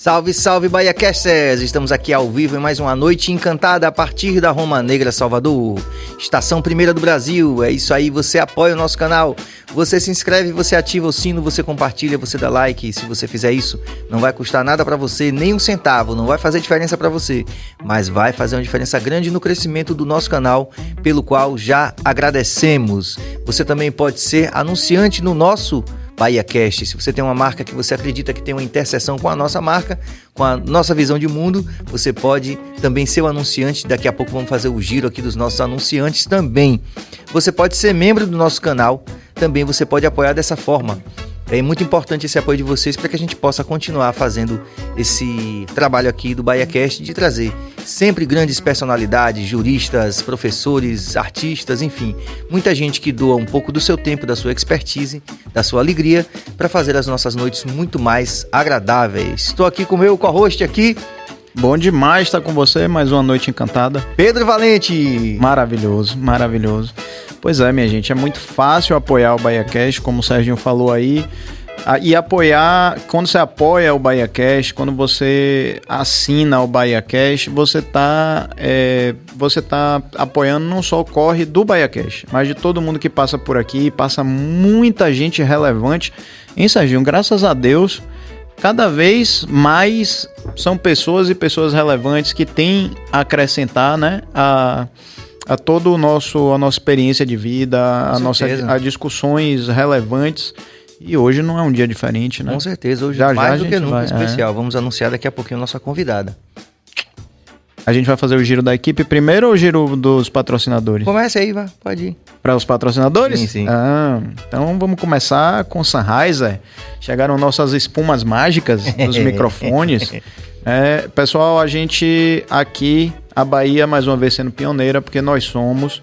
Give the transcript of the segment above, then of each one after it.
Salve, salve, BahiaCasters! Estamos aqui ao vivo em mais uma noite encantada a partir da Roma Negra, Salvador. Estação Primeira do Brasil, é isso aí, você apoia o nosso canal, você se inscreve, você ativa o sino, você compartilha, você dá like. E se você fizer isso, não vai custar nada pra você, nem um centavo, não vai fazer diferença pra você, mas vai fazer uma diferença grande no crescimento do nosso canal, pelo qual já agradecemos. Você também pode ser anunciante no nosso BahiaCast. Se você tem uma marca que você acredita que tem uma interseção com a nossa marca, com a nossa visão de mundo, você pode também ser o anunciante. Daqui a pouco vamos fazer o giro aqui dos nossos anunciantes também. Você pode ser membro do nosso canal, também você pode apoiar dessa forma. É muito importante esse apoio de vocês para que a gente possa continuar fazendo esse trabalho aqui do BahiaCast, de trazer sempre grandes personalidades, juristas, professores, artistas, enfim, muita gente que doa um pouco do seu tempo, da sua expertise, da sua alegria, para fazer as nossas noites muito mais agradáveis. Estou aqui com o meu co-host aqui. Bom demais estar com você, mais uma noite encantada. Pedro Valente. Maravilhoso, maravilhoso. Pois é, minha gente, é muito fácil apoiar o BahiaCast, como o Serginho falou aí. E apoiar, quando você apoia o BahiaCast, quando você assina o BahiaCast, você tá apoiando não só o corre do BahiaCast, mas de todo mundo que passa por aqui. Passa muita gente relevante, hein, Serginho? Graças a Deus, cada vez mais são pessoas e pessoas relevantes que têm a acrescentar, né, a toda a nossa experiência de vida, a discussões relevantes. E hoje não é um dia diferente, né? Com certeza, hoje mais do que nunca especial. Vamos anunciar daqui a pouquinho a nossa convidada. A gente vai fazer o giro da equipe primeiro ou o giro dos patrocinadores? Comece aí, pode ir. Para os patrocinadores? Sim, sim. Então vamos começar com Sennheiser. Chegaram nossas espumas mágicas dos microfones. Pessoal, a gente aqui, a Bahia, mais uma vez sendo pioneira, porque nós somos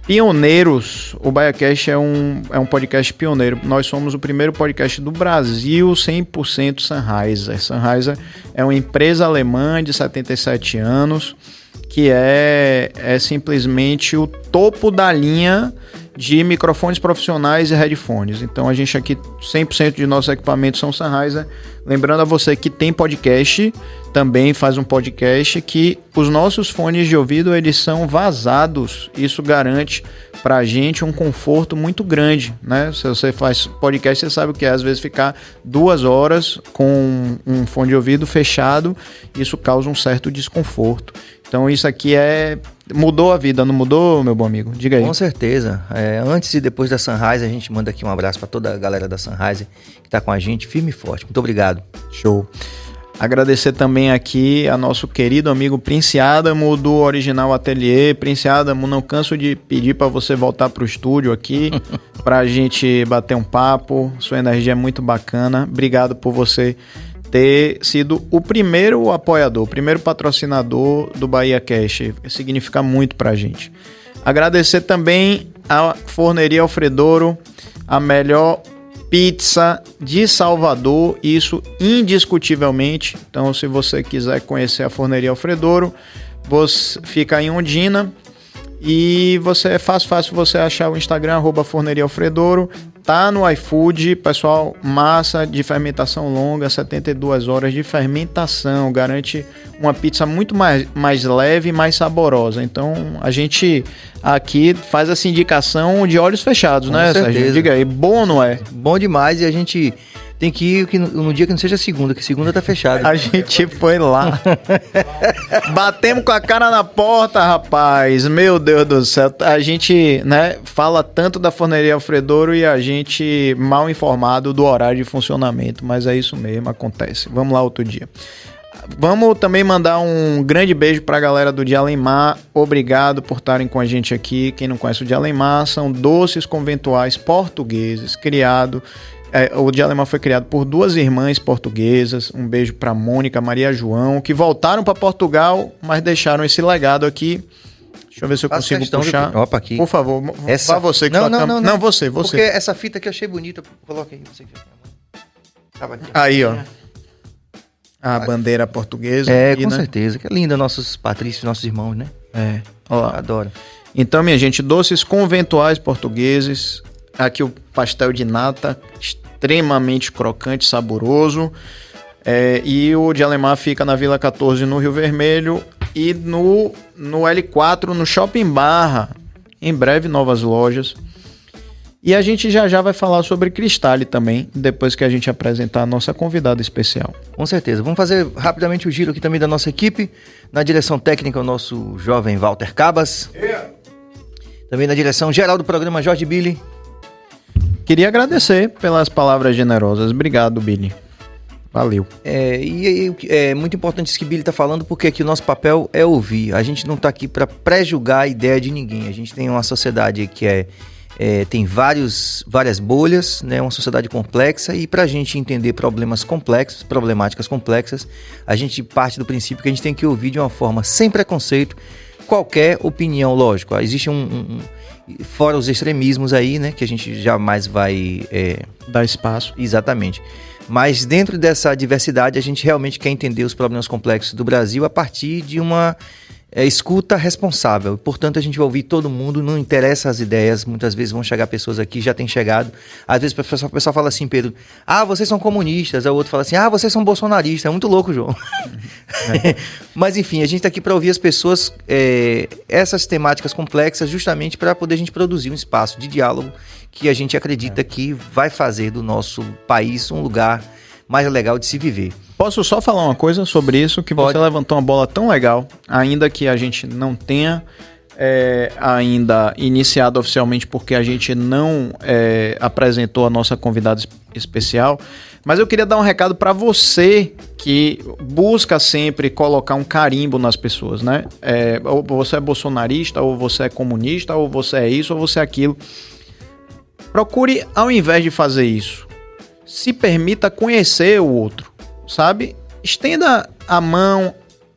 pioneiros. O BahiaCast é um podcast pioneiro. Nós somos o primeiro podcast do Brasil 100% Sennheiser. Sennheiser é uma empresa alemã de 77 anos, que é simplesmente o topo da linha de microfones profissionais e headphones. Então a gente aqui, 100% de nossos equipamentos são Sennheiser. Lembrando a você que tem podcast, também faz um podcast, que os nossos fones de ouvido, eles são vazados. Isso garante pra gente um conforto muito grande, né? Se você faz podcast, você sabe o que é, às vezes, ficar 2 horas com um fone de ouvido fechado, isso causa um certo desconforto. Então isso aqui mudou a vida, não mudou, meu bom amigo? Diga aí. Com certeza. Antes e depois da Sennheiser, a gente manda aqui um abraço para toda a galera da Sennheiser que está com a gente, firme e forte. Muito obrigado. Show. Agradecer também aqui a nosso querido amigo Prince Adamo, do Original Atelier. Prince Adamo, não canso de pedir para você voltar pro estúdio aqui, para a gente bater um papo. Sua energia é muito bacana. Obrigado por você ter sido o primeiro apoiador, o primeiro patrocinador do BahiaCast. Significa muito pra gente. Agradecer também a Forneria Alfredouro, a melhor pizza de Salvador, isso indiscutivelmente. Então, se você quiser conhecer a Forneria Alfredouro, você fica em Ondina e é fácil você achar o Instagram, @ForneriaAlfredouro. Tá no iFood, pessoal, massa de fermentação longa, 72 horas de fermentação, garante uma pizza muito mais leve e mais saborosa. Então, a gente aqui faz essa indicação de olhos fechados, né, Sérgio? Diga aí, bom ou não é? Bom demais, e a gente tem que ir no dia que não seja segunda, que segunda tá fechada. A gente foi lá. Batemos com a cara na porta, rapaz. Meu Deus do céu. A gente, né, fala tanto da Forneria Alfredouro e a gente mal informado do horário de funcionamento. Mas é isso mesmo, acontece. Vamos lá outro dia. Vamos também mandar um grande beijo pra galera do Dialemar. Obrigado por estarem com a gente aqui. Quem não conhece o Dialemar, são doces conventuais portugueses, o Dialemar foi criado por 2 irmãs portuguesas. Um beijo para Mônica, Maria João, que voltaram para Portugal, mas deixaram esse legado aqui. Deixa eu ver se eu consigo puxar. Opa, aqui. Por favor, essa... você que não, você. Porque essa fita que eu achei bonita, coloca aí. Você aí, ó. A bandeira portuguesa. Aqui, com certeza. Que é linda, nossos patrícios, nossos irmãos, né? Ó. Adoro. Então, minha gente, doces conventuais portugueses. Aqui o pastel de nata, extremamente crocante, saboroso. E o de Alemar fica na Vila 14, no Rio Vermelho, e no L4, no Shopping Barra. Em breve, novas lojas. E a gente já vai falar sobre Cristália também, depois que a gente apresentar a nossa convidada especial. Com certeza. Vamos fazer rapidamente o giro aqui também da nossa equipe. Na direção técnica, o nosso jovem Walter Cabas. Também na direção geral do programa, Jorge Billy. Queria agradecer pelas palavras generosas. Obrigado, Billy. Valeu. É muito importante isso que o Billy está falando, porque aqui o nosso papel é ouvir. A gente não está aqui para pré-julgar a ideia de ninguém. A gente tem uma sociedade que tem várias bolhas, né? Uma sociedade complexa, e para a gente entender problemáticas complexas, a gente parte do princípio que a gente tem que ouvir de uma forma sem preconceito qualquer opinião. Lógico, existe fora os extremismos aí, né? Que a gente jamais vai dar espaço. Exatamente. Mas dentro dessa diversidade, a gente realmente quer entender os problemas complexos do Brasil a partir de uma escuta responsável. Portanto, a gente vai ouvir todo mundo, não interessa as ideias. Muitas vezes vão chegar pessoas aqui, já tem chegado. Às vezes o pessoal fala assim, Pedro, vocês são comunistas. Aí o outro fala assim, vocês são bolsonaristas. É muito louco, João. Mas enfim, a gente está aqui para ouvir as pessoas, essas temáticas complexas, justamente para poder a gente produzir um espaço de diálogo que a gente acredita que vai fazer do nosso país um lugar mais legal de se viver. Posso só falar uma coisa sobre isso? Que Pode. Você levantou uma bola tão legal, ainda que a gente não tenha ainda iniciado oficialmente, porque a gente não apresentou a nossa convidada especial, mas eu queria dar um recado para você que busca sempre colocar um carimbo nas pessoas, né? Ou você é bolsonarista, ou você é comunista, ou você é isso, ou você é aquilo. Procure, ao invés de fazer isso, se permita conhecer o outro, sabe? Estenda a mão,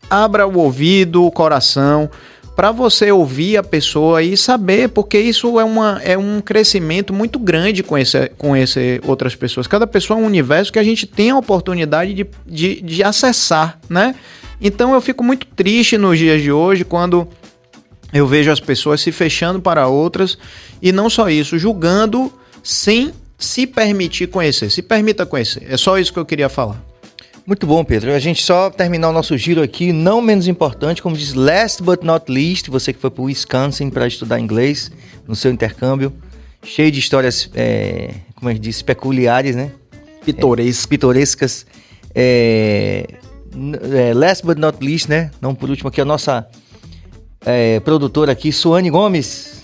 abra o ouvido, o coração, para você ouvir a pessoa e saber, porque isso é um crescimento muito grande conhecer outras pessoas. Cada pessoa é um universo que a gente tem a oportunidade de acessar, né? Então eu fico muito triste nos dias de hoje quando eu vejo as pessoas se fechando para outras e não só isso, julgando sem se permitir conhecer. Se permita conhecer. É só isso que eu queria falar. Muito bom, Pedro. A gente só terminar o nosso giro aqui, não menos importante, como diz last but not least, você que foi para o Wisconsin para estudar inglês no seu intercâmbio, cheio de histórias, como é que diz, peculiares, né? Pitorescas. Last but not least, né? Não por último aqui, a nossa produtora aqui, Suane Gomes,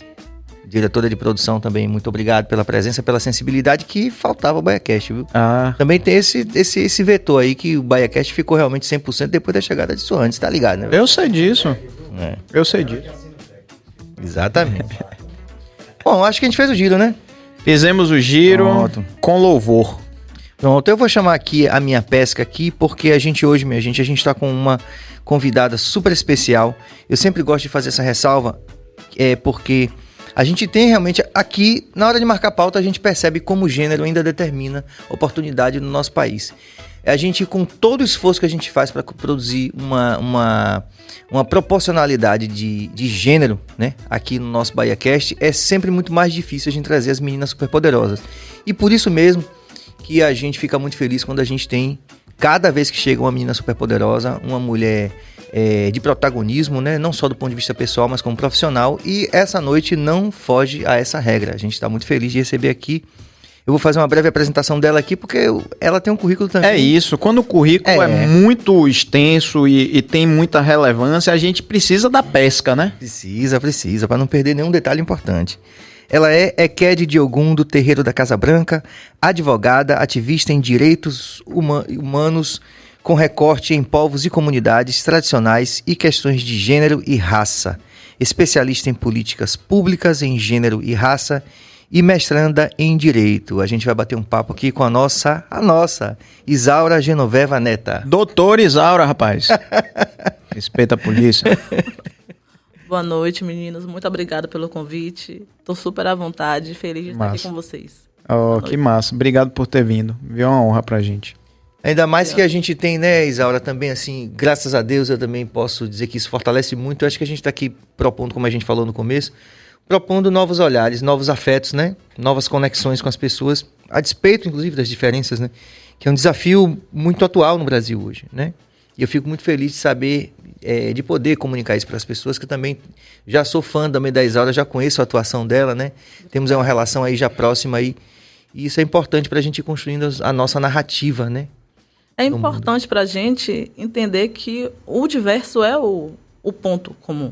diretora de produção também, muito obrigado pela presença, pela sensibilidade que faltava o BaiaCast, viu? Também tem esse vetor aí que o BaiaCast ficou realmente 100% depois da chegada de Suane, você tá ligado, né? Eu sei disso. Eu sei disso. Exatamente. Bom, acho que a gente fez o giro, né? Fizemos o giro. Pronto. Com louvor. Pronto, eu vou chamar aqui a minha pesca aqui, porque a gente hoje, minha gente, a gente tá com uma convidada super especial. Eu sempre gosto de fazer essa ressalva, porque a gente tem realmente aqui, na hora de marcar pauta, a gente percebe como o gênero ainda determina oportunidade no nosso país. A gente, com todo o esforço que a gente faz para produzir uma proporcionalidade de gênero, né, aqui no nosso BaiaCast, é sempre muito mais difícil a gente trazer as meninas superpoderosas. E por isso mesmo que a gente fica muito feliz quando a gente tem, cada vez que chega uma menina superpoderosa, uma mulher de protagonismo, né? Não só do ponto de vista pessoal, mas como profissional. E essa noite não foge a essa regra. A gente está muito feliz de receber aqui. Eu vou fazer uma breve apresentação dela aqui, porque ela tem um currículo também. É isso. Quando o currículo é muito extenso e tem muita relevância, a gente precisa da pesca, né? Precisa, para não perder nenhum detalhe importante. Ela é Ekede Diogum, do Terreiro da Casa Branca, advogada, ativista em direitos humanos, com recorte em povos e comunidades tradicionais e questões de gênero e raça. Especialista em políticas públicas em gênero e raça e mestranda em direito. A gente vai bater um papo aqui com a nossa Isaura Genoveva Neta. Doutora Isaura, rapaz. Respeita a polícia. Boa noite, meninos. Muito obrigada pelo convite. Tô super à vontade, feliz de estar aqui com vocês. Oh, que massa. Obrigado por ter vindo. Viu, uma honra pra gente. Ainda mais que a gente tem, né, Isaura, também assim, graças a Deus eu também posso dizer que isso fortalece muito. Eu acho que a gente está aqui propondo, como a gente falou no começo, propondo novos olhares, novos afetos, né, novas conexões com as pessoas, a despeito, inclusive, das diferenças, né, que é um desafio muito atual no Brasil hoje, né? E eu fico muito feliz de saber, de poder comunicar isso para as pessoas, que eu também já sou fã da Meia Isaura, já conheço a atuação dela, né? Temos uma relação aí já próxima aí, e isso é importante para a gente ir construindo a nossa narrativa, né? É importante para a gente entender que o diverso é o ponto comum.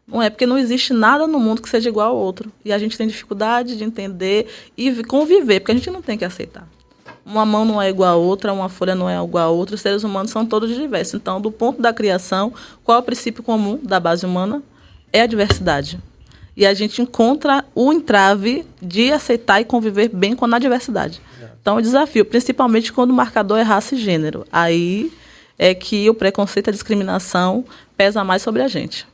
Não é porque não existe nada no mundo que seja igual ao outro. E a gente tem dificuldade de entender e conviver, porque a gente não tem que aceitar. Uma mão não é igual a outra, uma folha não é igual a outra, os seres humanos são todos diversos. Então, do ponto da criação, qual é o princípio comum da base humana? É a diversidade. E a gente encontra o entrave de aceitar e conviver bem com a diversidade. Então, o desafio, principalmente quando o marcador é raça e gênero. Aí é que o preconceito e a discriminação pesa mais sobre a gente.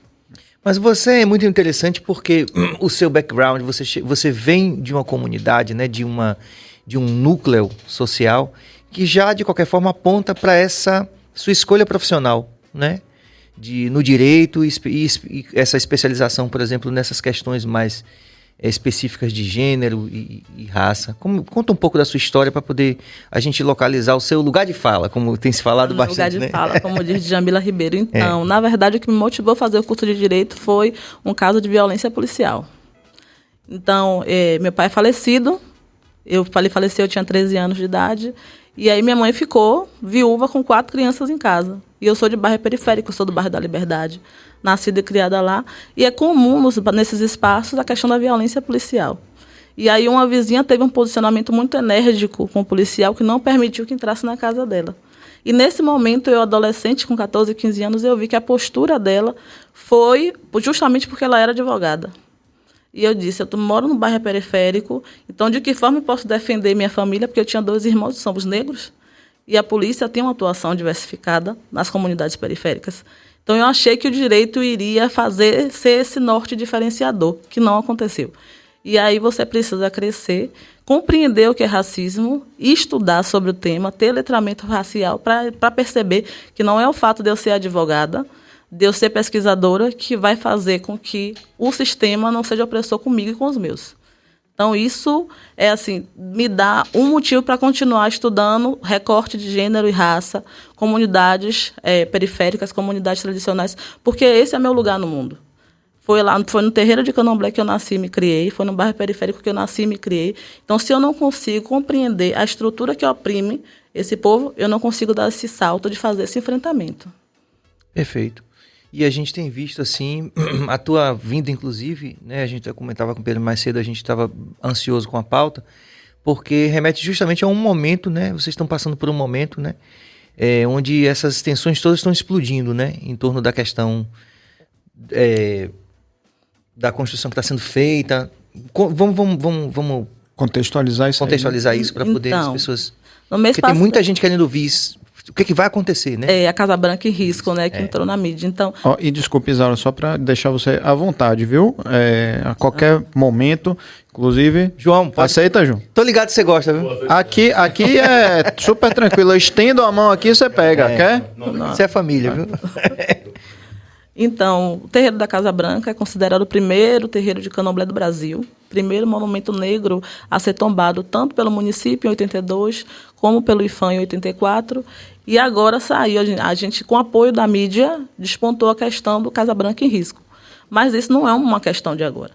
Mas você é muito interessante porque o seu background, você vem de uma comunidade, né, de um núcleo social que já, de qualquer forma, aponta para essa sua escolha profissional, né? No direito e essa especialização, por exemplo, nessas questões mais específicas de gênero e raça. Conta um pouco da sua história para poder a gente localizar o seu lugar de fala, como tem se falado bastante. Lugar de fala, como diz Djamila Ribeiro. Então, na verdade, o que me motivou a fazer o curso de Direito foi um caso de violência policial. Então, meu pai é falecido, faleceu, eu tinha 13 anos de idade, e aí minha mãe ficou viúva com 4 crianças em casa. E eu sou de bairro periférico, sou do bairro da Liberdade, nascida e criada lá. E é comum nesses espaços a questão da violência policial. E aí uma vizinha teve um posicionamento muito enérgico com o policial que não permitiu que entrasse na casa dela. E nesse momento, eu adolescente, com 14, 15 anos, eu vi que a postura dela foi justamente porque ela era advogada. E eu disse, eu moro no bairro periférico, então de que forma eu posso defender minha família? Porque eu tinha 2 irmãos, somos negros, e a polícia tem uma atuação diversificada nas comunidades periféricas. Então eu achei que o direito iria ser esse norte diferenciador, que não aconteceu. E aí você precisa crescer, compreender o que é racismo, estudar sobre o tema, ter letramento racial para perceber que não é o fato de eu ser advogada, de eu ser pesquisadora, que vai fazer com que o sistema não seja opressor comigo e com os meus. Então, isso me dá um motivo para continuar estudando recorte de gênero e raça, comunidades periféricas, comunidades tradicionais, porque esse é meu lugar no mundo. Foi no terreiro de Candomblé que eu nasci e me criei, foi no bairro periférico que eu nasci e me criei. Então, se eu não consigo compreender a estrutura que oprime esse povo, eu não consigo dar esse salto de fazer esse enfrentamento. Perfeito. E a gente tem visto, assim, a tua vinda, inclusive, né? A gente comentava com o Pedro mais cedo, a gente estava ansioso com a pauta, porque remete justamente a um momento, né? Vocês estão passando por um momento, né? Onde essas tensões todas estão explodindo, né? Em torno da questão da construção que está sendo feita. Vamos contextualizar isso para poder as pessoas... No mês porque tem muita gente querendo ouvir isso. O que vai acontecer, né? A Casa Branca em risco, né? Que entrou na mídia. Então... E desculpe, Isaura, só para deixar você à vontade, viu? A qualquer momento, inclusive... João, pode... Aceita, João? Tô ligado que você gosta, viu? Aqui é super tranquilo. Eu estendo a mão aqui, você pega, quer? Você é família, viu? Então, o terreiro da Casa Branca é considerado o primeiro terreiro de candomblé do Brasil, primeiro monumento negro a ser tombado tanto pelo município em 82, como pelo IFAM em 84, e agora saiu, a gente com apoio da mídia, despontou a questão do Casa Branca em risco. Mas isso não é uma questão de agora.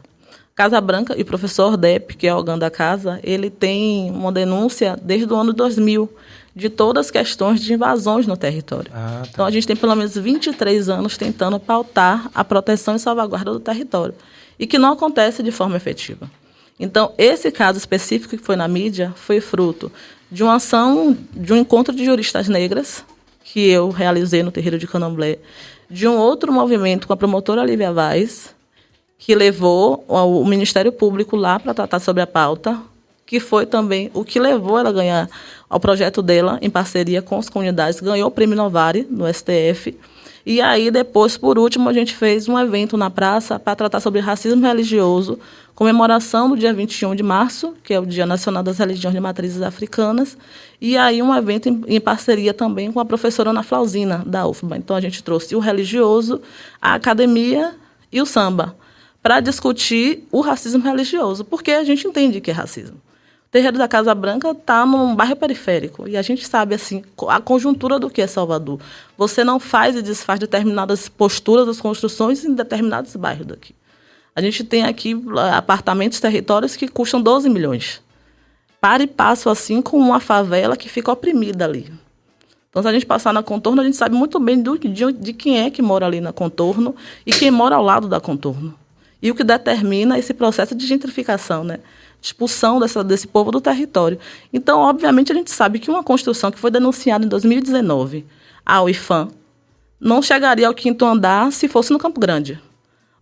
Casa Branca, e o professor Depp, que é o órgão da casa, ele tem uma denúncia desde o ano 2000, de todas as questões de invasões no território. Tá. Então, a gente tem pelo menos 23 anos tentando pautar a proteção e salvaguarda do território, e que não acontece de forma efetiva. Então, esse caso específico que foi na mídia foi fruto de uma ação, de um encontro de juristas negras, que eu realizei no terreiro de Candomblé, de um outro movimento com a promotora Lívia Vaz, que levou o Ministério Público lá para tratar sobre a pauta, que foi também o que levou ela a ganhar ao projeto dela, em parceria com as comunidades, ganhou o Prêmio Novare no STF. E aí, depois, por último, a gente fez um evento na praça para tratar sobre racismo religioso, comemoração do dia 21 de março, que é o Dia Nacional das Religiões de Matrizes Africanas, e aí um evento em parceria também com a professora Ana Flauzina, da UFBA. Então, a gente trouxe o religioso, a academia e o samba, para discutir o racismo religioso, porque a gente entende que é racismo. O terreiro da Casa Branca está num bairro periférico. E a gente sabe, assim, a conjuntura do que é Salvador. Você não faz e desfaz determinadas posturas das construções em determinados bairros daqui. A gente tem aqui apartamentos, territórios que custam 12 milhões. Para e passo, assim, com uma favela que fica oprimida ali. Então, se a gente passar na Contorno, a gente sabe muito bem de quem é que mora ali na Contorno e quem mora ao lado da Contorno. E o que determina esse processo de gentrificação, né? Expulsão desse povo do território. Então, obviamente, a gente sabe que uma construção que foi denunciada em 2019, a UIFAM, não chegaria ao 5º andar se fosse no Campo Grande,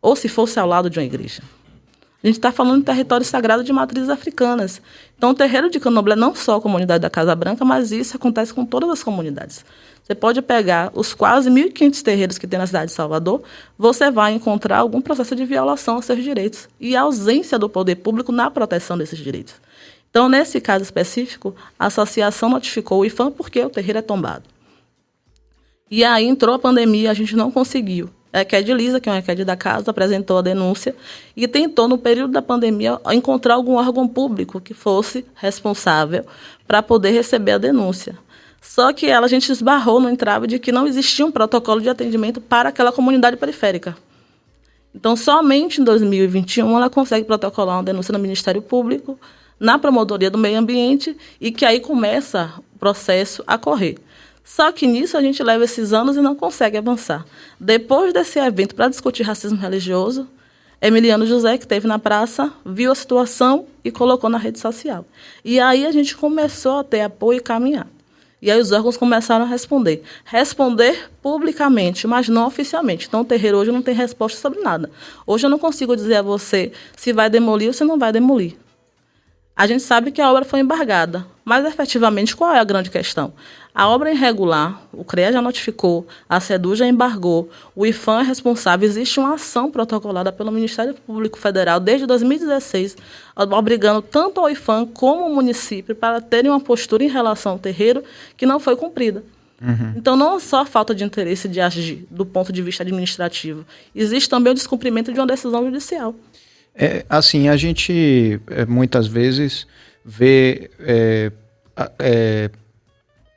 ou se fosse ao lado de uma igreja. A gente está falando de território sagrado de matrizes africanas. Então, o terreiro de Candomblé não só a comunidade da Casa Branca, mas isso acontece com todas as comunidades. Você pode pegar os quase 1.500 terreiros que tem na cidade de Salvador, você vai encontrar algum processo de violação aos seus direitos e a ausência do poder público na proteção desses direitos. Então, nesse caso específico, a associação notificou o IFAM porque o terreiro é tombado. E aí entrou a pandemia, a gente não conseguiu. A EQED Lisa, que é uma EQED da casa, apresentou a denúncia e tentou, no período da pandemia, encontrar algum órgão público que fosse responsável para poder receber a denúncia. Só que a gente esbarrou no entrave de que não existia um protocolo de atendimento para aquela comunidade periférica. Então, somente em 2021, ela consegue protocolar uma denúncia no Ministério Público, na Promotoria do Meio Ambiente, e que aí começa o processo a correr. Só que nisso a gente leva esses anos e não consegue avançar. Depois desse evento para discutir racismo religioso, Emiliano José, que esteve na praça, viu a situação e colocou na rede social. E aí a gente começou a ter apoio e caminhar. E aí os órgãos começaram a responder. Responder publicamente, mas não oficialmente. Então o terreiro hoje não tem resposta sobre nada. Hoje eu não consigo dizer a você se vai demolir ou se não vai demolir. A gente sabe que a obra foi embargada, mas efetivamente qual é a grande questão? A obra é irregular, o CREA já notificou, a SEDU já embargou, o IFAM é responsável, existe uma ação protocolada pelo Ministério Público Federal desde 2016, obrigando tanto ao IFAM como ao município para terem uma postura em relação ao terreiro que não foi cumprida. Então, não é só a falta de interesse de agir do ponto de vista administrativo, existe também o descumprimento de uma decisão judicial. Assim, a gente muitas vezes vê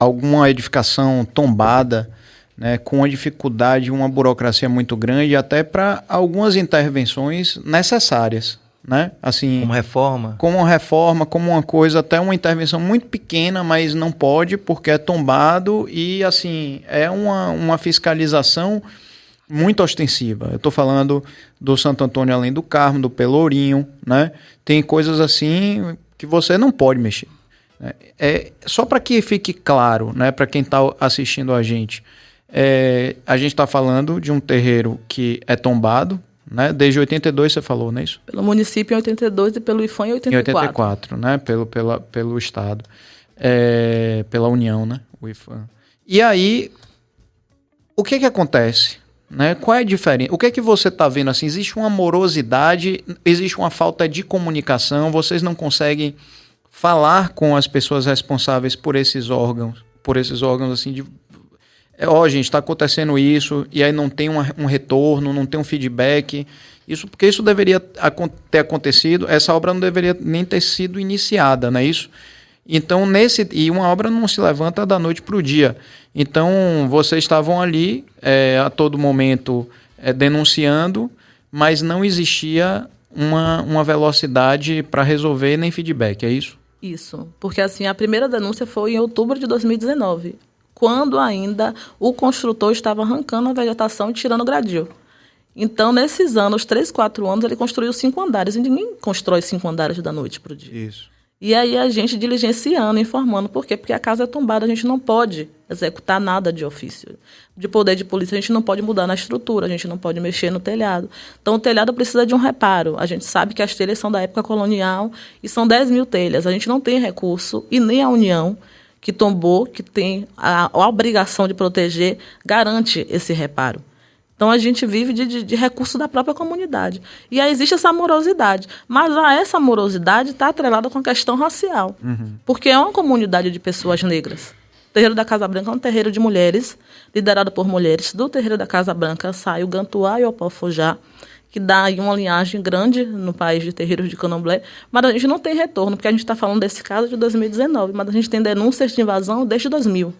alguma edificação tombada, né, com uma dificuldade, uma burocracia muito grande, até para algumas intervenções necessárias, né? Assim, como uma reforma, como uma coisa, até uma intervenção muito pequena, mas não pode porque é tombado e, assim, é uma fiscalização muito ostensiva. Eu estou falando do Santo Antônio Além do Carmo, do Pelourinho, né? Tem coisas assim que você não pode mexer. Só para que fique claro, né, para quem está assistindo a gente está falando de um terreiro que é tombado, né? Desde 82 você falou, não é isso? Pelo município em 82 e pelo IFAM em 84. Em 84, né? Pelo Estado, pela União, né? O IFAM. E aí, o que acontece? Né? Qual é a diferença? O que é que você está vendo? Assim, existe uma morosidade, existe uma falta de comunicação, vocês não conseguem falar com as pessoas responsáveis por esses órgãos assim, gente, está acontecendo isso, e aí não tem um retorno, não tem um feedback, porque isso deveria ter acontecido, essa obra não deveria nem ter sido iniciada, não é isso? Então, e uma obra não se levanta da noite para o dia. Então, vocês estavam ali a todo momento denunciando, mas não existia uma velocidade para resolver nem feedback, é isso? Isso, porque assim, a primeira denúncia foi em outubro de 2019, quando ainda o construtor estava arrancando a vegetação e tirando o gradil. Então, nesses anos, 3, 4 anos, ele construiu 5 andares, e ninguém constrói 5 andares da noite para o dia. Isso. E aí a gente diligenciando, informando. Por quê? Porque a casa é tombada, a gente não pode executar nada de ofício. De poder de polícia, a gente não pode mudar na estrutura, a gente não pode mexer no telhado. Então, o telhado precisa de um reparo. A gente sabe que as telhas são da época colonial e são 10 mil telhas. A gente não tem recurso, e nem a União, que tombou, que tem a obrigação de proteger, garante esse reparo. Então, a gente vive de recursos da própria comunidade. E aí existe essa morosidade. Mas essa morosidade está atrelada com a questão racial. Porque é uma comunidade de pessoas negras. O terreiro da Casa Branca é um terreiro de mulheres, liderado por mulheres. Do terreiro da Casa Branca sai o Gantuá e o Opofojá, que dá aí uma linhagem grande no país de terreiros de candomblé, mas a gente não tem retorno, porque a gente está falando desse caso de 2019, mas a gente tem denúncias de invasão desde 2000.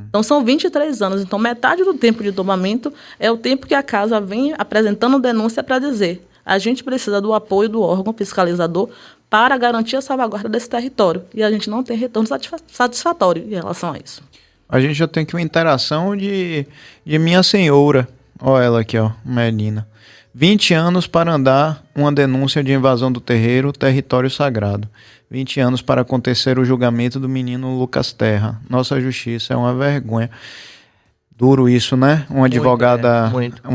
Então são 23 anos, então metade do tempo de tombamento é o tempo que a casa vem apresentando denúncia para dizer: a gente precisa do apoio do órgão fiscalizador para garantir a salvaguarda desse território, e a gente não tem retorno satisfatório em relação a isso. A gente já tem aqui uma interação de minha senhora, ó ela aqui, ó, Melina. 20 anos para andar uma denúncia de invasão do terreiro, território sagrado. 20 anos para acontecer o julgamento do menino Lucas Terra. Nossa justiça é uma vergonha. Duro isso, né? Uma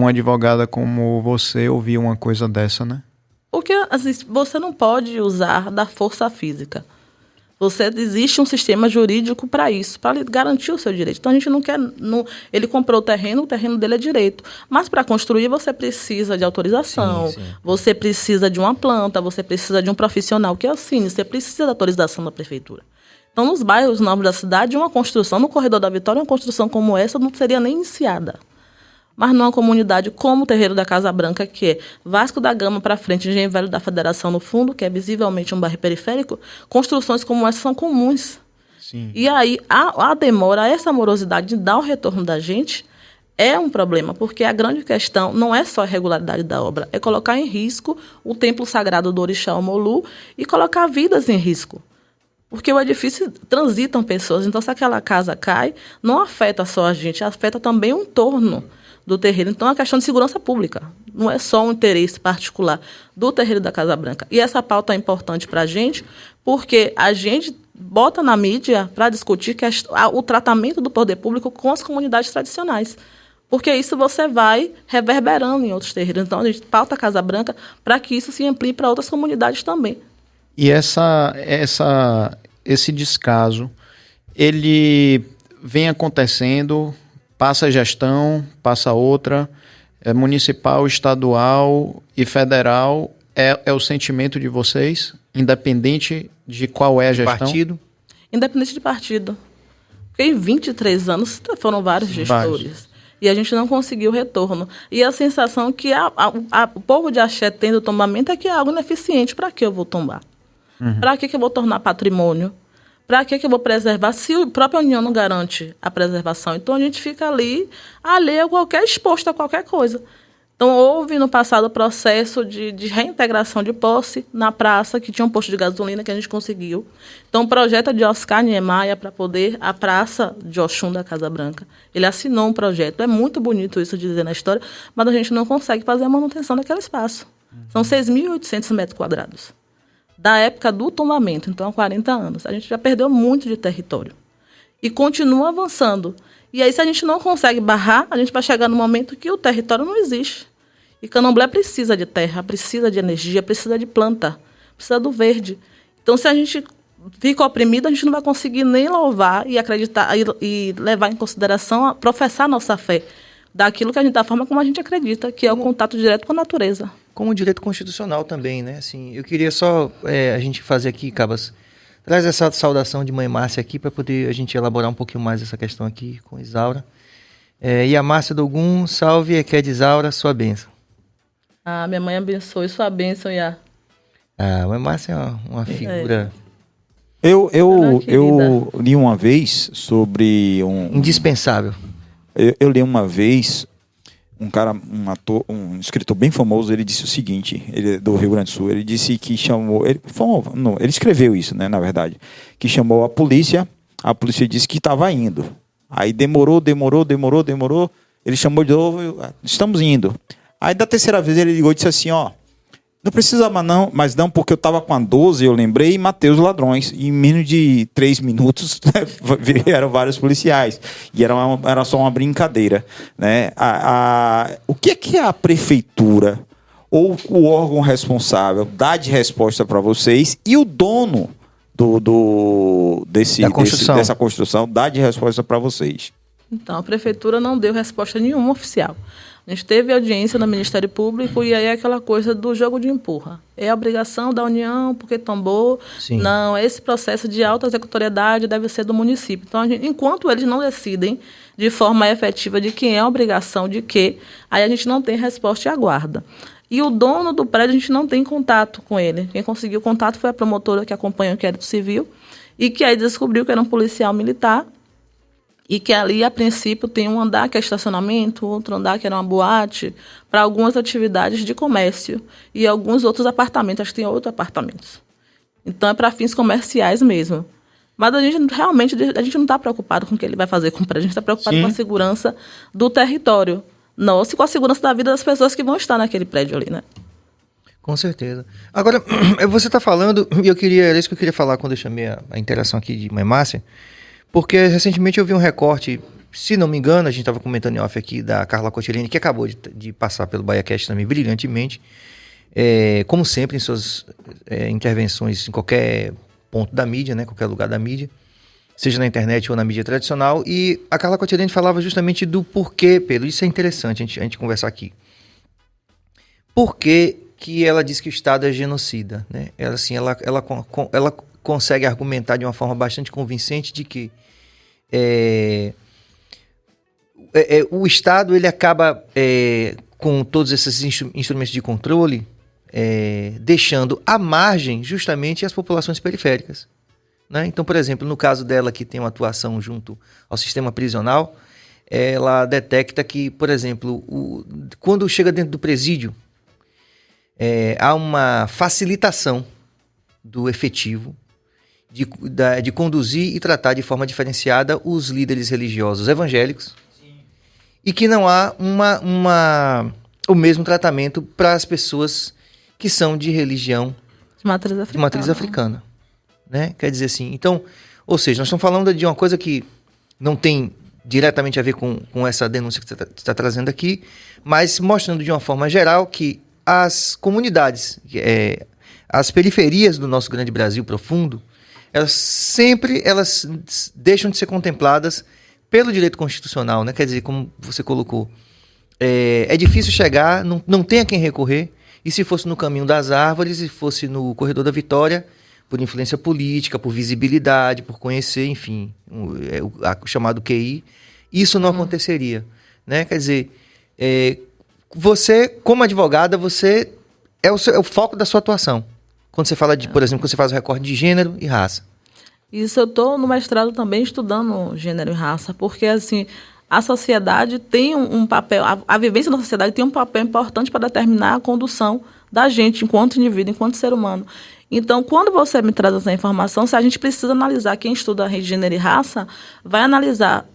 advogada como você ouvir uma coisa dessa, né? Porque assim, você não pode usar da força física. Existe um sistema jurídico para isso, para garantir o seu direito. Então a gente não quer. Ele comprou o terreno dele é direito. Mas para construir você precisa de autorização, sim. Você precisa de uma planta, você precisa de um profissional que assine, você precisa da autorização da prefeitura. Então, nos bairros novos da cidade, uma construção no Corredor da Vitória, uma construção como essa não seria nem iniciada. Mas numa comunidade como o Terreiro da Casa Branca, que é Vasco da Gama para frente, Engenho Velho da Federação no fundo, que é visivelmente um bairro periférico, construções como essa são comuns. Sim. E aí a demora, essa morosidade de dar o retorno da gente é um problema, porque a grande questão não é só a irregularidade da obra, é colocar em risco o templo sagrado do Orixá Omolu e colocar vidas em risco. Porque o edifício transitam pessoas, então se aquela casa cai, não afeta só a gente, afeta também o entorno do terreiro. Então, é uma questão de segurança pública. Não é só um interesse particular do terreiro da Casa Branca. E essa pauta é importante para a gente, porque a gente bota na mídia para discutir o tratamento do poder público com as comunidades tradicionais. Porque isso você vai reverberando em outros terreiros. Então, a gente pauta a Casa Branca para que isso se amplie para outras comunidades também. E esse descaso, ele vem acontecendo... Passa gestão, passa outra, municipal, estadual e federal, é o sentimento de vocês, independente de qual é a gestão? Partido? Independente de partido. Porque em 23 anos foram vários gestores. E a gente não conseguiu retorno. E a sensação que o povo de Axé tem do tombamento é que é algo ineficiente. Para que eu vou tombar? Para que eu vou tornar patrimônio? Para que eu vou preservar se a própria União não garante a preservação? Então, a gente fica ali alheio exposto a qualquer coisa. Então, houve no passado o processo de reintegração de posse na praça, que tinha um posto de gasolina que a gente conseguiu. Então, o projeto de Oscar Niemeyer para poder a praça de Oxum da Casa Branca. Ele assinou um projeto. É muito bonito isso de dizer na história, mas a gente não consegue fazer a manutenção daquele espaço. São 6.800 metros quadrados. Da época do tombamento, então há 40 anos. A gente já perdeu muito de território. E continua avançando. E aí, se a gente não consegue barrar, a gente vai chegar no momento que o território não existe. E Candomblé precisa de terra, precisa de energia, precisa de planta, precisa do verde. Então, se a gente fica oprimido, a gente não vai conseguir nem louvar e acreditar e levar em consideração, professar a nossa fé daquilo que a gente, da forma como a gente acredita, que é o contato direto com a natureza. Como direito constitucional também, né? Assim, eu queria só a gente fazer aqui, Cabas, traz essa saudação de Mãe Márcia aqui para poder a gente elaborar um pouquinho mais essa questão aqui com Isaura. E a Márcia Dogum, salve, que é de Isaura, sua bênção. Minha mãe abençoe sua bênção, Iá. A Mãe Márcia é uma figura... Eu li uma vez sobre indispensável. Eu li uma vez... Um cara, um ator, um escritor bem famoso, ele disse o seguinte, ele é do Rio Grande do Sul, ele disse que chamou, ele escreveu isso, né, na verdade, que chamou a polícia disse que estava indo. Aí demorou, ele chamou de novo, estamos indo. Aí da terceira vez ele ligou e disse assim, ó, não precisa mais não, porque eu estava com a 12, eu lembrei, e matei os ladrões. E em menos de 3 minutos vieram vários policiais. E era só uma brincadeira. Né? O que é a prefeitura ou o órgão responsável dá de resposta para vocês e o dono dessa construção dá de resposta para vocês? Então, a prefeitura não deu resposta nenhuma oficial. A gente teve audiência no Ministério Público e aí é aquela coisa do jogo de empurra. É a obrigação da União, porque tombou. Sim. Não, esse processo de alta executoriedade deve ser do município. Então, enquanto eles não decidem de forma efetiva de quem é a obrigação de quê, aí a gente não tem resposta e aguarda. E o dono do prédio, a gente não tem contato com ele. Quem conseguiu contato foi a promotora que acompanha o inquérito civil e que aí descobriu que era um policial militar e que ali, a princípio, tem um andar que é estacionamento, outro andar que era uma boate, para algumas atividades de comércio e alguns outros apartamentos. Acho que tem 8 apartamentos. Então, é para fins comerciais mesmo. Mas a gente realmente não está preocupado com o que ele vai fazer com o prédio. A gente está preocupado com a segurança do território. Não, se com a segurança da vida das pessoas que vão estar naquele prédio ali, né? Com certeza. Agora, você está falando, e era isso que eu queria falar quando eu chamei a interação aqui de Mãe Márcia, porque recentemente eu vi um recorte, se não me engano, a gente estava comentando em off aqui, da Carla Cotilini, que acabou de passar pelo BahiaCast também brilhantemente, como sempre em suas intervenções em qualquer ponto da mídia, né, qualquer lugar da mídia, seja na internet ou na mídia tradicional, e a Carla Cotilini falava justamente do porquê, Pedro, isso é interessante a gente conversar aqui. Por que ela diz que o Estado é genocida, né? Ela consegue argumentar de uma forma bastante convincente de que o Estado ele acaba, com todos esses instrumentos de controle, deixando à margem justamente as populações periféricas, né? Então, por exemplo, no caso dela que tem uma atuação junto ao sistema prisional, ela detecta que, por exemplo, quando chega dentro do presídio, há uma facilitação do efetivo de conduzir e tratar de forma diferenciada os líderes religiosos evangélicos. Sim. E que não há o mesmo tratamento para as pessoas que são de religião de matriz africana. Né? Quer dizer assim, então, ou seja, nós estamos falando de uma coisa que não tem diretamente a ver com essa denúncia que você está trazendo aqui, mas mostrando de uma forma geral que as comunidades, as periferias do nosso grande Brasil profundo, elas deixam de ser contempladas pelo direito constitucional, né? Quer dizer, como você colocou, é difícil chegar, não tem a quem recorrer, e se fosse no caminho das árvores, se fosse no corredor da Vitória, por influência política, por visibilidade, por conhecer, enfim, o chamado QI, isso não aconteceria, né? Quer dizer, você, como advogada, você é o foco da sua atuação. Quando você fala por exemplo, quando você faz o recorte de gênero e raça. Isso, eu estou no mestrado também estudando gênero e raça, porque assim, a sociedade tem um papel, a vivência da sociedade tem um papel importante para determinar a condução da gente enquanto indivíduo, enquanto ser humano. Então, quando você me traz essa informação, se a gente precisa analisar, quem estuda gênero e raça, vai analisar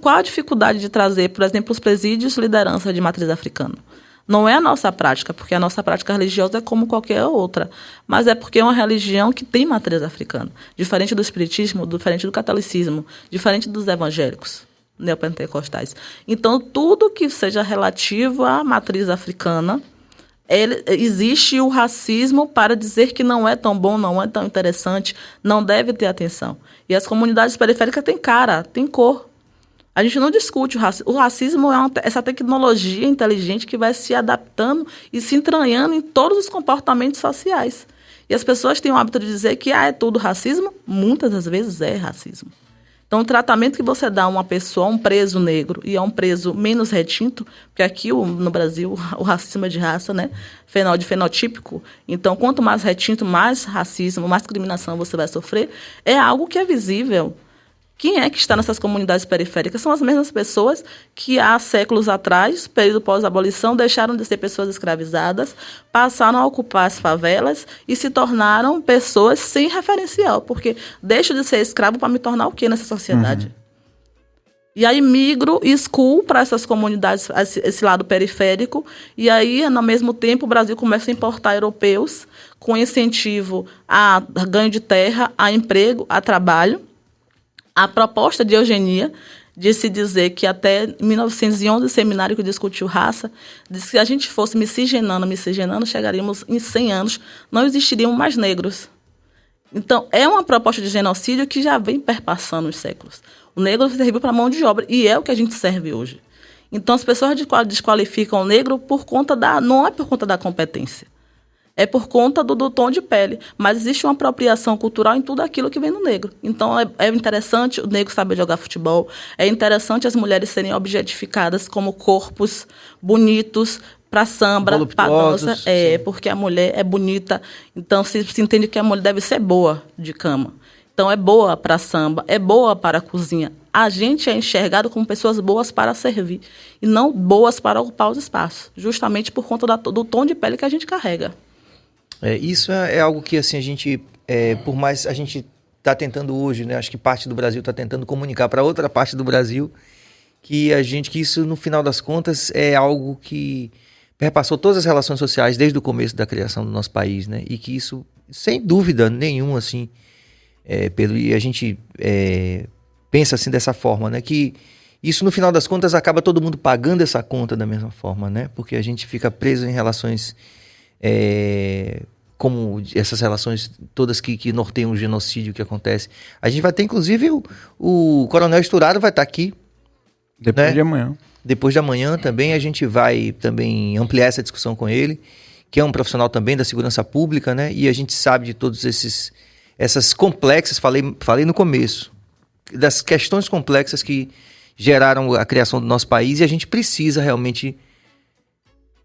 qual a dificuldade de trazer, por exemplo, os presídios liderança de matriz africana. Não é a nossa prática, porque a nossa prática religiosa é como qualquer outra, mas é porque é uma religião que tem matriz africana, diferente do espiritismo, diferente do catolicismo, diferente dos evangélicos neopentecostais. Então, tudo que seja relativo à matriz africana, existe o racismo para dizer que não é tão bom, não é tão interessante, não deve ter atenção. E as comunidades periféricas têm cara, têm cor. A gente não discute o racismo. O racismo é essa tecnologia inteligente que vai se adaptando e se entranhando em todos os comportamentos sociais. E as pessoas têm o hábito de dizer que é tudo racismo. Muitas das vezes é racismo. Então, o tratamento que você dá a uma pessoa, a um preso negro e a um preso menos retinto, porque aqui no Brasil o racismo é de raça, né? De fenotípico. Então, quanto mais retinto, mais racismo, mais discriminação você vai sofrer, é algo que é visível. Quem é que está nessas comunidades periféricas? São as mesmas pessoas que há séculos atrás, período pós-abolição, deixaram de ser pessoas escravizadas, passaram a ocupar as favelas e se tornaram pessoas sem referencial, porque deixo de ser escravo para me tornar o quê nessa sociedade? E aí migro e excluo para essas comunidades, esse lado periférico, e aí, no mesmo tempo, o Brasil começa a importar europeus com incentivo a ganho de terra, a emprego, a trabalho. A proposta de eugenia, de se dizer que até 1911, o seminário que discutiu raça, disse que se a gente fosse miscigenando, chegaríamos em 100 anos, não existiriam mais negros. Então, é uma proposta de genocídio que já vem perpassando os séculos. O negro serviu para mão de obra, e é o que a gente serve hoje. Então, as pessoas desqualificam o negro não é por conta da competência. É por conta do tom de pele. Mas existe uma apropriação cultural em tudo aquilo que vem do negro. Então, é interessante o negro saber jogar futebol. É interessante as mulheres serem objetificadas como corpos bonitos para samba, para voluptuosos, dança, sim. porque a mulher é bonita, então se entende que a mulher deve ser boa de cama. Então é boa para samba, é boa para a cozinha. A gente é enxergado como pessoas boas para servir e não boas para ocupar os espaços, justamente por conta do tom de pele que a gente carrega. Isso é algo que assim, a gente, por mais a gente está tentando hoje, né? Acho que parte do Brasil está tentando comunicar para outra parte do Brasil que isso, no final das contas, é algo que perpassou todas as relações sociais desde o começo da criação do nosso país, né? E que isso, sem dúvida nenhuma, assim, Pedro, e a gente pensa assim dessa forma, né? Que isso, no final das contas, acaba todo mundo pagando essa conta da mesma forma, né? Porque a gente fica preso em relações como essas relações todas que norteiam o genocídio que acontece. A gente vai ter, inclusive, o Coronel Esturado vai estar aqui. Depois né? de amanhã. Depois de amanhã também a gente vai também ampliar essa discussão com ele, que é um profissional também da segurança pública, né? E a gente sabe de todos essas complexas, falei no começo, das questões complexas que geraram a criação do nosso país, e a gente precisa realmente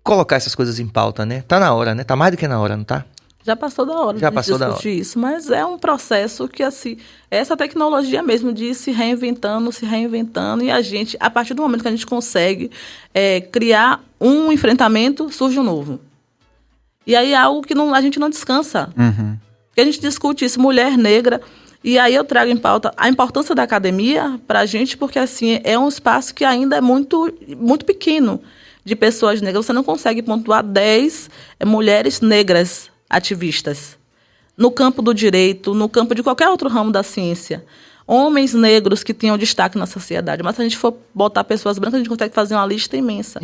colocar essas coisas em pauta, né? Tá na hora, né? Tá mais do que na hora, não tá? Já passou da hora de discutir isso, mas é um processo que, assim, essa tecnologia mesmo de ir se reinventando, e a gente, a partir do momento que a gente consegue criar um enfrentamento, surge um novo. E aí é algo que a gente não descansa. Uhum. Porque a gente discute isso, mulher negra, e aí eu trago em pauta a importância da academia para a gente, porque, assim, é um espaço que ainda é muito, muito pequeno de pessoas negras. Você não consegue pontuar 10 mulheres negras ativistas, no campo do direito, no campo de qualquer outro ramo da ciência. Homens negros que tenham destaque na sociedade. Mas se a gente for botar pessoas brancas, a gente consegue fazer uma lista imensa.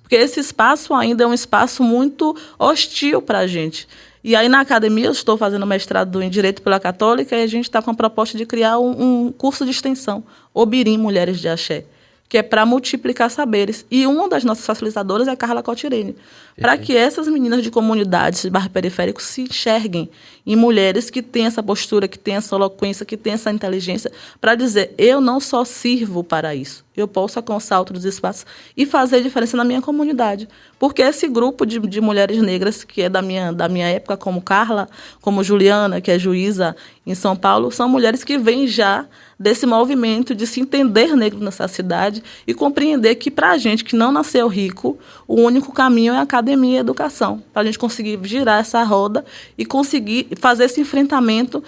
Porque esse espaço ainda é um espaço muito hostil para a gente. E aí, na academia, eu estou fazendo mestrado em Direito pela Católica, e a gente está com a proposta de criar um curso de extensão, Obirim Mulheres de Axé, que é para multiplicar saberes. E uma das nossas facilitadoras é a Carla Cotirene, para que essas meninas de comunidades de bairro periférico se enxerguem em mulheres que têm essa postura, que têm essa eloquência, que têm essa inteligência, para dizer, eu não só sirvo para isso, eu posso alcançar outros espaços e fazer diferença na minha comunidade. Porque esse grupo de mulheres negras, que é da minha época, como Carla, como Juliana, que é juíza em São Paulo, são mulheres que vêm já desse movimento de se entender negro nessa cidade e compreender que, para a gente que não nasceu rico, o único caminho é a academia e a educação, para a gente conseguir girar essa roda e conseguir fazer esse enfrentamento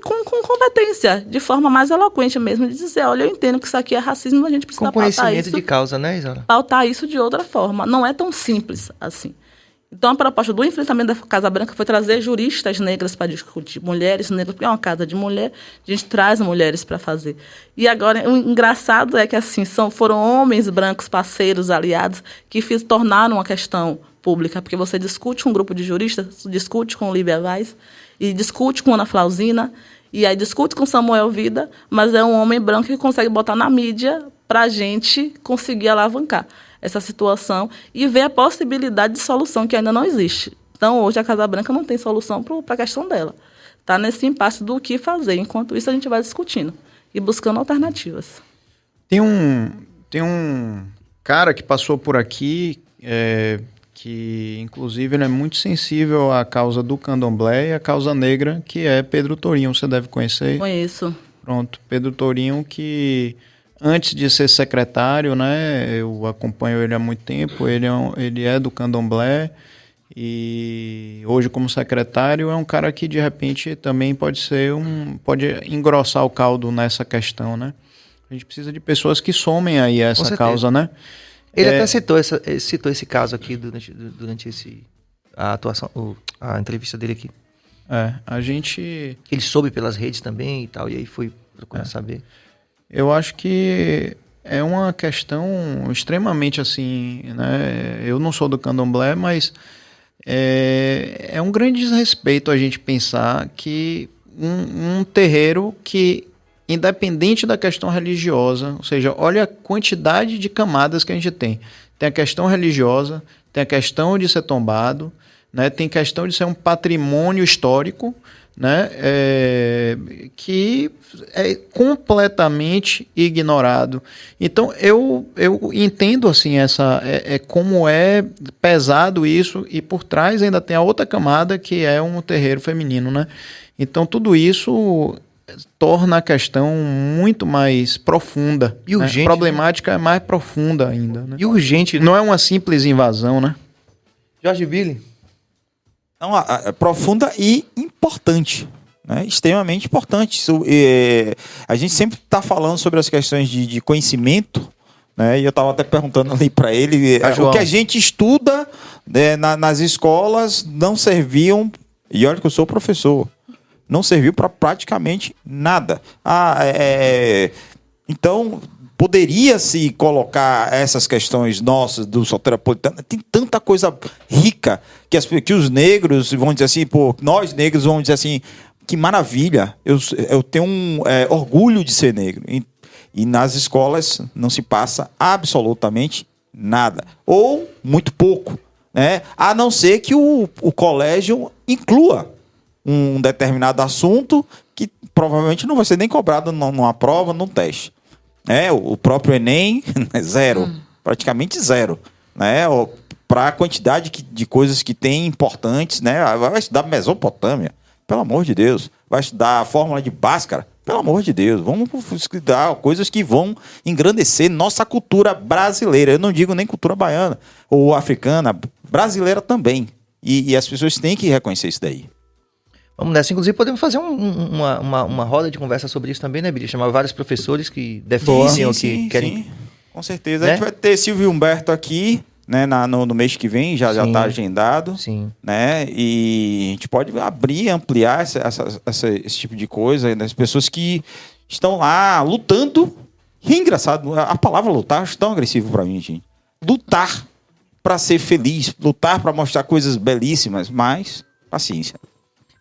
com competência, de forma mais eloquente mesmo, de dizer, olha, eu entendo que isso aqui é racismo, a gente precisa com conhecimento de causa, né, Isaura? Pautar isso de outra forma. Não é tão simples assim. Então, a proposta do enfrentamento da Casa Branca foi trazer juristas negras para discutir, mulheres negras, porque é uma casa de mulher, a gente traz mulheres para fazer. E agora, o engraçado é que assim, foram homens brancos, parceiros, aliados, que tornaram uma questão pública, porque você discute um grupo de juristas, discute com Lívia Vaz, e discute com Ana Flausina, e aí discute com Samuel Vida, mas é um homem branco que consegue botar na mídia para a gente conseguir alavancar essa situação e ver a possibilidade de solução que ainda não existe. Então, hoje, a Casa Branca não tem solução para a questão dela. Está nesse impasse do que fazer. Enquanto isso, a gente vai discutindo e buscando alternativas. Tem um cara que passou por aqui, que, inclusive, ele é muito sensível à causa do candomblé e à causa negra, que é Pedro Tourinho. Você deve conhecer? Conheço. Pronto. Pedro Tourinho, que antes de ser secretário, né, eu acompanho ele há muito tempo, ele é do candomblé, e hoje como secretário é um cara que de repente também pode engrossar o caldo nessa questão, né? A gente precisa de pessoas que somem aí a essa causa, né? Ele até citou esse caso aqui durante a entrevista dele aqui. A gente... Ele soube pelas redes também e tal, e aí foi procurando saber. Eu acho que é uma questão extremamente assim, né? Eu não sou do candomblé, mas é um grande desrespeito a gente pensar que um terreiro que, independente da questão religiosa, ou seja, olha a quantidade de camadas que a gente tem. Tem a questão religiosa, tem a questão de ser tombado, né? Tem a questão de ser um patrimônio histórico, né, que é completamente ignorado. Então eu entendo assim como é pesado isso, e por trás ainda tem a outra camada que é um terreiro feminino, né? Então tudo isso torna a questão muito mais profunda e urgente, né? A problemática é mais profunda ainda, né? E urgente, não é uma simples invasão, né? Jorge Billy? Não, é profunda e importante, né? Extremamente importante. Isso, a gente sempre está falando sobre as questões de conhecimento, né? E eu estava até perguntando ali para ele, o que a gente estuda, né, nas escolas não serviam, e olha que eu sou professor, não serviu para praticamente nada. Então, poderia-se colocar essas questões nossas do soteropolitano. Tem tanta coisa rica que os negros vão dizer assim, nós negros vamos dizer assim, que maravilha, eu tenho orgulho de ser negro. E nas escolas não se passa absolutamente nada. Ou muito pouco, né? A não ser que o colégio inclua um determinado assunto que provavelmente não vai ser nem cobrado numa prova, num teste. O próprio Enem, zero, praticamente zero, né? Para a quantidade de coisas que tem importantes, né? Vai estudar Mesopotâmia, pelo amor de Deus. Vai estudar a fórmula de Bhaskara, pelo amor de Deus. Vamos estudar coisas que vão engrandecer nossa cultura brasileira. Eu não digo nem cultura baiana ou africana, brasileira também. E as pessoas têm que reconhecer isso daí. Vamos nessa. Inclusive, podemos fazer uma roda de conversa sobre isso também, né, Billy? Chamar vários professores que defendem ou que querem... Sim, com certeza. Né? A gente vai ter Silvio Humberto aqui, né, no mês que vem, já está agendado. Sim. Né? E a gente pode abrir, ampliar esse tipo de coisa, né? As pessoas que estão lá lutando. E é engraçado, a palavra lutar acho tão agressivo para mim, gente. Lutar para ser feliz, lutar para mostrar coisas belíssimas, mas paciência.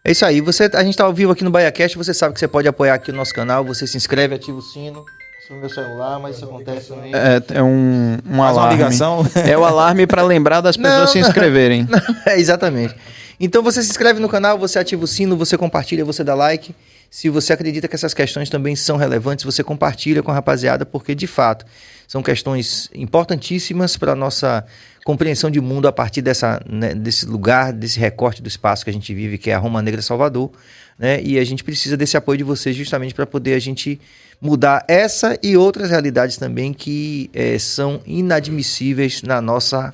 É isso aí. A gente está ao vivo aqui no BaiaCast, você sabe que você pode apoiar aqui o nosso canal, você se inscreve, ativa o sino. No meu celular, mas isso acontece também. É um alarme. Uma ligação. É o alarme para lembrar das pessoas se inscreverem. Exatamente. Então você se inscreve no canal, você ativa o sino, você compartilha, você dá like. Se você acredita que essas questões também são relevantes, você compartilha com a rapaziada, porque de fato são questões importantíssimas para a nossa compreensão de mundo a partir desse lugar, desse recorte do espaço que a gente vive, que é a Roma Negra Salvador, né? E a gente precisa desse apoio de vocês justamente para poder a gente mudar essa e outras realidades também que são inadmissíveis na nossa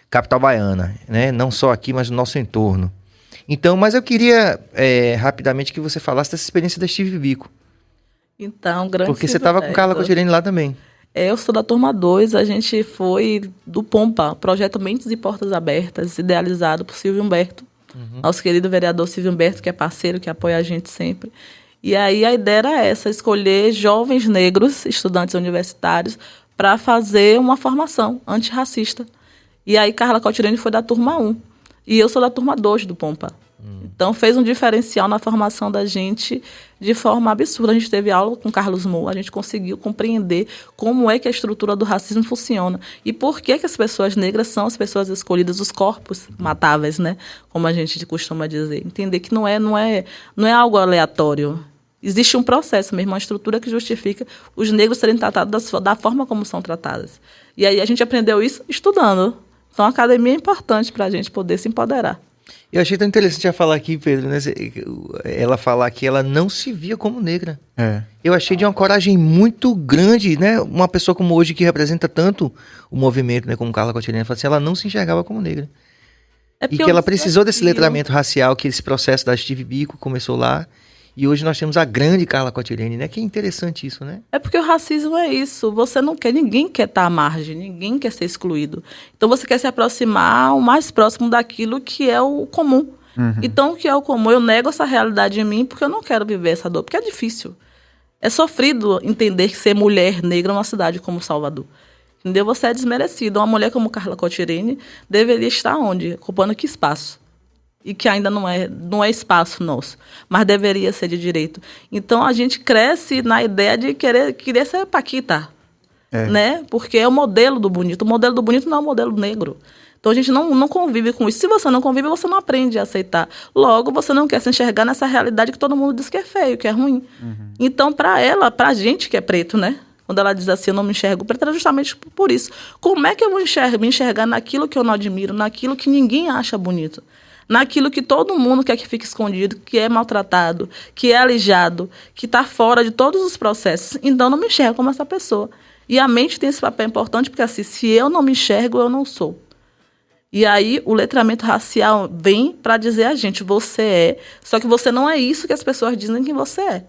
capital baiana, né? Não só aqui, mas no nosso entorno. Então, mas eu queria rapidamente que você falasse dessa experiência da Steve Biko. Então, grande Porque você estava com Carla Cotirene lá também. Eu sou da turma 2, a gente foi do POMPA, Projeto Mentes e Portas Abertas, idealizado por Silvio Humberto, nosso querido vereador Silvio Humberto, que é parceiro, que apoia a gente sempre. E aí a ideia era essa, escolher jovens negros, estudantes universitários, para fazer uma formação antirracista. E aí Carla Cotirene foi da turma 1, e eu sou da turma 2 do POMPA. Então fez um diferencial na formação da gente de forma absurda. A gente teve aula com Carlos Moura, a gente conseguiu compreender como é que a estrutura do racismo funciona e por que as pessoas negras são as pessoas escolhidas, os corpos matáveis, né? Como a gente costuma dizer. Entender que não é algo aleatório. Existe um processo mesmo, uma estrutura que justifica os negros serem tratados da forma como são tratados. E aí a gente aprendeu isso estudando. Então a academia é importante para a gente poder se empoderar. Eu achei tão interessante ela falar aqui, Pedro, né? Ela falar que ela não se via como negra. Eu achei de uma coragem muito grande, né? Uma pessoa como hoje que representa tanto o movimento, né? Como Carla Cotirene, fala assim, ela não se enxergava como negra. E que ela precisou desse letramento racial, que esse processo da Steve Biko começou lá. E hoje nós temos a grande Carla Cotirene, né? Que é interessante isso, né? É porque o racismo é isso. Você não quer, ninguém quer estar à margem, ninguém quer ser excluído. Então você quer se aproximar o mais próximo daquilo que é o comum. Então o que é o comum? Eu nego essa realidade em mim porque eu não quero viver essa dor, porque é difícil. É sofrido entender que ser mulher negra numa cidade como Salvador. Entendeu? Você é desmerecido. Uma mulher como Carla Cotirene deveria estar onde? Ocupando que espaço? E que ainda não é espaço nosso, mas deveria ser de direito. Então, a gente cresce na ideia de querer ser paquita, né? Porque é o modelo do bonito. O modelo do bonito não é o modelo negro. Então a gente não convive com isso. Se você não convive, você não aprende a aceitar. Logo, você não quer se enxergar nessa realidade que todo mundo diz que é feio, que é ruim. Então, pra gente que é preto, né? Quando ela diz assim, eu não me enxergo preto, era justamente por isso. Como é que eu vou me enxergar naquilo que eu não admiro, naquilo que ninguém acha bonito? Naquilo que todo mundo quer que fique escondido, que é maltratado, que é alijado, que está fora de todos os processos. Então, eu não me enxergo como essa pessoa. E a mente tem esse papel importante, porque assim, se eu não me enxergo, eu não sou. E aí, o letramento racial vem para dizer a gente, você é, só que você não é isso que as pessoas dizem que você é.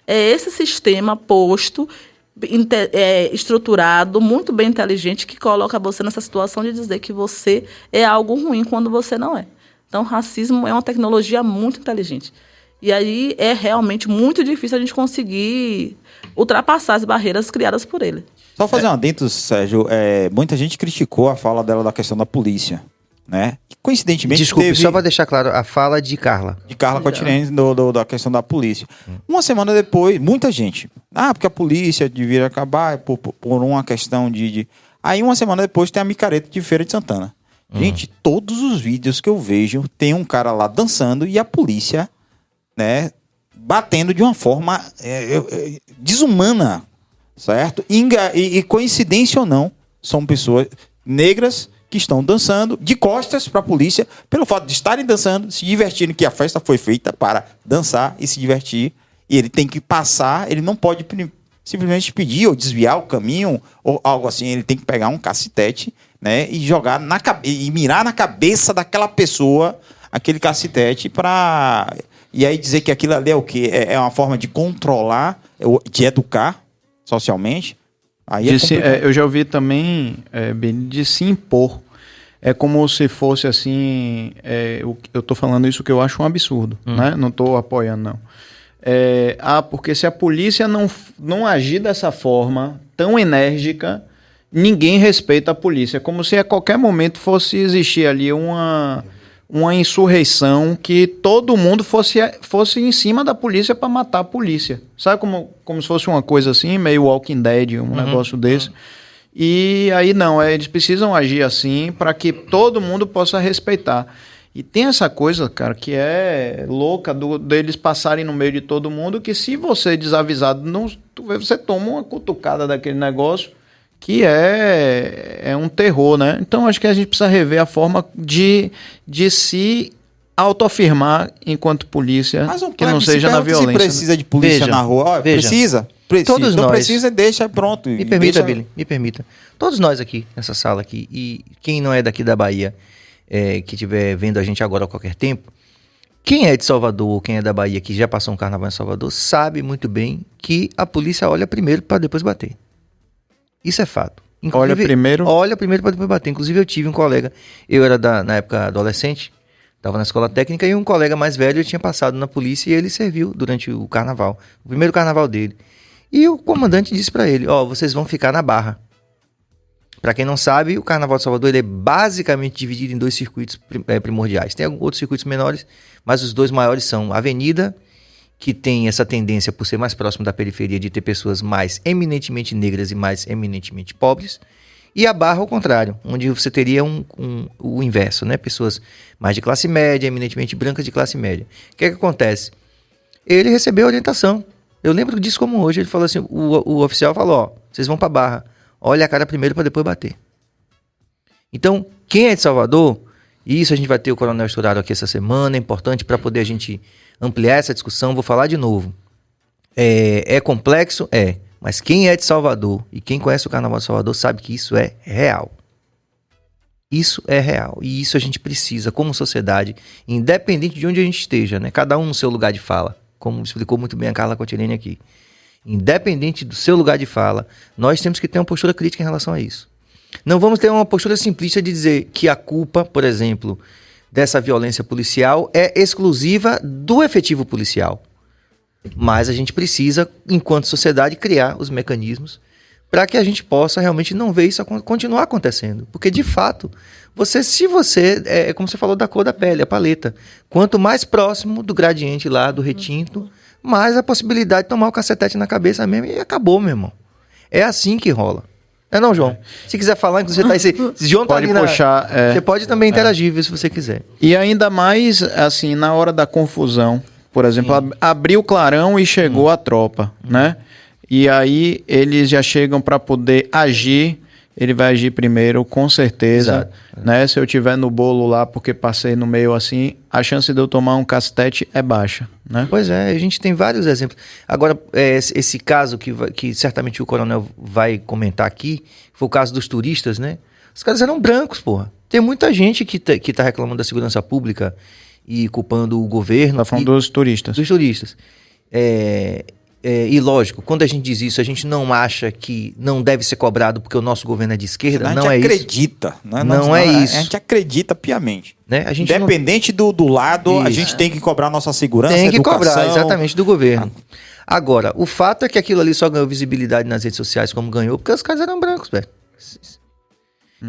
É esse sistema posto, estruturado, muito bem inteligente, que coloca você nessa situação de dizer que você é algo ruim quando você não é. Então, o racismo é uma tecnologia muito inteligente. E aí é realmente muito difícil a gente conseguir ultrapassar as barreiras criadas por ele. Só fazer um adendo, Sérgio. Muita gente criticou a fala dela da questão da polícia, né? Coincidentemente, Desculpe, só para deixar claro, a fala de Carla. De Carla Cotirene, da questão da polícia. Uma semana depois, muita gente. Porque a polícia devia acabar por uma questão de... Aí, uma semana depois, tem a micareta de Feira de Santana. Gente, todos os vídeos que eu vejo, tem um cara lá dançando e a polícia, né, batendo de uma forma desumana, certo? E coincidência ou não, são pessoas negras que estão dançando de costas para a polícia, pelo fato de estarem dançando, se divertindo, que a festa foi feita para dançar e se divertir, e ele tem que passar, ele não pode simplesmente pedir ou desviar o caminho ou algo assim, ele tem que pegar um cacetete, né, e jogar e mirar na cabeça daquela pessoa aquele cacetete e aí dizer que aquilo ali é o quê? É uma forma de controlar, de educar socialmente. Aí eu já ouvi também, de se impor. É como se fosse assim, eu tô falando isso que eu acho um absurdo, né? Não tô apoiando, não. Porque se a polícia não agir dessa forma, tão enérgica, ninguém respeita a polícia. É como se a qualquer momento fosse existir ali uma insurreição que todo mundo fosse em cima da polícia para matar a polícia. Sabe como se fosse uma coisa assim, meio Walking Dead, um negócio desse. E aí não, eles precisam agir assim para que todo mundo possa respeitar. E tem essa coisa, cara, que é louca deles passarem no meio de todo mundo, que se você desavisado, você toma uma cutucada daquele negócio que é um terror, né? Então acho que a gente precisa rever a forma de se autoafirmar enquanto polícia, que não seja na violência. Se precisa de polícia na rua, precisa. Todos não nós. Precisa, deixa pronto. Me permita, Billy, me permita. Todos nós aqui, nessa sala aqui, e quem não é daqui da Bahia, que estiver vendo a gente agora a qualquer tempo, quem é de Salvador, quem é da Bahia, que já passou um carnaval em Salvador, sabe muito bem que a polícia olha primeiro para depois bater. Isso é fato. Olha primeiro para depois bater. Inclusive eu tive um colega, eu era na época adolescente, estava na escola técnica, e um colega mais velho tinha passado na polícia e ele serviu durante o carnaval, o primeiro carnaval dele. E o comandante disse para ele, vocês vão ficar na Barra. Para quem não sabe, o Carnaval de Salvador ele é basicamente dividido em 2 circuitos primordiais. Tem outros circuitos menores, mas os 2 maiores são a Avenida, que tem essa tendência, por ser mais próximo da periferia, de ter pessoas mais eminentemente negras e mais eminentemente pobres, e a Barra ao contrário, onde você teria o inverso, né? Pessoas mais de classe média, eminentemente brancas de classe média. O que acontece? Ele recebeu orientação. Eu lembro disso como hoje. Ele falou assim, o oficial falou, vocês vão para a Barra, olha a cara primeiro para depois bater. Então, quem é de Salvador, e isso a gente vai ter o Coronel Estourado aqui essa semana, é importante para poder a gente ampliar essa discussão, vou falar de novo. É complexo? Mas quem é de Salvador e quem conhece o Carnaval de Salvador sabe que isso é real. Isso é real. E isso a gente precisa, como sociedade, independente de onde a gente esteja, né? Cada um no seu lugar de fala, como explicou muito bem a Carla Cotirene aqui. Independente do seu lugar de fala, nós temos que ter uma postura crítica em relação a isso. Não vamos ter uma postura simplista de dizer que a culpa, por exemplo, dessa violência policial é exclusiva do efetivo policial. Mas a gente precisa, enquanto sociedade, criar os mecanismos para que a gente possa realmente não ver isso continuar acontecendo. Porque, de fato, se você é como você falou da cor da pele, a paleta. Quanto mais próximo do gradiente lá, do retinto, mais a possibilidade de tomar o cacetete na cabeça mesmo e acabou, meu irmão. É assim que rola. Não, João? Se quiser falar, inclusive, tá aí, João tá Pode ali puxar. Você pode também interagir, viu, se você quiser. E ainda mais, assim, na hora da confusão. Por exemplo, abriu o clarão e chegou a tropa, né? E aí eles já chegam para poder agir. Ele vai agir primeiro, com certeza. Exato. Né? Se eu tiver no bolo lá porque passei no meio assim, a chance de eu tomar um cacete é baixa, né? Pois é, a gente tem vários exemplos. Agora, esse caso que certamente o coronel vai comentar aqui, foi o caso dos turistas, né? Os caras eram brancos, porra. Tem muita gente que tá reclamando da segurança pública e culpando o governo. Tá falando dos turistas. Dos turistas. E lógico, quando a gente diz isso, a gente não acha que não deve ser cobrado porque o nosso governo é de esquerda, não é isso. A gente acredita, né? Não é isso. A gente acredita piamente. Né? A gente Independente do lado, a gente tem que cobrar nossa segurança, tem que educação. cobrar, exatamente, do governo. Agora, o fato é que aquilo ali só ganhou visibilidade nas redes sociais como ganhou, porque os caras eram brancos, velho.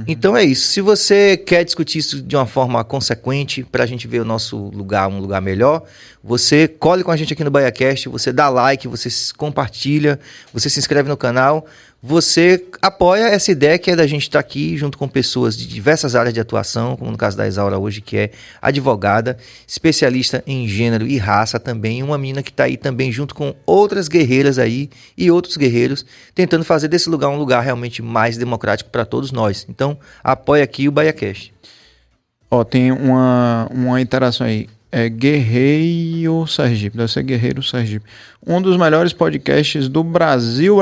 Então é isso. Se você quer discutir isso de uma forma consequente, pra gente ver o nosso lugar, um lugar melhor, você cole com a gente aqui no BahiaCast, você dá like, você compartilha, você se inscreve no canal, você apoia essa ideia que é da gente estar aqui junto com pessoas de diversas áreas de atuação, como no caso da Isaura hoje, que é advogada, especialista em gênero e raça também, uma menina que está aí também junto com outras guerreiras aí e outros guerreiros, tentando fazer desse lugar um lugar realmente mais democrático para todos nós. Então, apoia aqui o BahiaCast. Ó, tem uma interação aí. Guerreiro Sergipe, deve ser Guerreiro Sergipe. Um dos melhores podcasts do Brasil,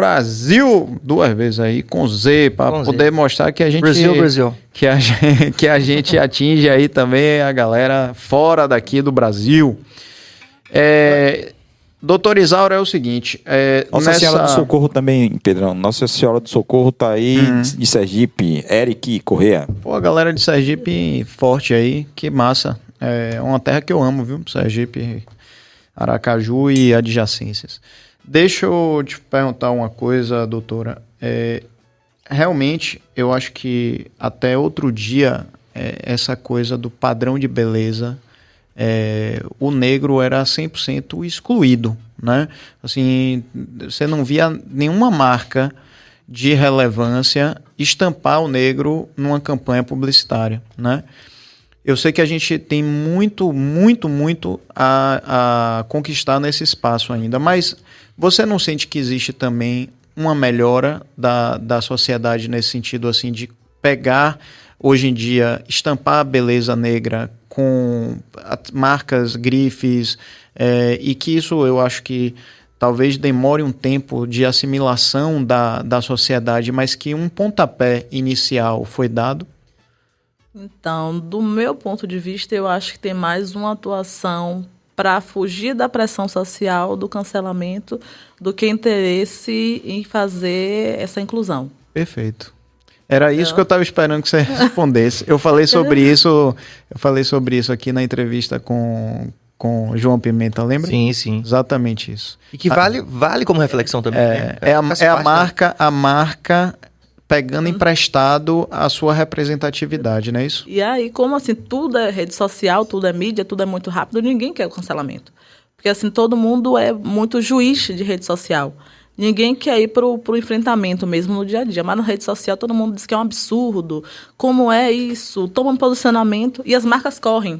duas vezes aí, com Z, para poder mostrar que a gente... Brasil. Que a gente atinge aí também a galera fora daqui do Brasil. Doutor Isaura, é o seguinte... Nossa Senhora do Socorro também, Pedrão. Nossa Senhora do Socorro tá aí, de Sergipe. Eric Corrêa. Pô, a galera de Sergipe forte aí, que massa. É uma terra que eu amo, viu? Sergipe, Aracaju e adjacências. Deixa eu te perguntar uma coisa, doutora. Realmente, eu acho que até outro dia, essa coisa do padrão de beleza, o negro era 100% excluído, né? Assim, você não via nenhuma marca de relevância estampar o negro numa campanha publicitária, né? Eu sei que a gente tem muito a conquistar nesse espaço ainda, mas você não sente que existe também uma melhora da sociedade nesse sentido, assim, de pegar, hoje em dia, estampar a beleza negra com marcas, grifes, e que isso eu acho que talvez demore um tempo de assimilação da sociedade, mas que um pontapé inicial foi dado? Então, do meu ponto de vista, eu acho que tem mais uma atuação para fugir da pressão social, do cancelamento, do que interesse em fazer essa inclusão. Perfeito. Era isso que eu estava esperando que você respondesse. Eu falei sobre isso aqui na entrevista com João Pimenta, lembra? Sim. Exatamente isso. E que vale como reflexão também. Né? A marca pegando emprestado a sua representatividade, não é isso? E aí, como assim, tudo é rede social, tudo é mídia, tudo é muito rápido, ninguém quer o cancelamento. Porque assim, todo mundo é muito juiz de rede social. Ninguém quer ir pro enfrentamento mesmo no dia a dia. Mas na rede social todo mundo diz que é um absurdo. Como é isso? Toma um posicionamento e as marcas correm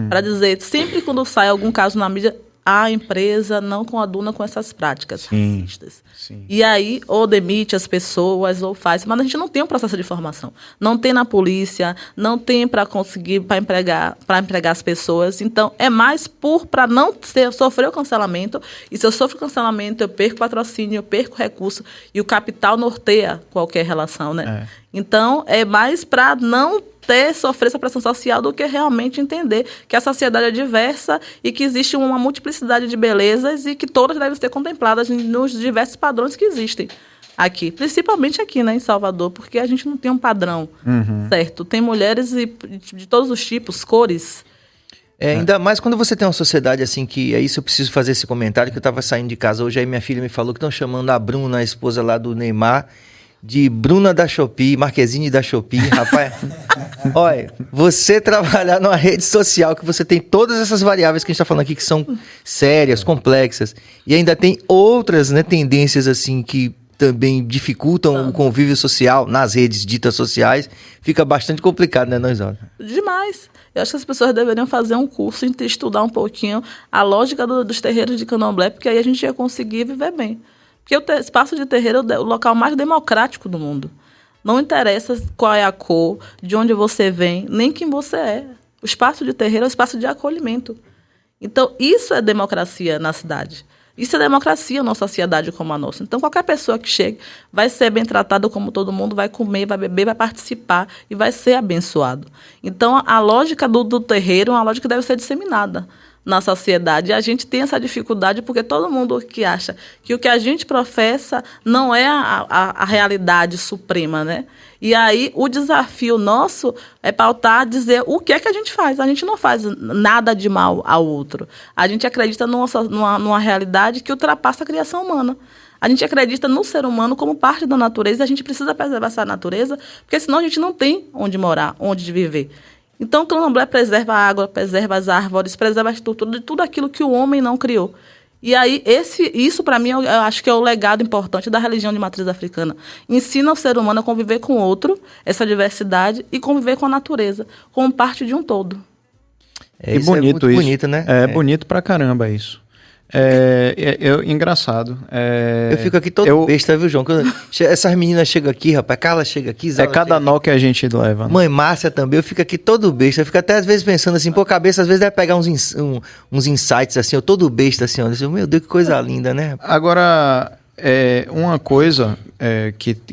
para dizer, sempre quando sai algum caso na mídia, a empresa não coaduna com essas práticas racistas. Sim. E aí, ou demite as pessoas, ou faz. Mas a gente não tem um processo de formação. Não tem na polícia, não tem para conseguir, para empregar as pessoas. Então, é mais para não sofrer o cancelamento. E se eu sofro cancelamento, eu perco patrocínio, eu perco recurso. E o capital norteia qualquer relação, né? Então, é mais para não sofrer essa pressão social do que realmente entender que a sociedade é diversa e que existe uma multiplicidade de belezas e que todas devem ser contempladas nos diversos padrões que existem aqui. Principalmente aqui, né, em Salvador, porque a gente não tem um padrão, certo? Tem mulheres de todos os tipos, cores. Ainda mais quando você tem uma sociedade assim que... É isso, eu preciso fazer esse comentário, que eu tava saindo de casa hoje, aí minha filha me falou que estão chamando a Bruna, a esposa lá do Neymar, de Bruna da Shopee, Marquezine da Shopee, rapaz. Olha, você trabalhar numa rede social que você tem todas essas variáveis que a gente tá falando aqui, que são sérias, complexas, e ainda tem outras, né, tendências assim que também dificultam o convívio social nas redes ditas sociais, fica bastante complicado, né, Noizora? Demais. Eu acho que as pessoas deveriam fazer um curso e estudar um pouquinho a lógica dos terreiros de candomblé, porque aí a gente ia conseguir viver bem. Porque o espaço de terreiro é o local mais democrático do mundo. Não interessa qual é a cor, de onde você vem, nem quem você é. O espaço de terreiro é um espaço de acolhimento. Então, isso é democracia na cidade. Isso é democracia numa sociedade como a nossa. Então, qualquer pessoa que chegue vai ser bem tratado como todo mundo, vai comer, vai beber, vai participar e vai ser abençoado. Então, a lógica do terreiro é uma lógica que deve ser disseminada na sociedade. E a gente tem essa dificuldade porque todo mundo que acha que o que a gente professa não é a realidade suprema, né? E aí o desafio nosso é pautar, dizer o que é que a gente faz. A gente não faz nada de mal ao outro. A gente acredita numa realidade que ultrapassa a criação humana. A gente acredita no ser humano como parte da natureza e a gente precisa preservar essa natureza, porque senão a gente não tem onde morar, onde viver. Então, o candomblé preserva a água, preserva as árvores, preserva a estrutura de tudo aquilo que o homem não criou. E aí, isso para mim, eu acho que é o legado importante da religião de matriz africana. Ensina o ser humano a conviver com o outro, essa diversidade, e conviver com a natureza, como parte de um todo. E bonito muito isso. Bonito, né? É bonito pra caramba isso. Engraçado. Eu fico aqui todo besta, viu, João? Essas meninas chegam aqui, rapaz. Carla chega aqui. Zala cada nó que a gente leva. Né? Mãe Márcia também. Eu fico aqui todo besta. Eu fico até às vezes pensando assim, pô, cabeça às vezes deve pegar uns insights assim, eu todo besta assim, ó. Meu Deus, que coisa linda, né? Agora, uma coisa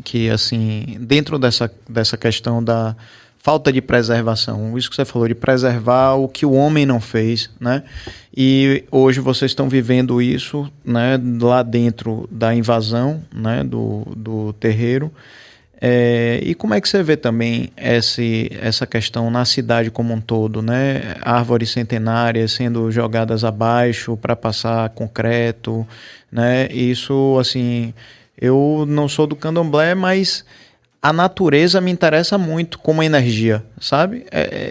que assim, dentro dessa questão da falta de preservação, isso que você falou, de preservar o que o homem não fez, né? E hoje vocês estão vivendo isso, né, lá dentro da invasão, né, do terreiro. E como é que você vê também essa questão na cidade como um todo, né? Árvores centenárias sendo jogadas abaixo para passar concreto, né? Isso, assim, eu não sou do candomblé, mas a natureza me interessa muito como energia, sabe?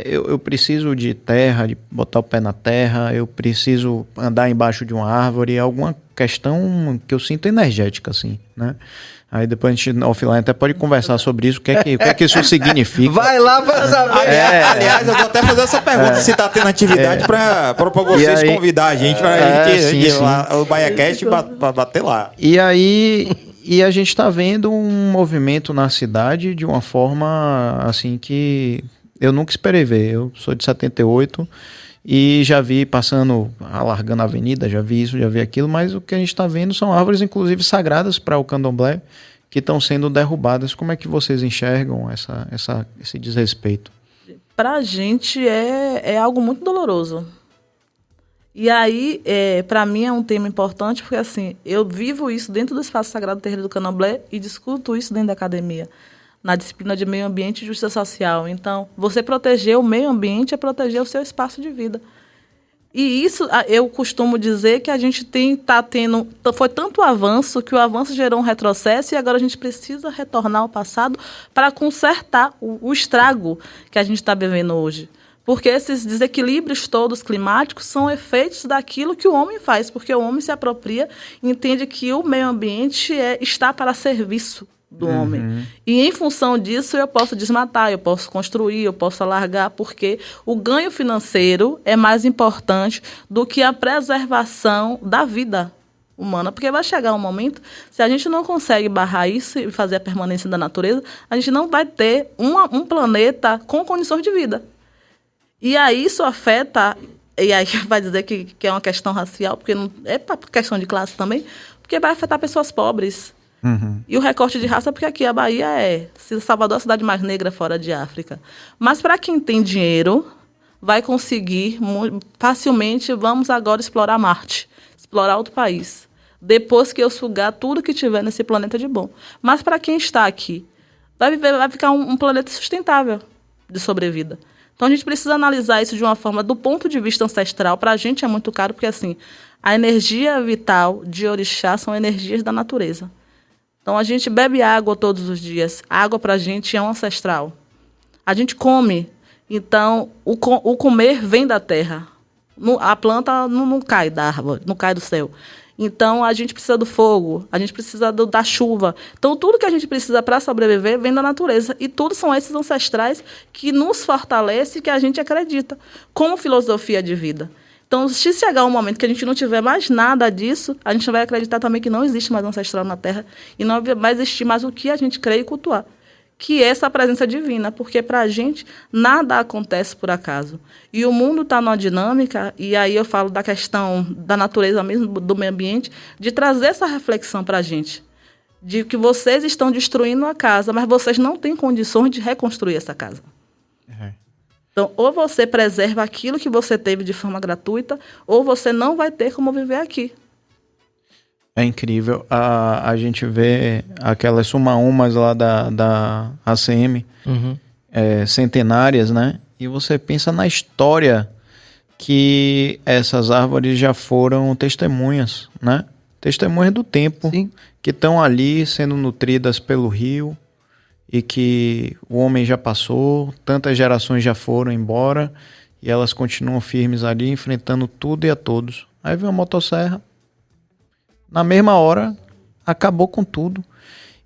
Eu preciso de terra, de botar o pé na terra, eu preciso andar embaixo de uma árvore, alguma questão que eu sinto energética, assim, né? Aí depois a gente, offline, até pode conversar sobre isso, o que é que isso significa. Vai lá pra saber. Aliás, eu vou até fazer essa pergunta, se tá tendo atividade pra vocês convidar a gente pra gente ir lá, o BaiaCast pra bater lá. E a gente está vendo um movimento na cidade de uma forma assim que eu nunca esperei ver. Eu sou de 78 e já vi passando, alargando a avenida, já vi isso, já vi aquilo, mas o que a gente está vendo são árvores, inclusive sagradas para o candomblé, que estão sendo derrubadas. Como é que vocês enxergam esse desrespeito? Para a gente é algo muito doloroso. E aí, para mim, é um tema importante, porque assim, eu vivo isso dentro do Espaço Sagrado do Terreiro do Candomblé e discuto isso dentro da academia, na disciplina de meio ambiente e justiça social. Então, você proteger o meio ambiente é proteger o seu espaço de vida. E isso, eu costumo dizer que a gente foi tanto avanço, que o avanço gerou um retrocesso e agora a gente precisa retornar ao passado para consertar o estrago que a gente está vivendo hoje. Porque esses desequilíbrios todos climáticos são efeitos daquilo que o homem faz, porque o homem se apropria e entende que o meio ambiente está para serviço do homem. E em função disso eu posso desmatar, eu posso construir, eu posso alargar, porque o ganho financeiro é mais importante do que a preservação da vida humana, porque vai chegar um momento, se a gente não consegue barrar isso e fazer a permanência da natureza, a gente não vai ter um planeta com condições de vida. E aí isso afeta, e aí vai dizer que é uma questão racial, porque não é questão de classe também, porque vai afetar pessoas pobres. E o recorte de raça, porque aqui a Bahia Salvador é a cidade mais negra fora de África. Mas para quem tem dinheiro, vai conseguir facilmente, vamos agora explorar Marte, explorar outro país, depois que eu sugar tudo que tiver nesse planeta de bom. Mas para quem está aqui, vai ficar um planeta sustentável de sobrevida. Então, a gente precisa analisar isso de uma forma, do ponto de vista ancestral. Para a gente é muito caro, porque assim, a energia vital de orixá são energias da natureza. Então, a gente bebe água todos os dias. A água, para a gente, é um ancestral. A gente come. Então, o comer vem da terra. A planta não cai da árvore, não cai do céu. Então, a gente precisa do fogo, a gente precisa da chuva. Então, tudo que a gente precisa para sobreviver vem da natureza. E tudo são esses ancestrais que nos fortalecem e que a gente acredita, como filosofia de vida. Então, se chegar um momento que a gente não tiver mais nada disso, a gente vai acreditar também que não existe mais ancestral na Terra e não vai existir mais o que a gente crê e cultuar, que é essa presença divina, porque para a gente nada acontece por acaso. E o mundo está numa dinâmica, e aí eu falo da questão da natureza mesmo, do meio ambiente, de trazer essa reflexão para a gente, de que vocês estão destruindo a casa, mas vocês não têm condições de reconstruir essa casa. Então, ou você preserva aquilo que você teve de forma gratuita, ou você não vai ter como viver aqui. É incrível. A gente vê aquelas suma-umas lá da ACM, centenárias, né? E você pensa na história que essas árvores já foram testemunhas, né? Testemunhas do tempo. Sim. Que estão ali sendo nutridas pelo rio e que o homem já passou, tantas gerações já foram embora e elas continuam firmes ali, enfrentando tudo e a todos. Aí vem uma motosserra, na mesma hora, acabou com tudo.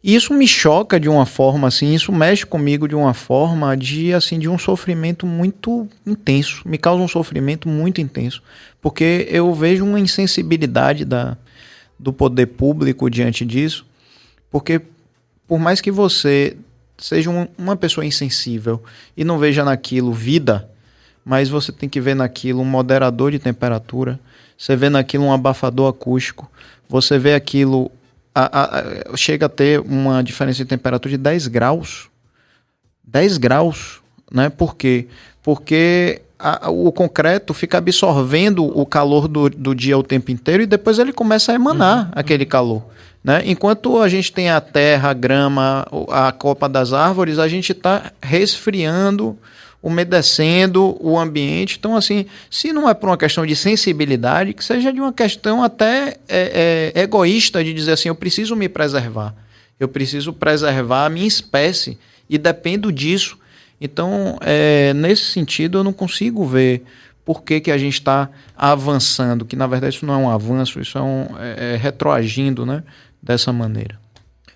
E isso me choca de uma forma, assim, isso mexe comigo de uma forma de um sofrimento muito intenso. Me causa um sofrimento muito intenso. Porque eu vejo uma insensibilidade do poder público diante disso. Porque por mais que você seja uma pessoa insensível e não veja naquilo vida, mas você tem que ver naquilo um moderador de temperatura, você vê naquilo um abafador acústico, você vê aquilo, chega a ter uma diferença de temperatura de 10 graus. 10 graus, né? Por quê? Porque o concreto fica absorvendo o calor do dia o tempo inteiro e depois ele começa a emanar aquele calor. Né? Enquanto a gente tem a terra, a grama, a copa das árvores, a gente está resfriando, umedecendo o ambiente. Então, assim, se não é por uma questão de sensibilidade, que seja de uma questão até egoísta de dizer assim, eu preciso me preservar, eu preciso preservar a minha espécie e dependo disso. Então, nesse sentido, eu não consigo ver por que a gente está avançando, que na verdade isso não é um avanço, isso é retroagindo, né? Dessa maneira.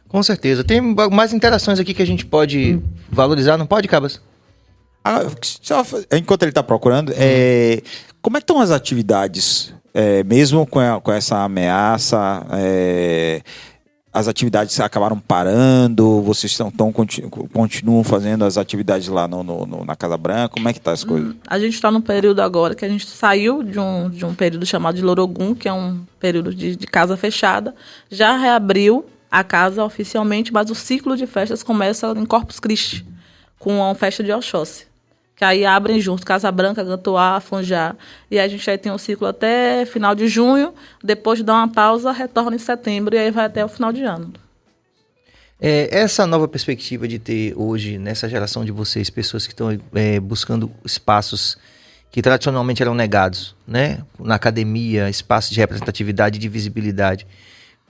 Com certeza. Tem mais interações aqui que a gente pode valorizar, não pode, Cabas? Enquanto ele está procurando, como é que estão as atividades? Mesmo com essa ameaça, as atividades acabaram parando? Vocês continuam fazendo as atividades lá na Casa Branca? Como é que tá as coisas? A gente está num período agora que a gente saiu de um período chamado de Lorogum, que é um período de casa fechada. Já reabriu a casa oficialmente, mas o ciclo de festas começa em Corpus Christi, com a festa de Oxóssi. Que aí abrem junto Casa Branca, Gantoá, Fonjá. E aí a gente aí tem um ciclo até final de junho, depois de dar uma pausa, retorna em setembro e aí vai até o final de ano. Essa nova perspectiva de ter hoje, nessa geração de vocês, pessoas que estão buscando espaços que tradicionalmente eram negados, né? Na academia, espaços de representatividade e de visibilidade.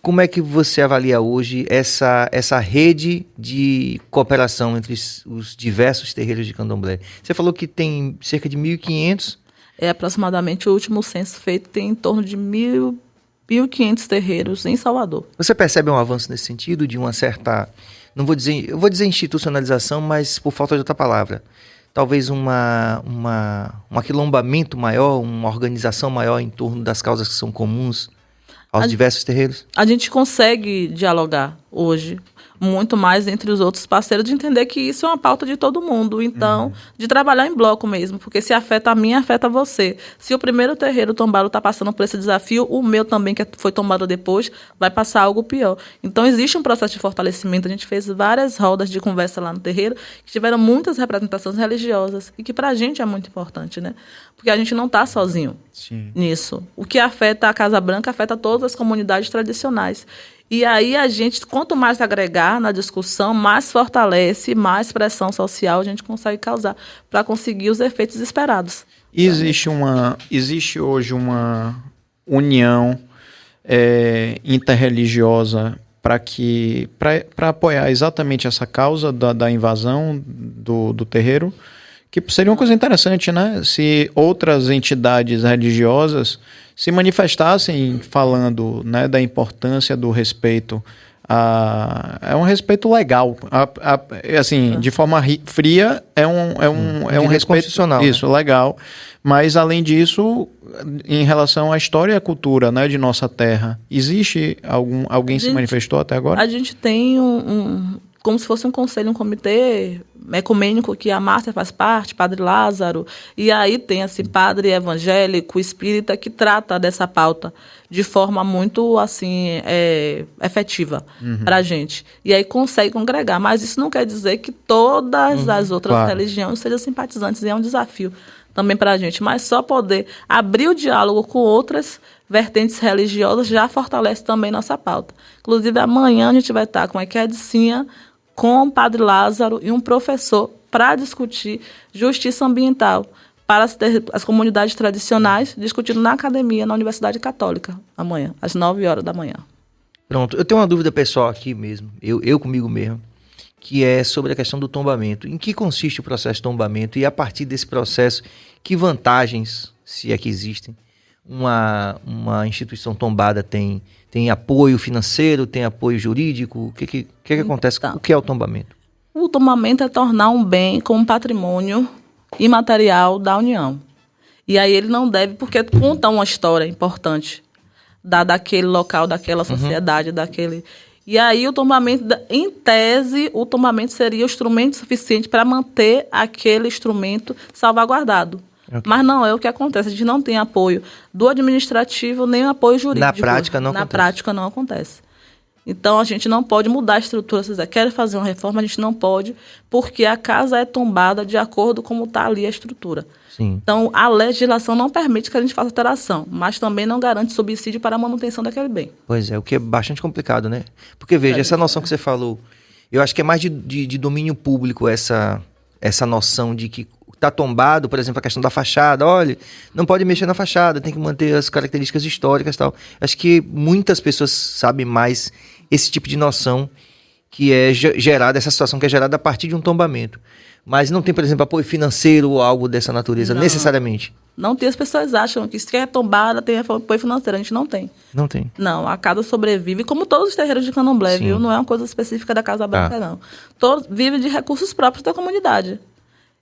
Como é que você avalia hoje essa rede de cooperação entre os diversos terreiros de candomblé? Você falou que tem cerca de 1.500. Aproximadamente o último censo feito tem em torno de 1.500 terreiros em Salvador. Você percebe um avanço nesse sentido, de uma certa, eu vou dizer institucionalização, mas por falta de outra palavra. Talvez um aquilombamento maior, uma organização maior em torno das causas que são comuns aos diversos terreiros? A gente consegue dialogar hoje muito mais entre os outros parceiros, de entender que isso é uma pauta de todo mundo. Então, de trabalhar em bloco mesmo, porque se afeta a mim, afeta você. Se o primeiro terreiro tombado está passando por esse desafio, o meu também, que foi tombado depois, vai passar algo pior. Então, existe um processo de fortalecimento. A gente fez várias rodas de conversa lá no terreiro, que tiveram muitas representações religiosas, e que pra gente é muito importante, né? Porque a gente não está sozinho nisso. O que afeta a Casa Branca afeta todas as comunidades tradicionais. E aí a gente, quanto mais agregar na discussão, mais fortalece, mais pressão social a gente consegue causar para conseguir os efeitos esperados. Existe hoje uma união interreligiosa para apoiar exatamente essa causa da invasão do terreiro, Que seria uma coisa interessante, né? Se outras entidades religiosas se manifestassem falando, né, da importância do respeito. É um respeito legal. Assim, de forma fria, é um respeito constitucional. Isso, né? legal. Mas, além disso, em relação à história e à cultura, né, de nossa terra, existe alguém se manifestou até agora? A gente tem como se fosse um conselho, um comitê ecumênico que a Márcia faz parte, Padre Lázaro, e aí tem assim, padre evangélico, espírita, que trata dessa pauta de forma muito assim efetiva para a gente. E aí consegue congregar, mas isso não quer dizer que todas as outras religiões sejam simpatizantes, e é um desafio também para a gente, mas só poder abrir o diálogo com outras vertentes religiosas já fortalece também nossa pauta. Inclusive, amanhã a gente vai estar com a Equedicinha, com o Padre Lázaro e um professor para discutir justiça ambiental para as comunidades tradicionais, discutindo na academia, na Universidade Católica, amanhã, às 9h da manhã. Pronto, eu tenho uma dúvida pessoal aqui mesmo, eu comigo mesmo, que é sobre a questão do tombamento. Em que consiste o processo de tombamento e, a partir desse processo, que vantagens, se é que existem, uma instituição tombada tem? Tem apoio financeiro, tem apoio jurídico? O que acontece? Então, o que é o tombamento? O tombamento é tornar um bem como patrimônio imaterial da União. E aí ele não deve, porque conta uma história importante daquele local, daquela sociedade, daquele... E aí o tombamento, em tese, o tombamento seria o instrumento suficiente para manter aquele instrumento salvaguardado. Okay. Mas não é o que acontece. A gente não tem apoio do administrativo nem apoio jurídico. Na prática não acontece. Na prática não acontece. Então a gente não pode mudar a estrutura. Se você quer fazer uma reforma, a gente não pode, porque a casa é tombada de acordo com como está ali a estrutura. Sim. Então a legislação não permite que a gente faça alteração, mas também não garante subsídio para a manutenção daquele bem. Pois é, o que é bastante complicado, né? Porque veja, essa noção que você falou, eu acho que é mais de domínio público essa noção de que está tombado, por exemplo, a questão da fachada. Olha, não pode mexer na fachada, tem que manter as características históricas e tal. Acho que muitas pessoas sabem mais esse tipo de noção que é gerada, essa situação que é gerada a partir de um tombamento. Mas não tem, por exemplo, apoio financeiro ou algo dessa natureza, necessariamente. Não tem, as pessoas acham que se é tombada tem apoio financeiro, a gente não tem. Não tem. Não, a casa sobrevive, como todos os terreiros de Candomblé, viu? Não é uma coisa específica da Casa Branca, não. Todos vivem de recursos próprios da comunidade.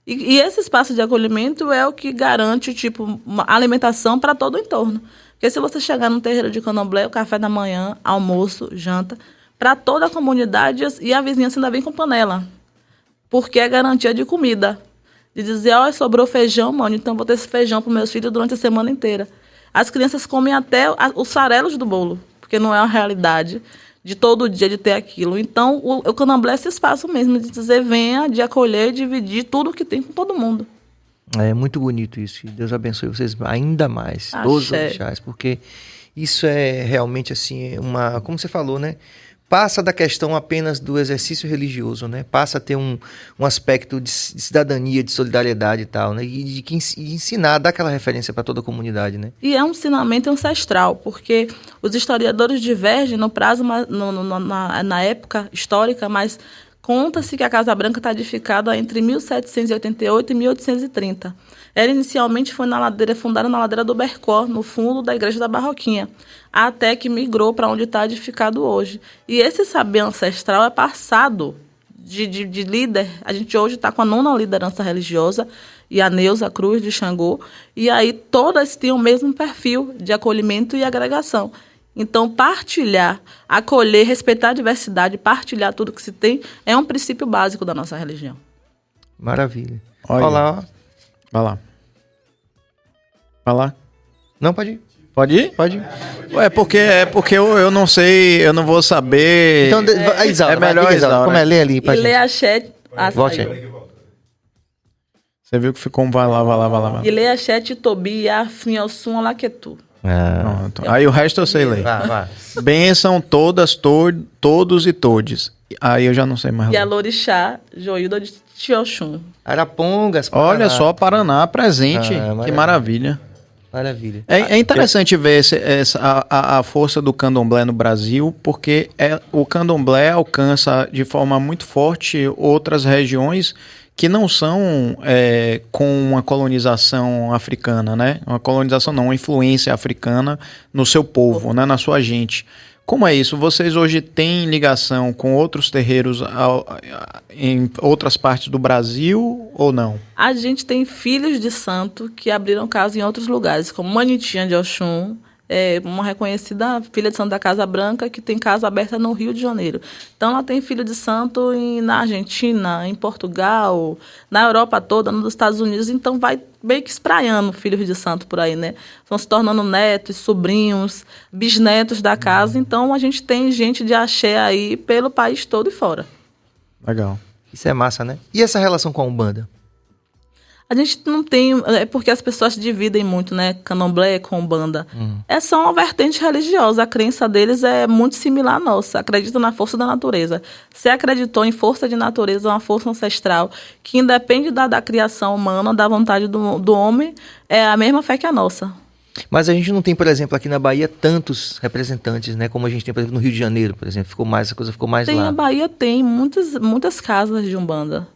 E esse espaço de acolhimento é o que garante, tipo, uma alimentação para todo o entorno. Porque se você chegar num terreiro de Candomblé, o café da manhã, almoço, janta, para toda a comunidade, e a vizinhança ainda vem com panela. Porque é garantia de comida. De dizer, sobrou feijão, mano, então vou ter esse feijão para meus filhos durante a semana inteira. As crianças comem até os farelos do bolo, porque não é uma realidade de todo dia de ter aquilo. Então, o Candomblé é esse espaço mesmo, de dizer, venha, de acolher e dividir tudo que tem com todo mundo. É muito bonito isso, e Deus abençoe vocês ainda mais, todos os orixás, porque isso é realmente assim, como você falou, né? Passa da questão apenas do exercício religioso, né? Passa a ter um aspecto de cidadania, de solidariedade e tal, né? E de ensinar, dar aquela referência para toda a comunidade, né? E é um ensinamento ancestral, porque os historiadores divergem no prazo, na época histórica, mas conta-se que a Casa Branca está edificada entre 1788 e 1830. Ela inicialmente foi fundada na ladeira do Bercó, no fundo da Igreja da Barroquinha, até que migrou para onde está edificado hoje. E esse saber ancestral é passado de líder. A gente hoje está com a 9ª liderança religiosa, e a Neuza Cruz de Xangô, e aí todas têm o mesmo perfil de acolhimento e agregação. Então, partilhar, acolher, respeitar a diversidade, partilhar tudo que se tem, é um princípio básico da nossa religião. Maravilha. Olha. Olá. Vai lá. Vai lá. Não, pode ir. Pode ir? Pode ir. É porque eu não sei, eu não vou saber. Então, Isaura, é melhor vai, Isaura. Como é? Lê ali pra E gente. lê a chat... Volte aí. Você viu que ficou um vai lá. E lê a chat Tobi, Afim, Alsum, Alaquetu. Pronto. Aí o resto eu sei ler. Vai. Benção todas, todos e todes. Aí eu já não sei mais E ler. a Lorixá, Joilda de Tioxum. Arapongas, Paraná. Olha só, Paraná presente. Que maravilha. Maravilha. É interessante ver a força do candomblé no Brasil, porque o candomblé alcança de forma muito forte outras regiões que não são com uma colonização africana, né? Uma colonização não, uma influência africana no seu povo, né? Na sua gente. Como é isso? Vocês hoje têm ligação com outros terreiros em outras partes do Brasil ou não? A gente tem filhos de santo que abriram casa em outros lugares, como Manitinha de Oxum, uma reconhecida filha de santo da Casa Branca, que tem casa aberta no Rio de Janeiro. Então, ela tem filho de santo na Argentina, em Portugal, na Europa toda, nos Estados Unidos. Então, vai meio que espraiando filhos de santo por aí, né? Vão se tornando netos, sobrinhos, bisnetos da casa. Então, a gente tem gente de axé aí pelo país todo e fora. Legal. Isso é massa, né? E essa relação com a Umbanda? A gente não tem... É porque as pessoas dividem muito, né? Candomblé com Umbanda. É só uma vertente religiosa. A crença deles é muito similar à nossa. Acredita na força da natureza. Se acreditou em força de natureza, uma força ancestral, que independe da criação humana, da vontade do homem, é a mesma fé que a nossa. Mas a gente não tem, por exemplo, aqui na Bahia, tantos representantes, né? Como a gente tem, por exemplo, no Rio de Janeiro, por exemplo. A coisa ficou mais lá. A Bahia tem muitas casas de Umbanda.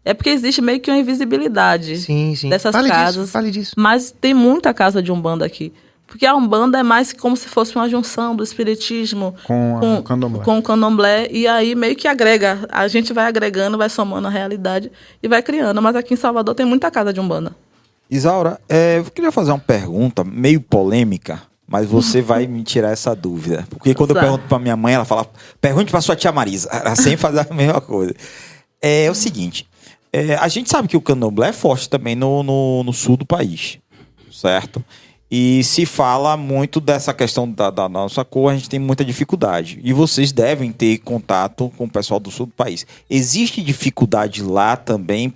É porque existe meio que uma invisibilidade dessas casas. Fale disso. Mas tem muita casa de Umbanda aqui. Porque a Umbanda é mais como se fosse uma junção do espiritismo com o candomblé. E aí meio que agrega. A gente vai agregando, vai somando a realidade e vai criando. Mas aqui em Salvador tem muita casa de Umbanda. Isaura, eu queria fazer uma pergunta meio polêmica, mas você vai me tirar essa dúvida. Porque quando eu pergunto pra minha mãe, ela fala, pergunte pra sua tia Marisa. Ela sempre faz a mesma coisa. É o seguinte... a gente sabe que o candomblé é forte também no sul do país, certo? E se fala muito dessa questão da nossa cor, a gente tem muita dificuldade. E vocês devem ter contato com o pessoal do sul do país. Existe dificuldade lá também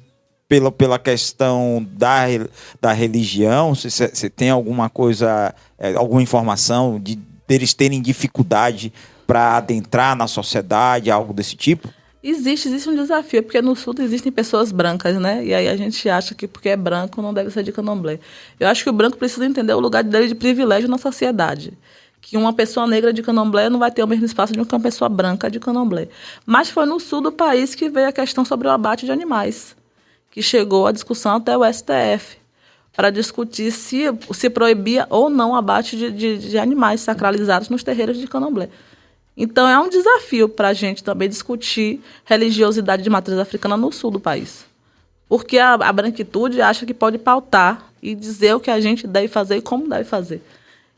pela questão da religião? Você tem alguma coisa, alguma informação de eles terem dificuldade para adentrar na sociedade, algo desse tipo? Existe um desafio, porque no sul existem pessoas brancas, né? E aí a gente acha que porque é branco não deve ser de candomblé. Eu acho que o branco precisa entender o lugar dele de privilégio na sociedade. Que uma pessoa negra de candomblé não vai ter o mesmo espaço de uma pessoa branca de candomblé. Mas foi no sul do país que veio a questão sobre o abate de animais, que chegou a discussão até o STF, para discutir se proibia ou não o abate de animais sacralizados nos terreiros de candomblé. Então, é um desafio para a gente também discutir religiosidade de matriz africana no sul do país. Porque a branquitude acha que pode pautar e dizer o que a gente deve fazer e como deve fazer.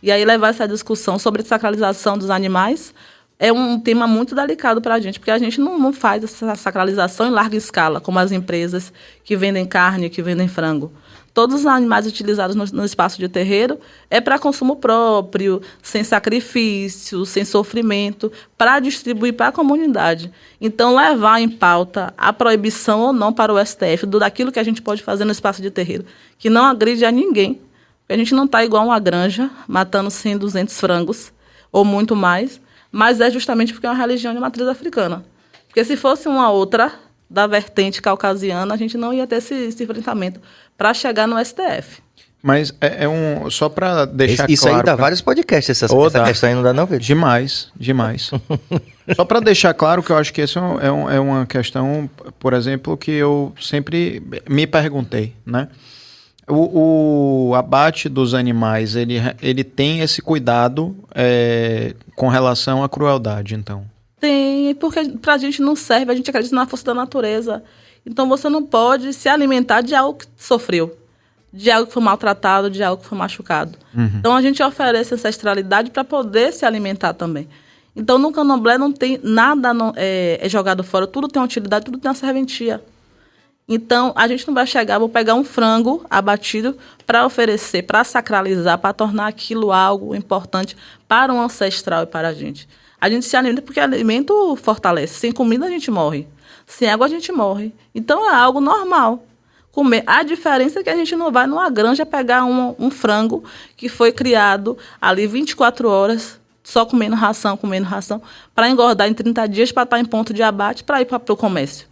E aí, levar essa discussão sobre sacralização dos animais é um tema muito delicado para a gente, porque a gente não faz essa sacralização em larga escala, como as empresas que vendem carne, que vendem frango. Todos os animais utilizados no espaço de terreiro é para consumo próprio, sem sacrifício, sem sofrimento, para distribuir para a comunidade. Então, levar em pauta a proibição ou não para o STF daquilo que a gente pode fazer no espaço de terreiro, que não agride a ninguém. A gente não está igual uma granja, matando 100, 200 frangos, ou muito mais, mas é justamente porque é uma religião de matriz africana. Porque se fosse uma outra, da vertente caucasiana, a gente não ia ter esse enfrentamento para chegar no STF. Mas só para deixar isso claro... aí dá vários podcasts, essa questão aí não dá não, Pedro? Demais. Só para deixar claro que eu acho que essa é uma questão, por exemplo, que eu sempre me perguntei, né? O abate dos animais, ele tem esse cuidado com relação à crueldade, então? Tem, porque pra gente não serve, a gente acredita na força da natureza. Então você não pode se alimentar de algo que sofreu, de algo que foi maltratado, de algo que foi machucado. Então a gente oferece ancestralidade para poder se alimentar também. Então no candomblé não tem nada é jogado fora, tudo tem utilidade, tudo tem uma serventia. Então a gente não vai chegar, vou pegar um frango abatido para oferecer, para sacralizar, para tornar aquilo algo importante para um ancestral e para a gente. A gente se alimenta porque alimento fortalece. Sem comida a gente morre. Sem água a gente morre. Então é algo normal comer. A diferença é que a gente não vai numa granja pegar um frango que foi criado ali 24 horas, só comendo ração, para engordar em 30 dias, para estar em ponto de abate, para ir para o comércio.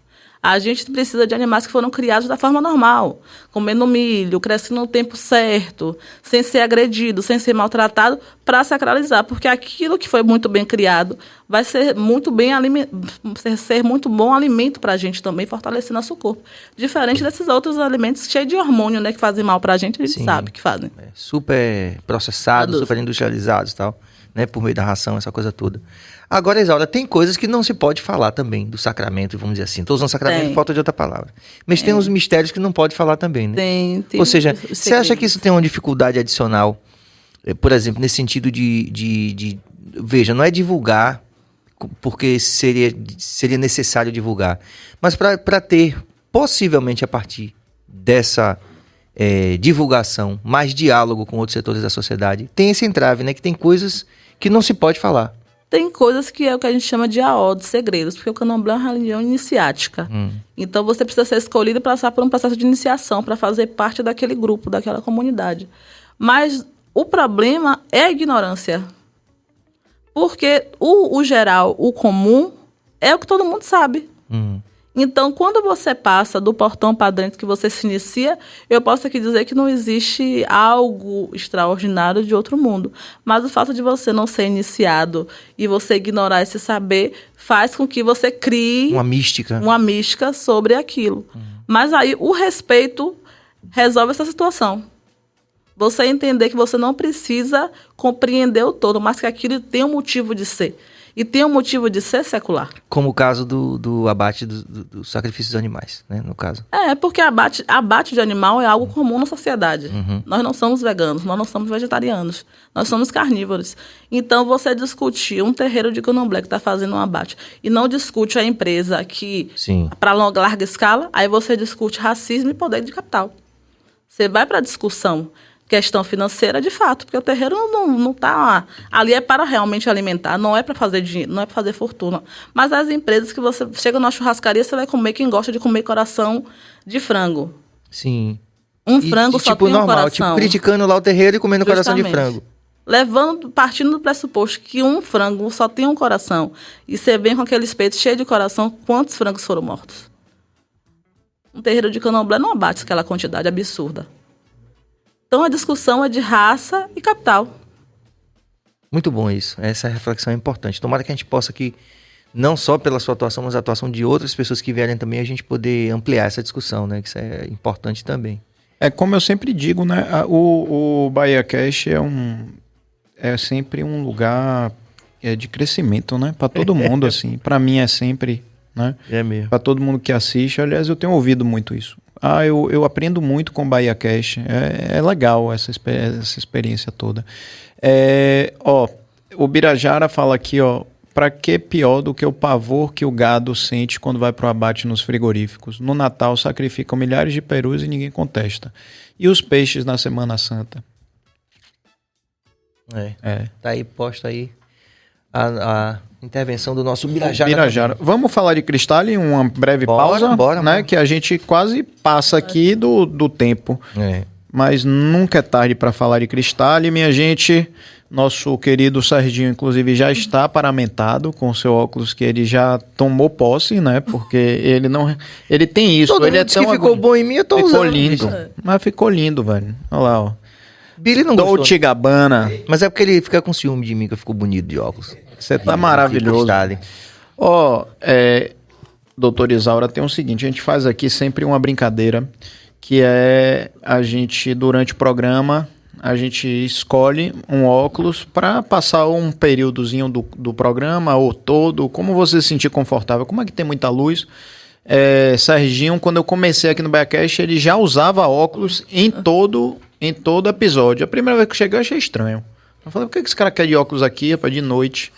A gente precisa de animais que foram criados da forma normal, comendo milho, crescendo no tempo certo, sem ser agredido, sem ser maltratado, para sacralizar, porque aquilo que foi muito bem criado vai ser muito muito bom alimento para a gente também, fortalecer nosso corpo. Diferente desses outros alimentos cheios de hormônio, né, que fazem mal para a gente sabe que fazem. Super processados, super industrializados e tal, né, por meio da ração, essa coisa toda. Agora, Isaura, tem coisas que não se pode falar também do sacramento, vamos dizer assim. Estou usando sacramento por falta de outra palavra. Mas tem uns mistérios que não pode falar também, né? Tem. Ou seja, você acha que isso tem uma dificuldade adicional, por exemplo, nesse sentido de veja, não é divulgar, porque seria necessário divulgar, mas para ter, possivelmente a partir dessa divulgação, mais diálogo com outros setores da sociedade, tem esse entrave, né? Que tem coisas que não se pode falar. Tem coisas que é o que a gente chama de AO, de segredos, porque o candomblé é uma religião iniciática. Então você precisa ser escolhido para passar por um processo de iniciação, para fazer parte daquele grupo, daquela comunidade. Mas o problema é a ignorância. Porque o geral, o comum, é o que todo mundo sabe. Então, quando você passa do portão para dentro, que você se inicia, eu posso aqui dizer que não existe algo extraordinário de outro mundo. Mas o fato de você não ser iniciado e você ignorar esse saber faz com que você crie uma mística sobre aquilo. Mas aí o respeito resolve essa situação. Você entender que você não precisa compreender o todo, mas que aquilo tem um motivo de ser. E tem um motivo de ser secular. Como o caso do abate do sacrifício dos animais, né, no caso. Porque abate de animal é algo comum na sociedade. Nós não somos veganos, nós não somos vegetarianos, nós somos carnívoros. Então, você discutir um terreiro de candomblé que está fazendo um abate e não discute a empresa que, para larga escala, aí você discute racismo e poder de capital. Você vai para a discussão questão financeira, de fato, porque o terreiro não está ali é para realmente alimentar, não é para fazer dinheiro, não é para fazer fortuna. Mas as empresas que você chega numa churrascaria, você vai comer quem gosta de comer coração de frango. Sim. Frango só tipo tem normal, um coração. tipo criticando lá o terreiro e comendo coração de frango. Partindo do pressuposto que um frango só tem um coração, e você vem com aquele espeto cheio de coração, quantos frangos foram mortos? Um terreiro de candomblé não abate aquela quantidade absurda. Então, a discussão é de raça e capital. Muito bom isso. Essa reflexão é importante. Tomara que a gente possa aqui, não só pela sua atuação, mas a atuação de outras pessoas que vierem também, a gente poder ampliar essa discussão, né? Que isso é importante também. Como eu sempre digo, né? O Bahia Cash é sempre um lugar de crescimento, né? Para todo mundo, assim. Para mim é sempre, né? É mesmo. Para todo mundo que assiste. Aliás, eu tenho ouvido muito isso. Eu aprendo muito com o Bahia Cash. É legal essa experiência toda. O Birajara fala aqui, para que pior do que o pavor que o gado sente quando vai para o abate nos frigoríficos? No Natal sacrificam milhares de perus e ninguém contesta. E os peixes na Semana Santa? Tá aí, posta aí a intervenção do nosso Birajara. Vamos falar de Cristal em uma breve pausa, né? Que a gente quase passa aqui do tempo. Mas nunca é tarde para falar de Cristal. E minha gente, nosso querido Serginho, inclusive, já está paramentado com o seu óculos, que ele já tomou posse, né? Porque ele tem isso. Todo ele mundo que ficou bom em mim, eu tô usando. Ficou lindo. Mas ficou lindo, velho. Olha lá, Billy não gostou. Dolce Gabbana. Mas é porque ele fica com ciúme de mim, que eu fico bonito de óculos. Você tá maravilhoso. Doutor Isaura, tem o seguinte, a gente faz aqui sempre uma brincadeira, que é a gente, durante o programa, a gente escolhe um óculos para passar um períodozinho do programa, ou todo, como você se sentir confortável. Como é que tem muita luz? Serginho, quando eu comecei aqui no Backcast, ele já usava óculos em todo episódio. A primeira vez que eu cheguei, eu achei estranho. Eu falei, por que esse cara quer de óculos aqui, rapaz, de noite?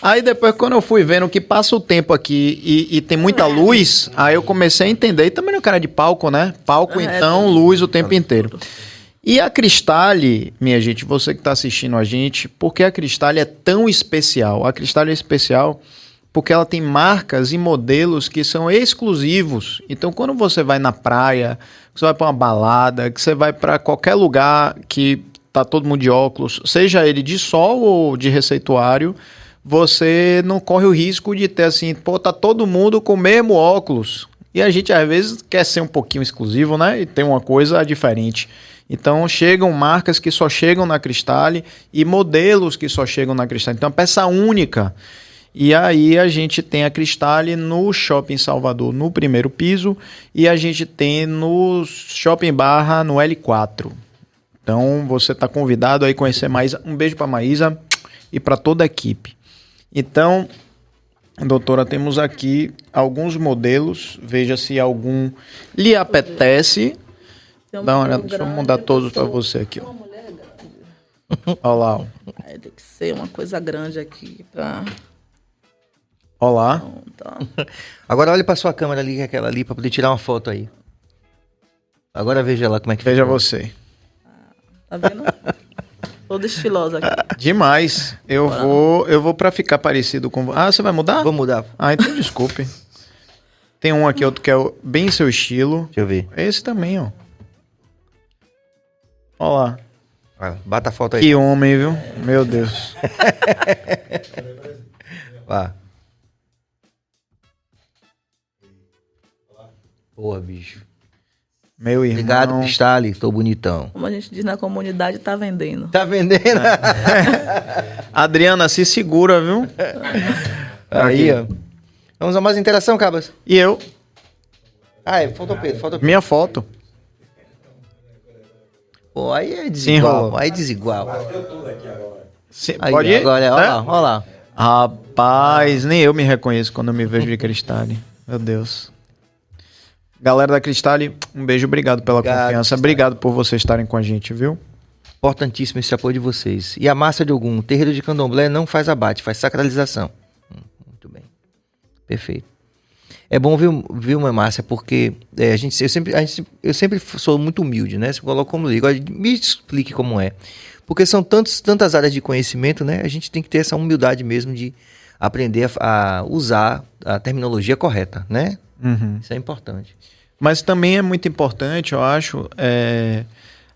Aí depois, quando eu fui vendo que passa o tempo aqui e tem muita luz, aí eu comecei a entender. E também não é cara de palco, né? Palco, então, luz o tempo inteiro. E a Cristal, minha gente, você que está assistindo a gente, por que a Cristal é tão especial? A Cristal é especial porque ela tem marcas e modelos que são exclusivos. Então, quando você vai na praia, que você vai para uma balada, que você vai para qualquer lugar que tá todo mundo de óculos, seja ele de sol ou de receituário, você não corre o risco de ter assim, pô, tá todo mundo com o mesmo óculos. E a gente às vezes quer ser um pouquinho exclusivo, né? E tem uma coisa diferente. Então chegam marcas que só chegam na Cristal e modelos que só chegam na Cristal. Então é uma peça única. E aí a gente tem a Cristal no Shopping Salvador, no primeiro piso, e a gente tem no Shopping Barra, no L4. Então você está convidado aí a conhecer mais. Um beijo para a Maísa e para toda a equipe. Então, doutora, temos aqui alguns modelos. Veja se algum lhe apetece. Dá uma olhada, deixa eu mudar todos para você aqui. Ó. Olha lá. Ó. Aí tem que ser uma coisa grande aqui para... Olá. Agora olhe para sua câmera ali, aquela ali, para poder tirar uma foto aí. Agora veja lá como é que Veja ficou. você. Tá vendo? Toda estilosa aqui. Demais. Eu vou para ficar parecido com... Ah, você vai mudar? Vou mudar. Ah, então desculpe. Tem um aqui, outro que é bem seu estilo. Deixa eu ver. Esse também, ó. Olha lá. Vai, bata a foto aí. Que homem, viu? Meu Deus. Vá. Boa, bicho. Meu irmão. Obrigado, Cristal. Tô bonitão. Como a gente diz na comunidade, tá vendendo. Tá vendendo? Adriana, se segura, viu? Aí, ó. Vamos a mais interação, Cabas? E eu, Ah, faltou Pedro, faltou Pedro. minha foto. Pô, aí é Sim, desigual. Rolo. Aí é desigual. Aí, Pode ir? agora, olha É? lá, olha lá. Rapaz, nem eu me reconheço quando eu me vejo de Cristal. Meu Deus. Galera da Cristal, um beijo, obrigado pela Obrigado, confiança. Cristal. Obrigado por vocês estarem com a gente, viu? Importantíssimo esse apoio de vocês. E a Márcia de Ogum, terreiro de candomblé não faz abate, faz sacralização. Muito bem. Perfeito. É bom, viu, Márcia, porque eu sempre sou muito humilde, né? Você coloca como ligo. Me explique como é. Porque são tantas áreas de conhecimento, né? A gente tem que ter essa humildade mesmo de aprender a usar a terminologia correta, né? Uhum. Isso é importante. Mas também é muito importante, eu acho,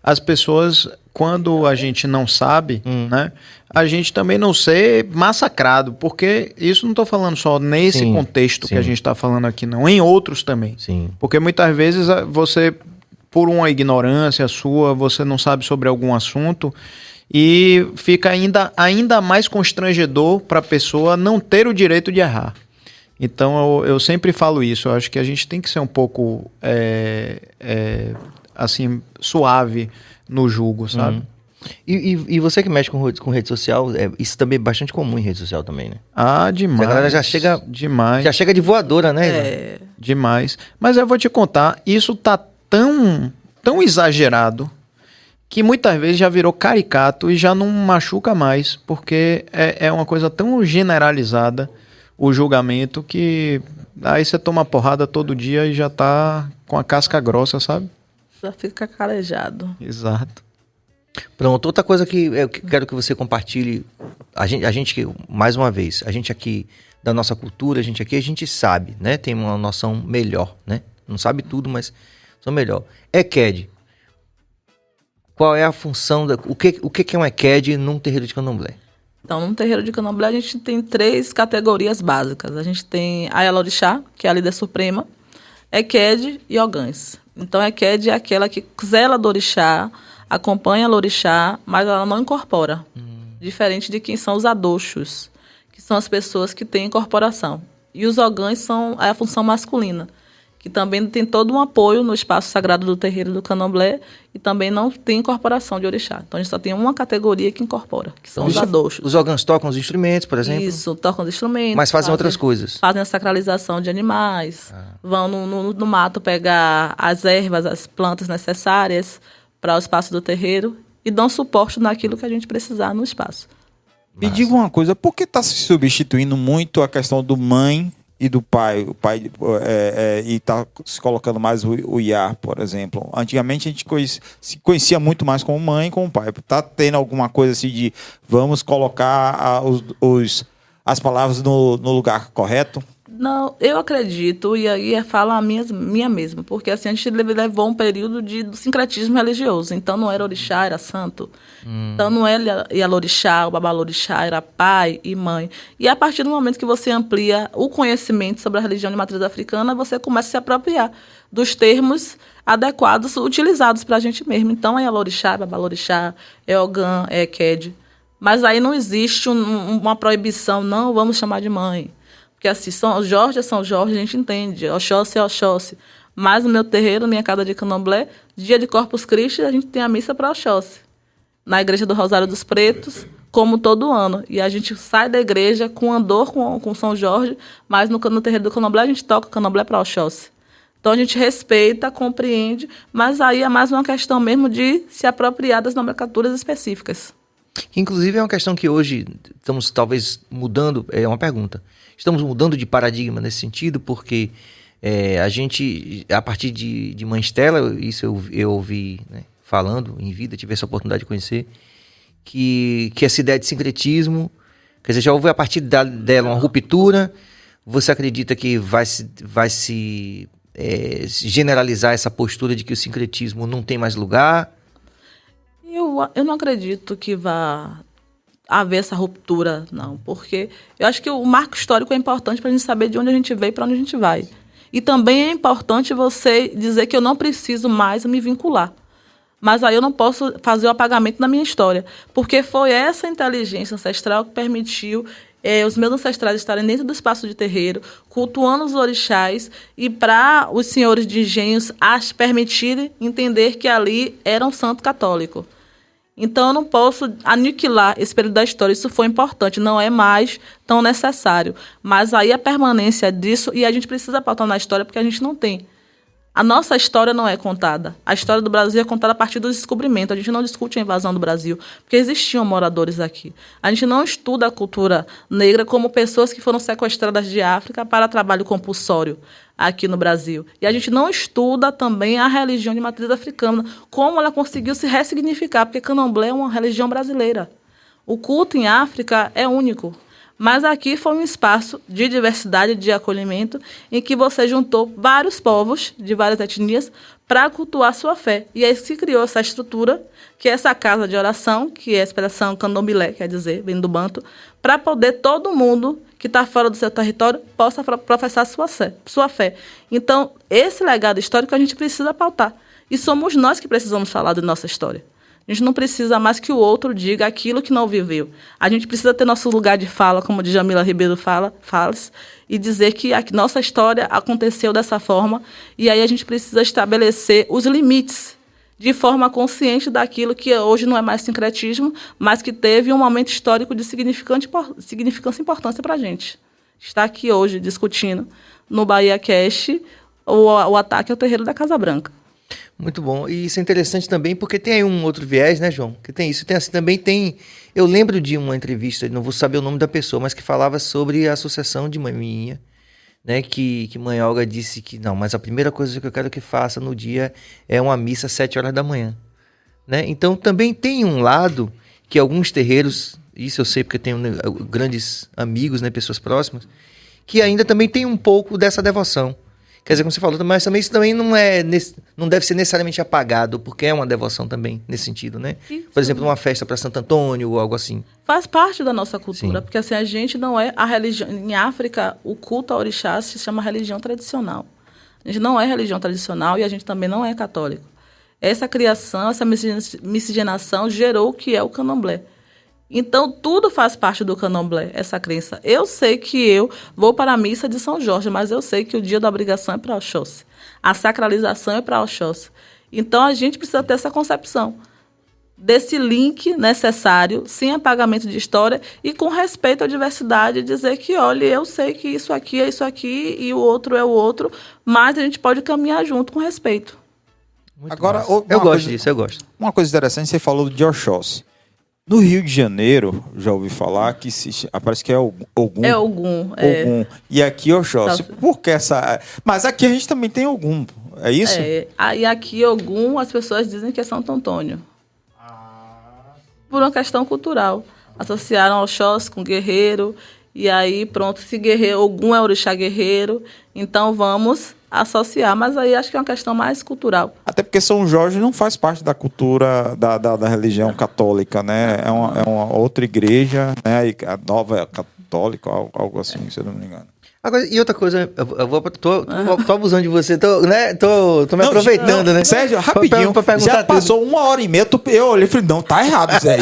as pessoas, quando a gente não sabe, né, a gente também não ser massacrado, porque isso não estou falando só nesse Sim, contexto que a sim. gente está falando aqui, não, em outros também. Sim. Porque muitas vezes você, por uma ignorância sua, você não sabe sobre algum assunto e fica ainda mais constrangedor para a pessoa não ter o direito de errar. Então eu sempre falo isso, eu acho que a gente tem que ser um pouco assim, suave no julgo, sabe? E você que mexe com rede social, isso também é bastante comum em rede social também, né? Ah, demais. A galera já chega- Demais. Já chega de voadora, né, Ivan? É, Demais. Mas eu vou te contar, isso tá tão exagerado que muitas vezes já virou caricato e já não machuca mais, porque é uma coisa tão generalizada o julgamento que aí você toma porrada todo dia e já tá com a casca grossa, sabe? já fica calejado. Exato. Pronto, outra coisa que eu quero que você compartilhe, a gente que, mais uma vez, a gente aqui da nossa cultura, a gente sabe, né? Tem uma noção melhor, né? Não sabe tudo, mas são melhor. EQED. Qual é a função, o que é um EQED num terreiro de candomblé? Então, no terreiro de candomblé, a gente tem 3 categorias básicas. A gente tem a Ayalorixá, que é a líder suprema, EQED e Ogãs. Então, EQED é aquela que zela do orixá, acompanha o orixá, mas ela não incorpora. Diferente de quem são os adoxos, que são as pessoas que têm incorporação. E os Ogãs são a função masculina, que também tem todo um apoio no espaço sagrado do terreiro do candomblé e também não tem incorporação de orixá. Então, a gente só tem uma categoria que incorpora, que são os adoxos. Os órgãos tocam os instrumentos, por exemplo? Isso, tocam os instrumentos. Mas fazem outras coisas. Fazem a sacralização de animais, vão no mato pegar as ervas, as plantas necessárias para o espaço do terreiro e dão suporte naquilo que a gente precisar no espaço. Me diga uma coisa, por que está se substituindo muito a questão do mãe e do pai? O pai e está se colocando mais o Iá, por exemplo. Antigamente a gente se conhecia muito mais como mãe e como pai. Está tendo alguma coisa assim de vamos colocar as palavras no lugar correto? Não, eu acredito, e aí fala a minha mesma, porque assim, a gente levou um período do sincretismo religioso, então não era orixá, era santo. Então não era Ialorixá, o Babalorixá, era pai e mãe. E a partir do momento que você amplia o conhecimento sobre a religião de matriz africana, você começa a se apropriar dos termos adequados utilizados para a gente mesmo. Então é Ialorixá, é Babalorixá, é Ogã, é Eked. Mas aí não existe uma proibição, não vamos chamar de mãe. Porque assim, São Jorge é São Jorge, a gente entende, Oxóssi é Oxóssi. Mas no meu terreiro, minha casa de candomblé, dia de Corpus Christi, a gente tem a missa para Oxóssi. Na igreja do Rosário dos Pretos, como todo ano. E a gente sai da igreja com andor com São Jorge, mas no terreiro do candomblé a gente toca candomblé para Oxóssi. Então a gente respeita, compreende, mas aí é mais uma questão mesmo de se apropriar das nomenclaturas específicas. Inclusive é uma questão que hoje estamos talvez mudando, é uma pergunta. Estamos mudando de paradigma nesse sentido, porque a gente, a partir de Mãe Stella, isso eu ouvi, né, falando em vida, tive essa oportunidade de conhecer, que essa ideia de sincretismo, quer dizer, já houve a partir dela uma ruptura. Você acredita que vai se generalizar essa postura de que o sincretismo não tem mais lugar? Eu não acredito que vá haver essa ruptura, não, porque eu acho que o marco histórico é importante para a gente saber de onde a gente veio e para onde a gente vai. E também é importante você dizer que eu não preciso mais me vincular. Mas aí eu não posso fazer o apagamento da minha história, porque foi essa inteligência ancestral que permitiu os meus ancestrais estarem dentro do espaço de terreiro, cultuando os orixás, e para os senhores de engenhos permitirem entender que ali era um santo católico. Então eu não posso aniquilar esse período da história, isso foi importante, não é mais tão necessário. Mas aí a permanência disso, e a gente precisa pautar na história porque a gente não tem. A nossa história não é contada. A história do Brasil é contada a partir do descobrimento. A gente não discute a invasão do Brasil, porque existiam moradores aqui. A gente não estuda a cultura negra como pessoas que foram sequestradas de África para trabalho compulsório aqui no Brasil. E a gente não estuda também a religião de matriz africana, como ela conseguiu se ressignificar, porque candomblé é uma religião brasileira. O culto em África é único. Mas aqui foi um espaço de diversidade, de acolhimento, em que você juntou vários povos de várias etnias para cultuar sua fé. E aí se criou essa estrutura, que é essa casa de oração, que é a expressão candomblé, quer dizer, vem do banto, para poder todo mundo que está fora do seu território possa professar sua fé. Então, esse legado histórico a gente precisa pautar. E somos nós que precisamos falar da nossa história. A gente não precisa mais que o outro diga aquilo que não viveu. A gente precisa ter nosso lugar de fala, como Djamila Ribeiro fala, e dizer que a nossa história aconteceu dessa forma, e aí a gente precisa estabelecer os limites de forma consciente daquilo que hoje não é mais sincretismo, mas que teve um momento histórico de significância e importância para a gente. Está aqui hoje discutindo no Bahia Cast o ataque ao terreiro da Casa Branca. Muito bom. E isso é interessante também porque tem aí um outro viés, né, João? Que tem isso. Tem assim, também tem... Eu lembro de uma entrevista, não vou saber o nome da pessoa, mas que falava sobre a associação de Maminha, né? Que Mãe Olga disse que não, mas a primeira coisa que eu quero que faça no dia é uma missa às 7 horas da manhã. Né? Então também tem um lado que alguns terreiros, isso eu sei porque tenho grandes amigos, né, pessoas próximas, que ainda também tem um pouco dessa devoção. Quer dizer, como você falou, mas também isso também não deve ser necessariamente apagado, porque é uma devoção também, nesse sentido, né? Isso. Por exemplo, uma festa para Santo Antônio ou algo assim. Faz parte da nossa cultura, Sim. Porque assim, a gente não é a religião... Em África, o culto a orixá se chama religião tradicional. A gente não é religião tradicional e a gente também não é católico. Essa criação, essa miscigenação gerou o que é o candomblé. Então, tudo faz parte do candomblé, essa crença. Eu sei que eu vou para a missa de São Jorge, mas eu sei que o dia da obrigação é para Oxóssi. A sacralização é para Oxóssi. Então, a gente precisa ter essa concepção desse link necessário, sem apagamento de história e com respeito à diversidade, dizer que, olha, eu sei que isso aqui é isso aqui e o outro é o outro, mas a gente pode caminhar junto com respeito. Muito Agora, eu gosto disso, eu gosto. Uma coisa interessante, você falou de Oxóssi. No Rio de Janeiro, já ouvi falar que parece que é Ogum. É Ogum. Ogum. E aqui Oxóssi. Por que essa... Mas aqui a gente também tem Ogum, é isso? E aqui Ogum, as pessoas dizem que é Santo Antônio. Por uma questão cultural. Associaram Oxóssi com guerreiro. E aí, pronto, se guerreiro, Ogum é orixá guerreiro, então vamos associar. Mas aí acho que é uma questão mais cultural. Até porque São Jorge não faz parte da cultura da religião católica, né? É uma outra igreja, né? E a nova é católica, algo assim, se eu não me engano. Agora, e outra coisa, tô abusando de você, tô me aproveitando, né? Sérgio, rapidinho, pra perguntar já passou 1h30, eu olhei e falei, não, tá errado, Zé.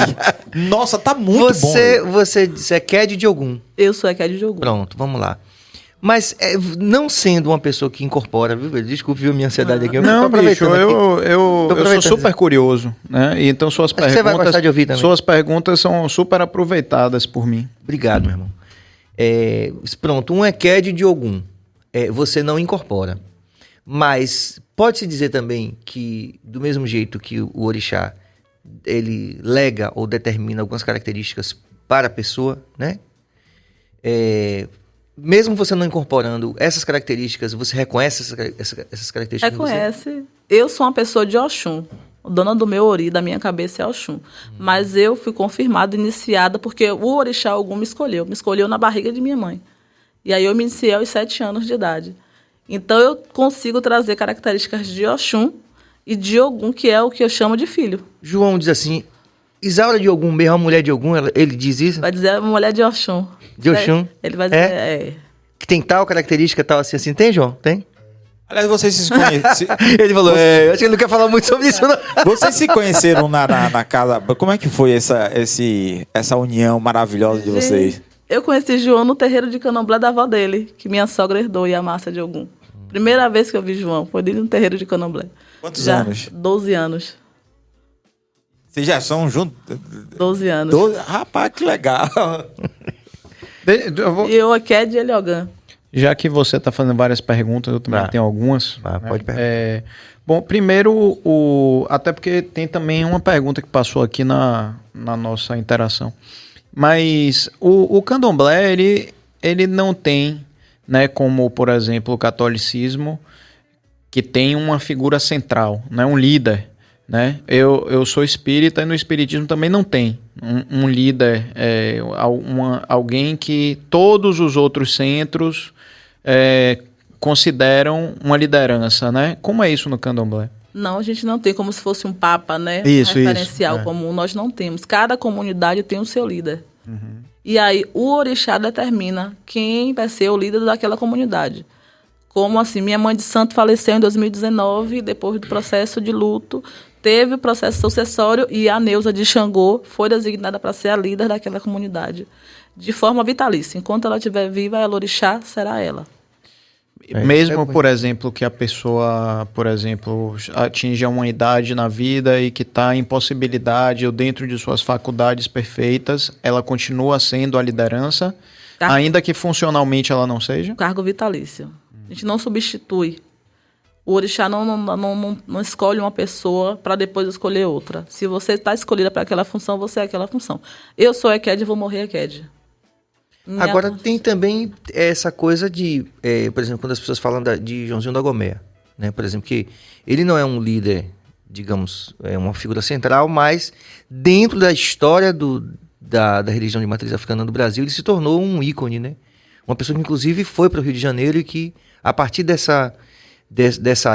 Nossa, tá muito bom. Você é Ked de Ogum. Eu sou Eked de Ogum. Pronto, vamos lá. Mas não sendo uma pessoa que incorpora, viu? Desculpe, viu, minha ansiedade aqui. Não, bicho, eu sou aproveitando. super curioso, né? E então suas Acho que você vai gostar de ouvir também. suas perguntas são super aproveitadas por mim. Obrigado, meu irmão. Pronto, um Eked de Ogum. Você não incorpora. Mas pode-se dizer também que, do mesmo jeito que o orixá, ele lega ou determina algumas características para a pessoa, né? Mesmo você não incorporando essas características, você reconhece essas características? Reconhece. Eu sou uma pessoa de Oxum. O dona do meu ori, da minha cabeça, é Oxum. Mas eu fui confirmada, iniciada, porque o orixá Ogum me escolheu. Me escolheu na barriga de minha mãe. E aí eu me iniciei aos 7 anos de idade. Então eu consigo trazer características de Oxum e de Ogum, que é o que eu chamo de filho. João diz assim, Isaura de Ogum, mesmo a mulher de Ogum, ele diz isso? Vai dizer a mulher de Oxum. De Oxum? Ele vai dizer, Que tem tal característica, tal assim. Tem, João? Tem? Aliás, vocês se conhecem. Ele falou, acho que ele não quer falar muito sobre isso, não. Vocês se conheceram na casa. Como é que foi essa união maravilhosa de vocês? Eu conheci João no terreiro de candomblé da avó dele, que minha sogra herdou e a massa de Ogum. Primeira vez que eu vi João, foi dentro no terreiro de candomblé. Quantos anos? 12 anos. Vocês já são juntos? 12 anos. Rapaz, que legal. E eu, Eked e ele, Ogum. Já que você está fazendo várias perguntas, eu também tenho algumas. Pode perguntar. Bom, primeiro, até porque tem também uma pergunta que passou aqui na nossa interação. Mas o candomblé, ele não tem, né, como, por exemplo, o catolicismo, que tem uma figura central, né, um líder. Né? Eu sou espírita e no espiritismo também não tem um líder, alguém que todos os outros centros consideram uma liderança, né? Como é isso no candomblé? Não, a gente não tem como se fosse um papa, né? Isso, referencial comum, nós não temos. Cada comunidade tem o seu líder. Uhum. E aí o orixá determina quem vai ser o líder daquela comunidade. Como assim, minha mãe de santo faleceu em 2019, depois do processo de luto, teve o processo sucessório e a Neuza de Xangô foi designada para ser a líder daquela comunidade, de forma vitalícia. Enquanto ela estiver viva, a orixá será ela. Mesmo, por exemplo, que a pessoa, por exemplo, atinja uma idade na vida e que está em possibilidade ou dentro de suas faculdades perfeitas, ela continua sendo a liderança, ainda que funcionalmente ela não seja? Cargo vitalício. A gente não substitui. O orixá não escolhe uma pessoa para depois escolher outra. Se você está escolhida para aquela função, você é aquela função. Eu sou Eked e vou morrer Eked. Agora tem também essa coisa de, por exemplo, quando as pessoas falam de Joãozinho da Gomeia, né? Por exemplo, que ele não é um líder, digamos, uma figura central, mas dentro da história da religião de matriz africana do Brasil, ele se tornou um ícone, né? Uma pessoa que inclusive foi para o Rio de Janeiro e que, a partir dessa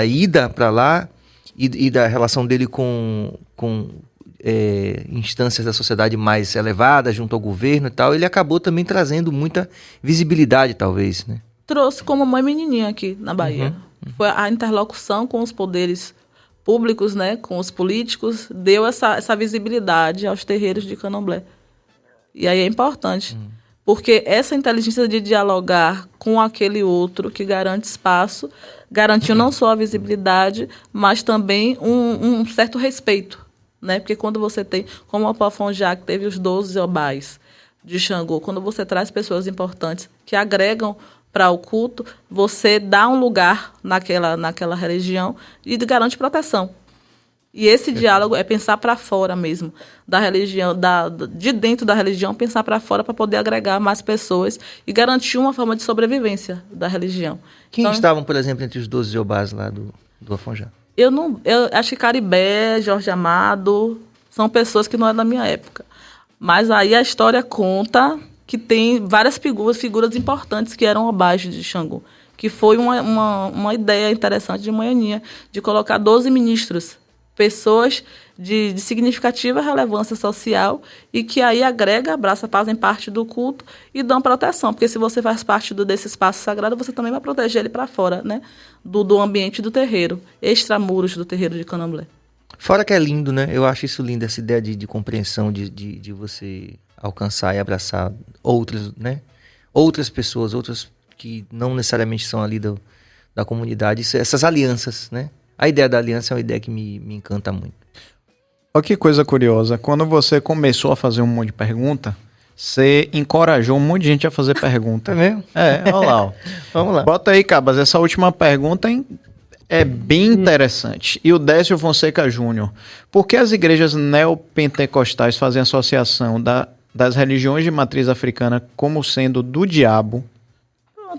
ida para lá e da relação dele com instâncias da sociedade mais elevadas, junto ao governo e tal, ele acabou também trazendo muita visibilidade, talvez, né? Trouxe como mãe menininha aqui na Bahia. Foi a interlocução com os poderes públicos, né, com os políticos, deu essa visibilidade aos terreiros de candomblé. E aí é importante, porque essa inteligência de dialogar com aquele outro que garante espaço, garantiu não só a visibilidade, mas também um certo respeito. Né? Porque quando você tem, como o Afonjá, que teve os 12 obais de Xangô, quando você traz pessoas importantes que agregam para o culto, você dá um lugar naquela religião e garante proteção. E esse diálogo é pensar para fora mesmo, da religião, de dentro da religião, pensar para fora para poder agregar mais pessoas e garantir uma forma de sobrevivência da religião. Quem estavam, por exemplo, entre os 12 obás lá do Afonjá? Eu acho que Caribé, Jorge Amado, são pessoas que não é da minha época. Mas aí a história conta que tem várias figuras importantes que eram obais de Xangô, que foi uma ideia interessante de Manhaninha, de colocar 12 ministros, pessoas de significativa relevância social e que aí agrega, abraça, fazem parte do culto e dão proteção, porque se você faz parte desse espaço sagrado, você também vai proteger ele para fora, né? Do ambiente do terreiro, extramuros do terreiro de Candomblé. Fora que é lindo, né? Eu acho isso lindo, essa ideia de compreensão, de você alcançar e abraçar outras, né? Outras pessoas, outras que não necessariamente são ali da comunidade, essas alianças, né? A ideia da aliança é uma ideia que me encanta muito. Olha que coisa curiosa, quando você começou a fazer um monte de pergunta, você encorajou um monte de gente a fazer pergunta. É mesmo? Olha lá. Ó. Vamos lá. Bota aí, Cabas, essa última pergunta é bem interessante. E o Décio Fonseca Júnior. Por que as igrejas neopentecostais fazem associação das religiões de matriz africana como sendo do diabo?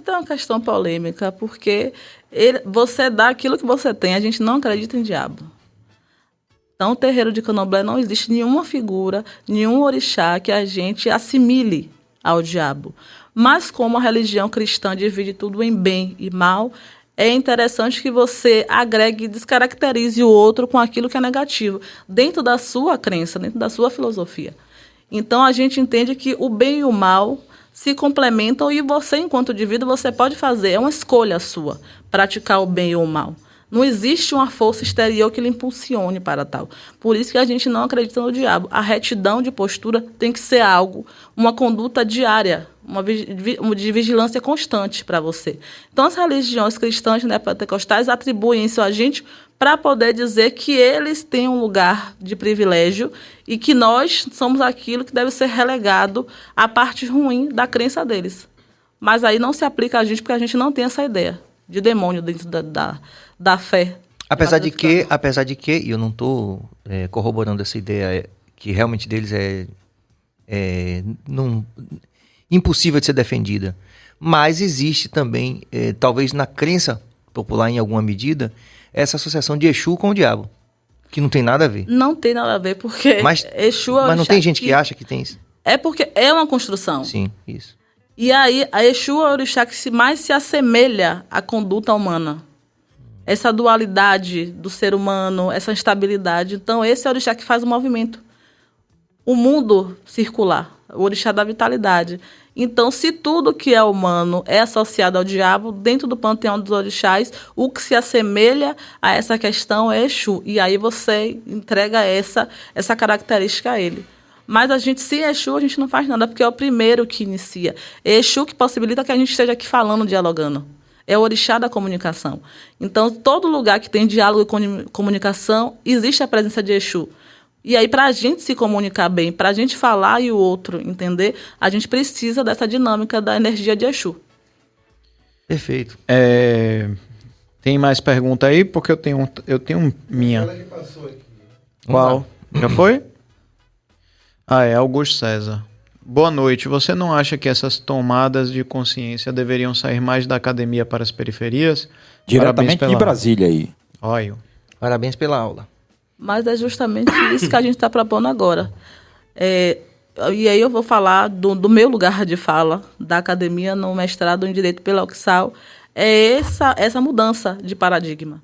Tem uma questão polêmica, porque você dá aquilo que você tem, a gente não acredita em diabo. Então, o terreiro de Candomblé não existe nenhuma figura, nenhum orixá que a gente assimile ao diabo. Mas como a religião cristã divide tudo em bem e mal, é interessante que você agregue e descaracterize o outro com aquilo que é negativo, dentro da sua crença, dentro da sua filosofia. Então, a gente entende que o bem e o mal se complementam e você, enquanto indivíduo, você pode fazer, é uma escolha sua, praticar o bem ou o mal. Não existe uma força exterior que lhe impulsione para tal. Por isso que a gente não acredita no diabo. A retidão de postura tem que ser algo, uma conduta diária, de vigilância constante para você. Então, as religiões cristãs, né, pentecostais atribuem isso a gente para poder dizer que eles têm um lugar de privilégio e que nós somos aquilo que deve ser relegado à parte ruim da crença deles. Mas aí não se aplica a gente porque a gente não tem essa ideia de demônio dentro da fé. Apesar de que, e eu não estou corroborando essa ideia que realmente deles impossível de ser defendida, mas existe também, talvez na crença popular em alguma medida, essa associação de Exu com o diabo, que não tem nada a ver. Não tem nada a ver, porque Exu é o mas não tem gente que acha que tem isso? É porque é uma construção. Sim, isso. E aí, a Exu é o orixá que mais se assemelha à conduta humana. Essa dualidade do ser humano, essa instabilidade. Então, esse é o orixá que faz o movimento. O mundo circular, o orixá da vitalidade. Então, se tudo que é humano é associado ao diabo, dentro do panteão dos orixás, o que se assemelha a essa questão é Exu. E aí você entrega essa característica a ele. Mas a gente, sem Exu, a gente não faz nada, porque é o primeiro que inicia. É Exu que possibilita que a gente esteja aqui falando, dialogando. É o orixá da comunicação. Então, todo lugar que tem diálogo e comunicação, existe a presença de Exu. E aí, para a gente se comunicar bem, para a gente falar e o outro entender, a gente precisa dessa dinâmica da energia de Exu. Perfeito. Tem mais pergunta aí? Porque eu tenho minha. Ela que passou aqui. Qual? Já foi? É Augusto César. Boa noite. Você não acha que essas tomadas de consciência deveriam sair mais da academia para as periferias? Diretamente de Brasília aí. Olha. Parabéns pela aula. Mas é justamente isso que a gente está propondo agora. E aí eu vou falar do meu lugar de fala, da academia no mestrado em Direito pela UXAL. É essa mudança de paradigma,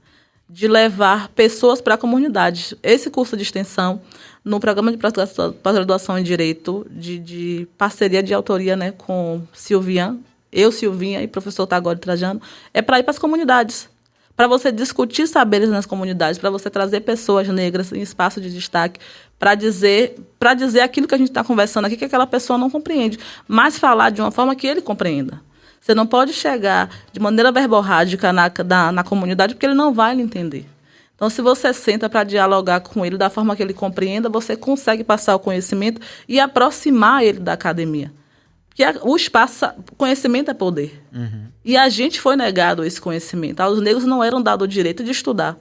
de levar pessoas para a comunidade. Esse curso de extensão, no programa de pós-graduação em Direito, de parceria de autoria, né, com Silvinha e professor Tagore Trajano, é para ir para as comunidades, para você discutir saberes nas comunidades, para você trazer pessoas negras em espaço de destaque, para dizer aquilo que a gente está conversando aqui, que aquela pessoa não compreende, mas falar de uma forma que ele compreenda. Você não pode chegar de maneira verborrágica na comunidade, porque ele não vai lhe entender. Então, se você senta para dialogar com ele da forma que ele compreenda, você consegue passar o conhecimento e aproximar ele da academia. Porque o conhecimento é poder. Uhum. E a gente foi negado esse conhecimento. Aos negros não eram dado o direito de estudar.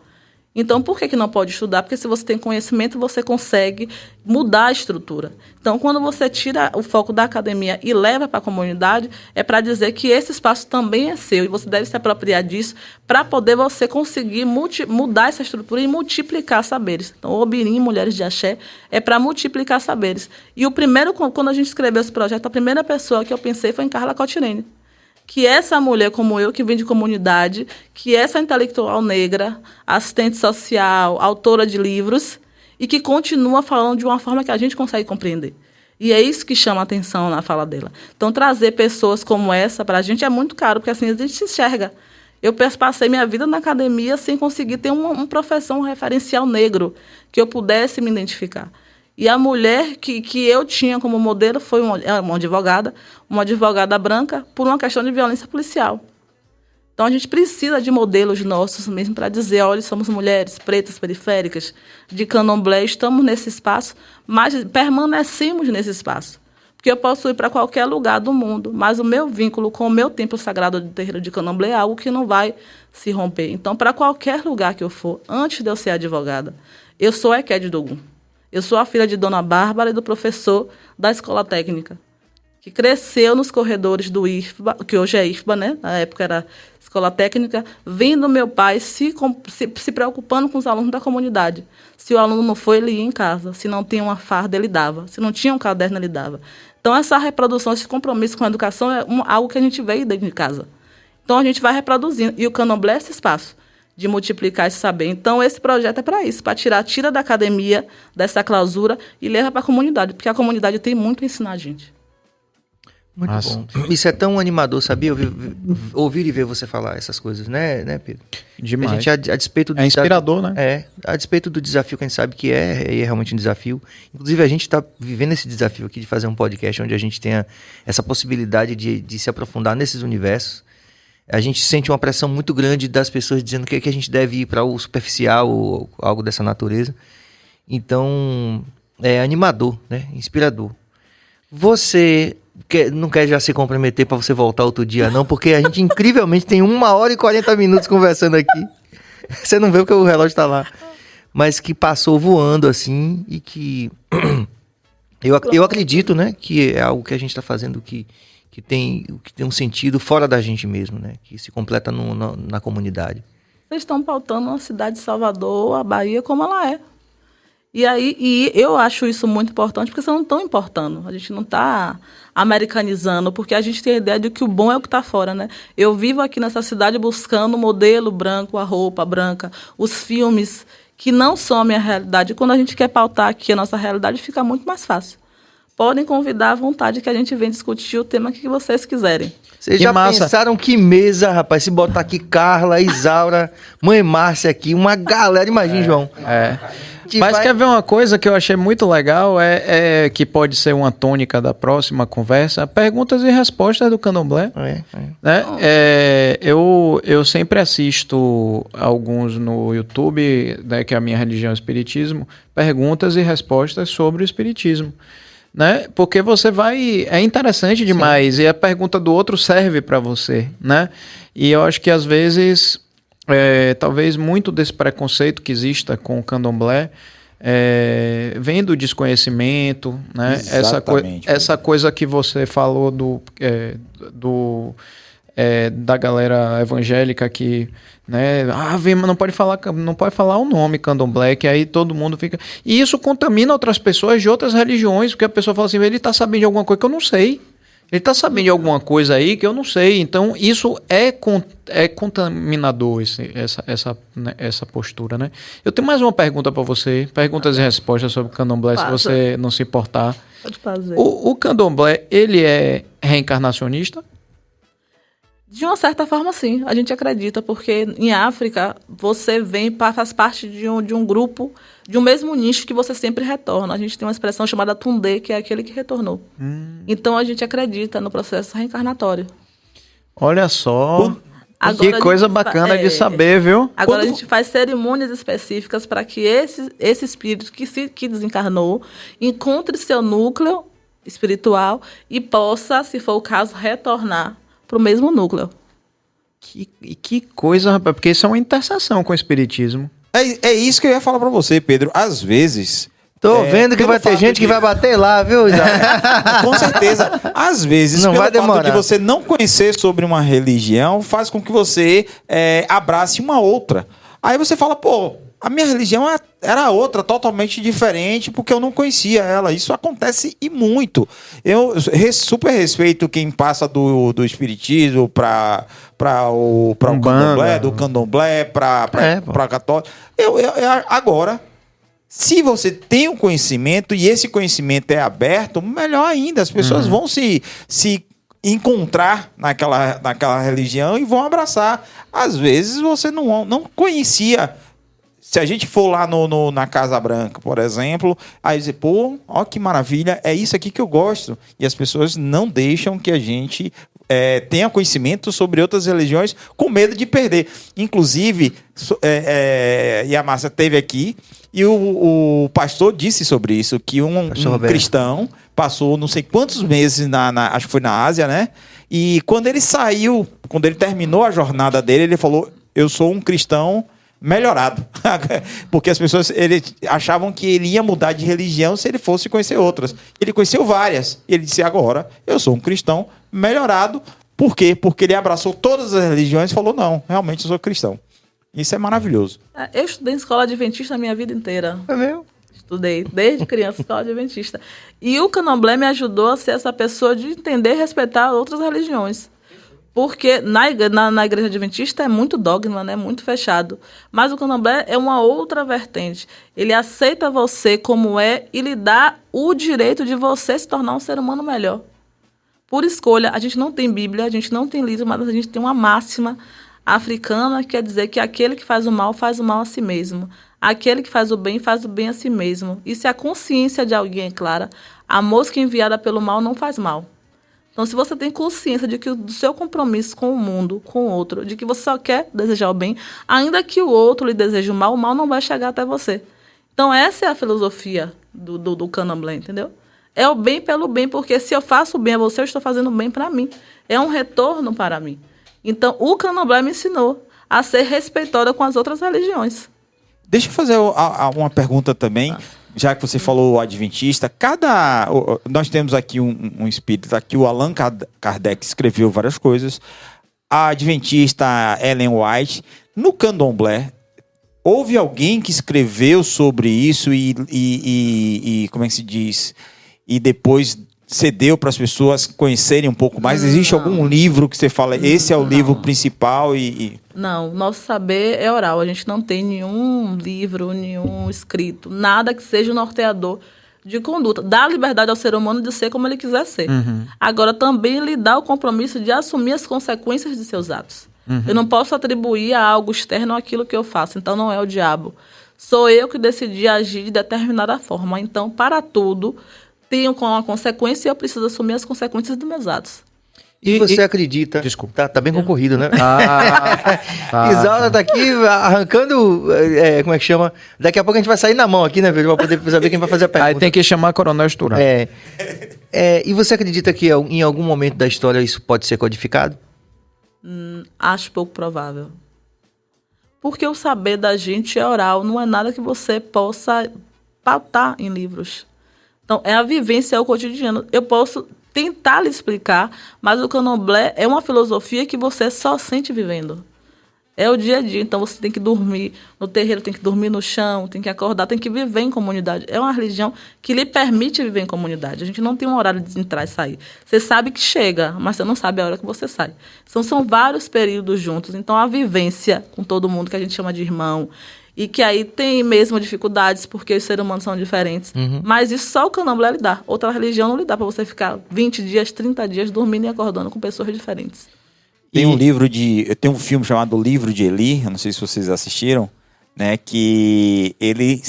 Então, por que não pode estudar? Porque se você tem conhecimento, você consegue mudar a estrutura. Então, quando você tira o foco da academia e leva para a comunidade, é para dizer que esse espaço também é seu e você deve se apropriar disso para poder você conseguir mudar essa estrutura e multiplicar saberes. Então, o Obirim, Mulheres de Axé, é para multiplicar saberes. E o primeiro, quando a gente escreveu esse projeto, a primeira pessoa que eu pensei foi em Carla Cotirene. Que essa mulher como eu, que vem de comunidade, que essa intelectual negra, assistente social, autora de livros, e que continua falando de uma forma que a gente consegue compreender. E é isso que chama a atenção na fala dela. Então, trazer pessoas como essa para a gente é muito caro, porque assim a gente se enxerga. Eu passei minha vida na academia sem conseguir ter uma profissão, um referencial negro, que eu pudesse me identificar. E a mulher que eu tinha como modelo foi uma advogada branca, por uma questão de violência policial. Então, a gente precisa de modelos nossos mesmo para dizer, olha, somos mulheres pretas, periféricas, de candomblé, estamos nesse espaço, mas permanecemos nesse espaço. Porque eu posso ir para qualquer lugar do mundo, mas o meu vínculo com o meu templo sagrado de terreiro de candomblé é algo que não vai se romper. Então, para qualquer lugar que eu for, antes de eu ser advogada, eu sou Ekede Dogun. Eu sou a filha de Dona Bárbara e do professor da escola técnica, que cresceu nos corredores do IFBA, que hoje é IFBA, né? Na época era escola técnica, vendo meu pai se preocupando com os alunos da comunidade. Se o aluno não foi, ele ia em casa. Se não tinha uma farda, ele dava. Se não tinha um caderno, ele dava. Então, essa reprodução, esse compromisso com a educação é algo que a gente veio dentro de casa. Então, a gente vai reproduzindo. E o candomblé é esse espaço de multiplicar esse saber. Então, esse projeto é para isso, para tira da academia, dessa clausura, e leva para a comunidade, porque a comunidade tem muito a ensinar a gente. Muito bom. Isso é tão animador, sabia? Ouvir e ver você falar essas coisas, né, Pedro? Demais. A gente, a despeito do inspirador, desafio, né? A despeito do desafio que a gente sabe que é realmente um desafio. Inclusive, a gente está vivendo esse desafio aqui de fazer um podcast onde a gente tenha essa possibilidade de se aprofundar nesses universos. A gente sente uma pressão muito grande das pessoas dizendo que a gente deve ir para o superficial ou algo dessa natureza. Então, é animador, né? Inspirador. Você não quer já se comprometer para você voltar outro dia, não? Porque a gente incrivelmente tem 1h e 40 minutos conversando aqui. Você não vê porque o relógio está lá. Mas que passou voando assim e que... eu acredito, né? Que é algo que a gente está fazendo que tem um sentido fora da gente mesmo, né? Que se completa na comunidade. Vocês estão pautando a cidade de Salvador, a Bahia, como ela é. E eu acho isso muito importante, porque vocês não estão importando. A gente não está americanizando, porque a gente tem a ideia de que o bom é o que está fora, né? Eu vivo aqui nessa cidade buscando o modelo branco, a roupa branca, os filmes que não são a minha realidade. Quando a gente quer pautar aqui a nossa realidade, fica muito mais fácil. Podem convidar à vontade que a gente vem discutir o tema que vocês quiserem. Vocês já pensaram que mesa, rapaz? Se botar aqui Carla, Isaura, Mãe Márcia aqui, uma galera, imagina, João. Mas quer ver uma coisa que eu achei muito legal, que pode ser uma tônica da próxima conversa, perguntas e respostas do Candomblé. Né? Eu sempre assisto alguns no YouTube, né, que é a minha religião, o Espiritismo, perguntas e respostas sobre o Espiritismo. Né? Porque você vai... É interessante demais. Sim. E a pergunta do outro serve para você, né? E eu acho que às vezes... talvez muito desse preconceito que exista com o Candomblé vem do desconhecimento, né? Essa coisa que você falou da galera evangélica que, né, não pode falar o nome Candomblé, que aí todo mundo fica... E isso contamina outras pessoas de outras religiões, porque a pessoa fala assim, ele está sabendo de alguma coisa que eu não sei. Ele está sabendo de alguma coisa aí que eu não sei. Então, isso é contaminador, essa postura, né? Eu tenho mais uma pergunta para você. Perguntas e respostas sobre o Candomblé, se você não se importar. Pode fazer. O Candomblé, ele é reencarnacionista? De uma certa forma, sim. A gente acredita, porque em África, você faz parte de um grupo, de um mesmo nicho que você sempre retorna. A gente tem uma expressão chamada Tundê, que é aquele que retornou. Então, a gente acredita no processo reencarnatório. Olha só, que coisa bacana de saber, viu? Agora, a gente faz cerimônias específicas para que esse espírito que desencarnou encontre seu núcleo espiritual e possa, se for o caso, retornar para o mesmo núcleo. Que coisa, rapaz, porque isso é uma interseção com o espiritismo. É isso que eu ia falar pra você, Pedro. Às vezes... Tô vendo que vai ter gente que vai bater lá, viu, Isaac? Com certeza. Às vezes, Não pelo vai demorar. fato de você não conhecer sobre uma religião, faz com que você abrace uma outra. Aí você fala, pô, a minha religião era outra, totalmente diferente, porque eu não conhecia ela. Isso acontece e muito. Eu super respeito quem passa do espiritismo para o candomblé, do candomblé para católico. Agora... Se você tem um conhecimento e esse conhecimento é aberto, melhor ainda. As pessoas vão se encontrar naquela religião e vão abraçar. Às vezes você não conhecia. Se a gente for lá na Casa Branca, por exemplo, aí dizer, pô, ó que maravilha, é isso aqui que eu gosto. E as pessoas não deixam que a gente tenha conhecimento sobre outras religiões com medo de perder. Inclusive, e a Márcia esteve aqui, e o pastor disse sobre isso, que um cristão passou não sei quantos meses, acho que foi na Ásia, né? E quando ele saiu, quando ele terminou a jornada dele, ele falou, eu sou um cristão melhorado. Porque as pessoas achavam que ele ia mudar de religião se ele fosse conhecer outras. Ele conheceu várias. Ele disse, agora, eu sou um cristão melhorado. Por quê? Porque ele abraçou todas as religiões e falou, não, realmente eu sou cristão. Isso é maravilhoso. Eu estudei em escola adventista a minha vida inteira. É mesmo? Estudei desde criança em escola adventista. E o candomblé me ajudou a ser essa pessoa de entender e respeitar outras religiões. Porque na igreja adventista é muito dogma, né? Muito fechado. Mas o candomblé é uma outra vertente. Ele aceita você como é e lhe dá o direito de você se tornar um ser humano melhor. Por escolha. A gente não tem Bíblia, a gente não tem livro, mas a gente tem uma máxima africana que quer dizer que aquele que faz o mal a si mesmo. Aquele que faz o bem a si mesmo. E se a consciência de alguém é clara, a mosca enviada pelo mal não faz mal. Então, se você tem consciência de que do seu compromisso com o mundo, com o outro, de que você só quer desejar o bem, ainda que o outro lhe deseje o mal não vai chegar até você. Então, essa é a filosofia do candomblé, entendeu? É o bem pelo bem, porque se eu faço o bem a você, eu estou fazendo o bem para mim. É um retorno para mim. Então, o candomblé me ensinou a ser respeitosa com as outras religiões. Deixa eu fazer uma pergunta também. Já que você falou adventista, nós temos aqui um espírito, aqui o Allan Kardec escreveu várias coisas, a adventista Ellen White. No candomblé, houve alguém que escreveu sobre isso e como é que se diz? E depois cedeu para as pessoas conhecerem um pouco mais? Existe algum livro que você fala, esse é o livro principal Não, nosso saber é oral. A gente não tem nenhum livro, nenhum escrito, nada que seja norteador de conduta. Dá liberdade ao ser humano de ser como ele quiser ser. Agora, também lhe dá o compromisso de assumir as consequências de seus atos. Eu não posso atribuir a algo externo aquilo que eu faço. Então, não é o diabo. Sou eu que decidi agir de determinada forma. Então, para tudo, tenho com uma consequência e eu preciso assumir as consequências dos meus atos. E você acredita... Desculpa. Tá bem concorrido, né? Tá. Isaura tá aqui arrancando... como é que chama? Daqui a pouco a gente vai sair na mão aqui, né, Pedro? Pra poder saber quem vai fazer a pergunta. Aí tem que chamar Coronel Esturão. E você acredita que em algum momento da história isso pode ser codificado? Acho pouco provável. Porque o saber da gente é oral. Não é nada que você possa pautar em livros. Então, é a vivência, é o cotidiano. Eu posso tentar lhe explicar, mas o candomblé é uma filosofia que você só sente vivendo. É o dia a dia. Então, você tem que dormir no terreiro, tem que dormir no chão, tem que acordar, tem que viver em comunidade. É uma religião que lhe permite viver em comunidade. A gente não tem um horário de entrar e sair. Você sabe que chega, mas você não sabe a hora que você sai. Então, são vários períodos juntos. Então, a vivência com todo mundo, que a gente chama de irmão, e que aí tem mesmo dificuldades, porque os seres humanos são diferentes. Mas isso só o candomblé lhe dá. Outra religião não lhe dá para você ficar 20 dias, 30 dias dormindo e acordando com pessoas diferentes. Tem tem um filme chamado Livro de Eli, eu não sei se vocês assistiram, né, que ele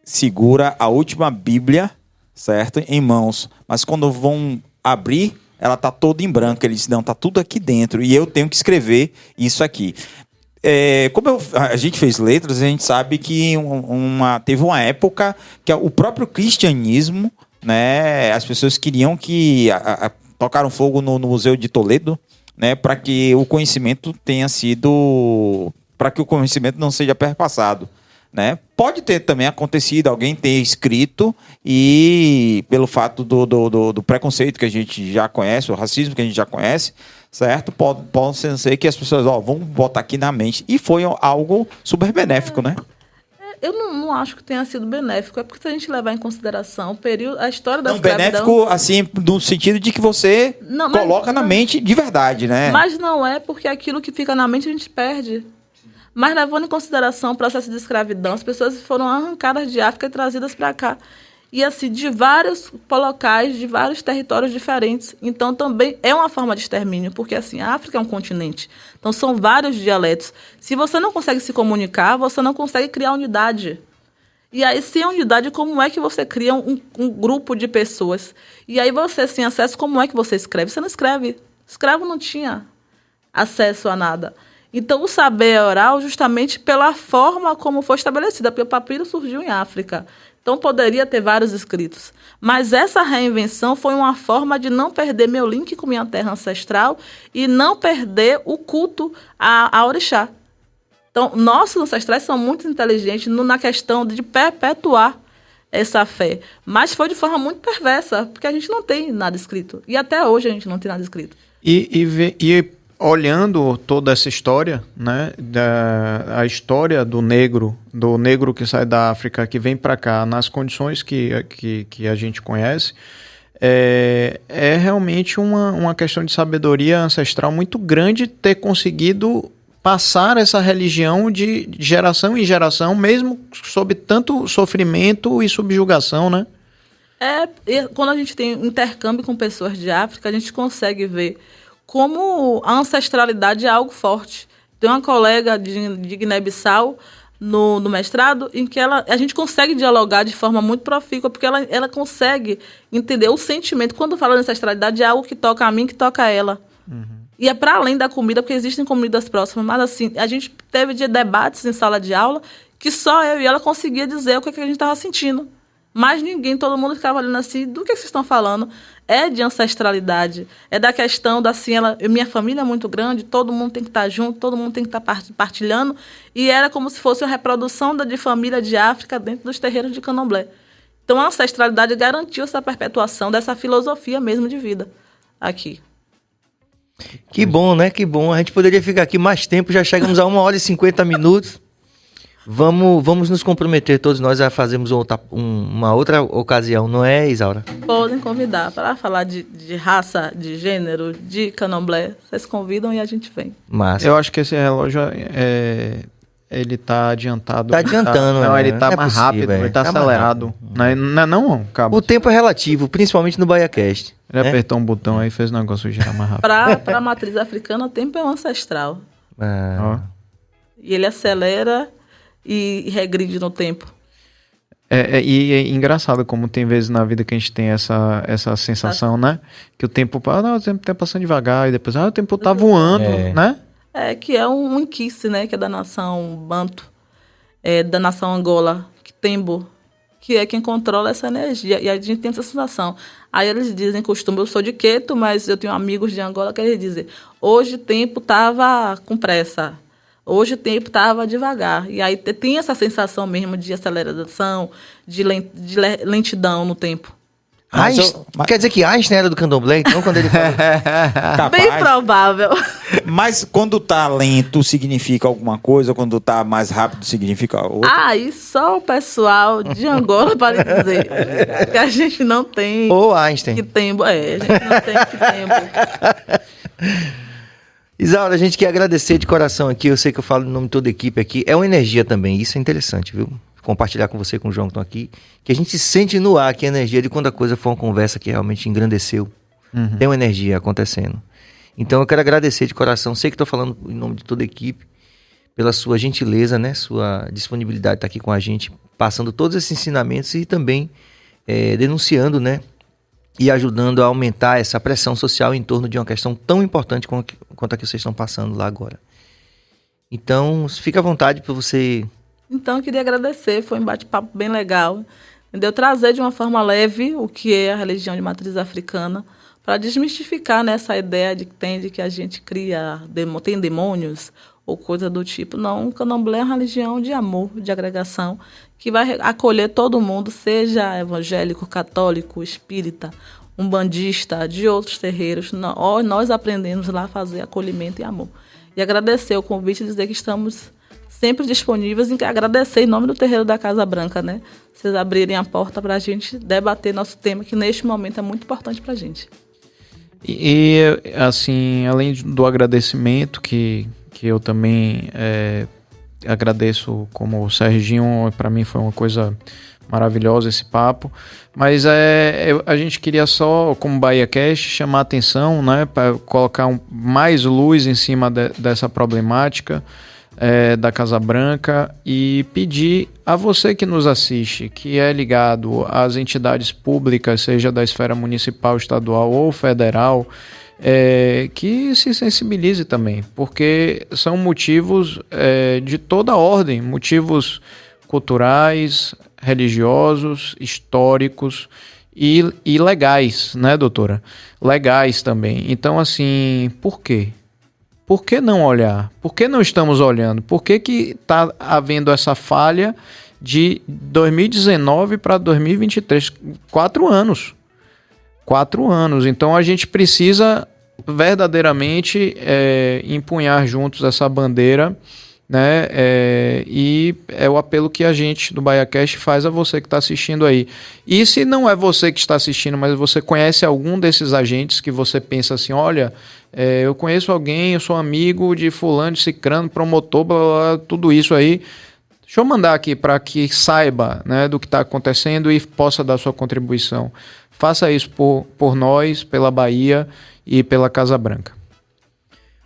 segura a última Bíblia, certo, em mãos, mas quando vão abrir, ela tá toda em branco. Ele diz, não, tá tudo aqui dentro e eu tenho que escrever isso aqui. Como a gente fez letras, a gente sabe que teve uma época que o próprio cristianismo, né, as pessoas queriam que tocaram fogo no Museu de Toledo, né, para que o conhecimento para que o conhecimento não seja perpassado, né? Pode ter também acontecido alguém ter escrito e pelo fato do preconceito que a gente já conhece, o racismo que a gente já conhece, certo? Pode ser que as pessoas, vão botar aqui na mente. E foi algo super benéfico, né? Eu não acho que tenha sido benéfico. É porque se a gente levar em consideração o período, a história da escravidão... Benéfico, assim, no sentido de que você coloca na mente de verdade, né? Mas não é, porque aquilo que fica na mente a gente perde. Mas levando em consideração o processo de escravidão, as pessoas foram arrancadas de África e trazidas para cá. E assim, de vários locais, de vários territórios diferentes. Então também é uma forma de extermínio, porque assim, a África é um continente. Então são vários dialetos. Se você não consegue se comunicar, você não consegue criar unidade. E aí, sem unidade, como é que você cria um grupo de pessoas? E aí você, sem acesso, como é que você escreve? Você não escreve. Escravo não tinha acesso a nada. Então, o saber é oral justamente pela forma como foi estabelecida, porque o papiro surgiu em África. Então, poderia ter vários escritos. Mas essa reinvenção foi uma forma de não perder meu link com minha terra ancestral e não perder o culto a orixá. Então, nossos ancestrais são muito inteligentes na questão de perpetuar essa fé. Mas foi de forma muito perversa, porque a gente não tem nada escrito. E até hoje a gente não tem nada escrito. E olhando toda essa história, né, a história do negro que sai da África, que vem para cá, nas condições que a gente conhece, é realmente uma questão de sabedoria ancestral muito grande ter conseguido passar essa religião de geração em geração, mesmo sob tanto sofrimento e subjugação, né? Quando a gente tem intercâmbio com pessoas de África, a gente consegue ver como a ancestralidade é algo forte. Tem uma colega de Guiné-Bissau no mestrado em que a gente consegue dialogar de forma muito profícua, porque ela consegue entender o sentimento. Quando fala de ancestralidade, é algo que toca a mim, que toca a ela. Uhum. E é para além da comida, porque existem comidas próximas. Mas assim, a gente teve debates em sala de aula que só eu e ela conseguia dizer o que a gente estava sentindo. Mas ninguém, todo mundo ficava olhando assim, do que vocês estão falando? É de ancestralidade, é da questão da assim, minha família é muito grande, todo mundo tem que estar junto, todo mundo tem que estar partilhando, e era como se fosse uma reprodução de família de África dentro dos terreiros de Candomblé. Então a ancestralidade garantiu essa perpetuação dessa filosofia mesmo de vida aqui. Que bom, né? Que bom. A gente poderia ficar aqui mais tempo, já chegamos a 1h50. Vamos nos comprometer todos nós a fazermos uma outra ocasião, não é, Isaura? Podem convidar para falar de raça, de gênero, de candomblé. Vocês convidam e a gente vem. Massa. Eu acho que esse relógio ele tá adiantado. Tá adiantando, Não, ele tá mais rápido, ele tá acelerado. Não, Cabo? O tempo é relativo, principalmente no BaiaCast. Ele apertou um botão aí e fez o negócio girar mais rápido. Para a matriz africana, o tempo é um ancestral. E ele acelera e regride no tempo. E é engraçado como tem vezes na vida que a gente tem essa sensação, né? Que o tempo tá passando devagar e depois o tempo tá voando, né? Que é um inquice, né? Que é da nação Banto, da nação Angola, Tembo, que é quem controla essa energia. E a gente tem essa sensação. Aí eles dizem, eu sou de Queto, mas eu tenho amigos de Angola que eles dizem, hoje o tempo tava com pressa. Hoje o tempo estava devagar. E aí tem essa sensação mesmo de aceleração, de lentidão no tempo. Quer dizer que Einstein era do Candomblé, então, quando ele falou... Bem provável. Mas quando tá lento significa alguma coisa, quando tá mais rápido significa outra? E só o pessoal de Angola para dizer que a gente não tem... Ou Einstein. A gente não tem que tempo. Isaura, a gente quer agradecer de coração aqui, eu sei que eu falo em nome de toda a equipe aqui, é uma energia também, isso é interessante, viu? Compartilhar com você, com o João que estão aqui, que a gente sente no ar que a energia de quando a coisa for uma conversa que realmente engrandeceu, tem uma energia acontecendo. Então eu quero agradecer de coração, sei que estou falando em nome de toda a equipe, pela sua gentileza, né? Sua disponibilidade de estar aqui com a gente, passando todos esses ensinamentos e também denunciando, né? E ajudando a aumentar essa pressão social em torno de uma questão tão importante quanto a que vocês estão passando lá agora. Então, fica à vontade para você... Então, eu queria agradecer, foi um bate-papo bem legal. Entendeu? Trazer de uma forma leve o que é a religião de matriz africana, para desmistificar essa ideia de que a gente tem demônios, ou coisa do tipo. Não, o candomblé é uma religião de amor, de agregação, que vai acolher todo mundo, seja evangélico, católico, espírita, umbandista, de outros terreiros. Nós aprendemos lá a fazer acolhimento e amor. E agradecer o convite e dizer que estamos sempre disponíveis, e agradecer em nome do terreiro da Casa Branca, né? Vocês abrirem a porta para a gente debater nosso tema, que neste momento é muito importante para a gente. E, assim, além do agradecimento, que eu também agradeço como o Serginho, para mim foi uma coisa maravilhosa esse papo, mas a gente queria só, como BahiaCast, chamar a atenção, né, para colocar mais luz em cima dessa problemática da Casa Branca, e pedir a você que nos assiste, que é ligado às entidades públicas, seja da esfera municipal, estadual ou federal, que se sensibilize também, porque são motivos de toda ordem, motivos culturais, religiosos, históricos e legais, né, doutora? Legais também. Então, assim, por quê? Por que não olhar? Por que não estamos olhando? Por que está havendo essa falha de 2019 para 2023? 4 anos. 4 anos. Então a gente precisa verdadeiramente empunhar juntos essa bandeira, né? E é o apelo que a gente do BahiaCast faz a você que está assistindo aí. E se não é você que está assistindo, mas você conhece algum desses agentes que você pensa assim, olha, eu conheço alguém, eu sou amigo de fulano, de cicrano, promotor, blá, blá, blá, tudo isso aí, deixa eu mandar aqui para que saiba, né, do que está acontecendo e possa dar sua contribuição. Faça isso por nós, pela Bahia e pela Casa Branca.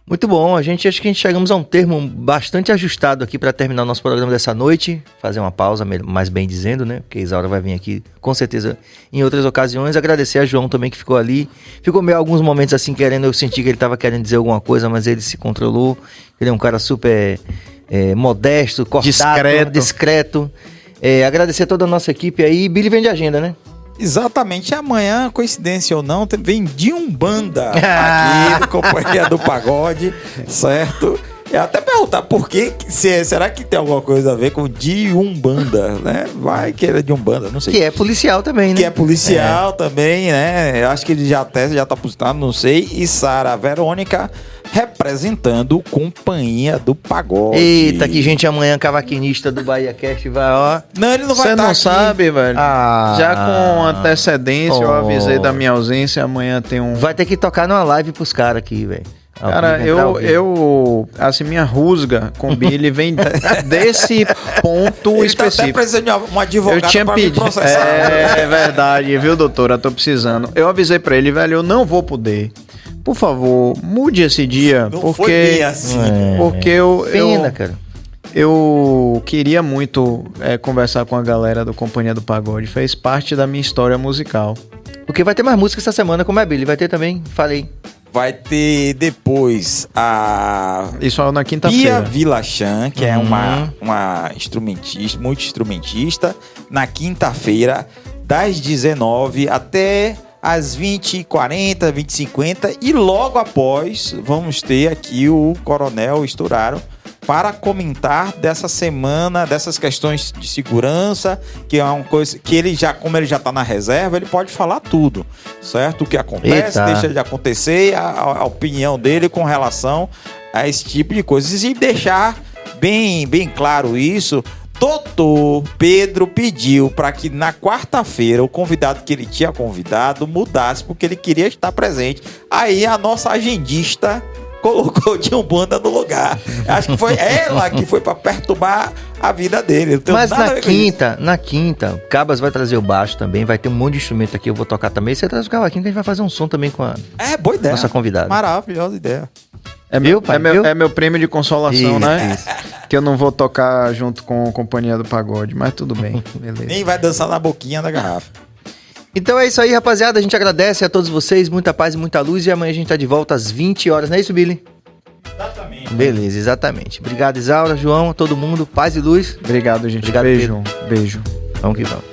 Muito bom, acho que a gente chegamos a um termo bastante ajustado aqui para terminar o nosso programa dessa noite, fazer uma pausa, mais bem dizendo, né, porque a Isaura vai vir aqui com certeza em outras ocasiões. Agradecer a João também, que ficou ali, ficou meio alguns momentos assim querendo, eu senti que ele estava querendo dizer alguma coisa, mas ele se controlou, ele é um cara super modesto, cortado, discreto. Agradecer a toda a nossa equipe aí. Billy vem de agenda, né? Exatamente, amanhã, coincidência ou não, vem de Umbanda aqui, Companhia do Pagode, certo? E até perguntar por que, será que tem alguma coisa a ver com de Umbanda, né? Vai que ele é de Umbanda, não sei. Que é policial também, né? Que é policial também, né? Eu acho que ele já tá positado, não sei. E Sara Verônica representando Companhia do Pagode. Eita, que gente amanhã cavaquinista do BahiaCast vai, ó. Não, ele não vai estar aqui. Você não sabe, velho? Já com antecedência, eu avisei da minha ausência, amanhã tem um... Vai ter que tocar numa live pros caras aqui, velho. Cara, assim, minha rusga com o Billy vem desse ponto ele específico. Ele tá até precisando de um advogado eu tinha pra pedido. me processar. É verdade, viu, doutora? Tô precisando. Eu avisei pra ele, velho, eu não vou poder. Por favor, mude esse dia. Não porque, foi bem assim. Porque Pena, cara. Eu queria muito conversar com a galera do Companhia do Pagode. Fez parte da minha história musical. Porque vai ter mais música essa semana, como é, Billy? Vai ter também? Falei. Vai ter depois a... Isso é na quinta-feira. Bia Vilachan, que é uma instrumentista, multi-instrumentista, na quinta-feira, das 19 até às 20h40, 20h50. E logo após, vamos ter aqui o Coronel Estouraro para comentar dessa semana, dessas questões de segurança, que é uma coisa que ele já, como ele já está na reserva, ele pode falar tudo, certo? O que acontece, deixa de acontecer, a opinião dele com relação a esse tipo de coisas. E deixar bem claro isso, Doutor Pedro pediu para que na quarta-feira o convidado que ele tinha convidado mudasse, porque ele queria estar presente. Aí a nossa agendista colocou de Umbanda no lugar. Acho que foi ela que foi pra perturbar a vida dele. Mas na quinta, Cabas vai trazer o baixo também, vai ter um monte de instrumento aqui, eu vou tocar também. Você traz o cavaquinho que a gente vai fazer um som também com a boa ideia. Nossa convidada. Maravilhosa ideia. É meu prêmio de consolação, isso, né? Isso. Que eu não vou tocar junto com a Companhia do Pagode, mas tudo bem, beleza. Nem vai dançar na boquinha da garrafa. Então é isso aí, rapaziada. A gente agradece a todos vocês. Muita paz e muita luz. E amanhã a gente tá de volta às 20 horas. Não é isso, Billy? Exatamente. Beleza, exatamente. Obrigado, Isaura, João, a todo mundo. Paz e luz. Obrigado, gente. Obrigado, beijo. Beijo. Vamos que vamos.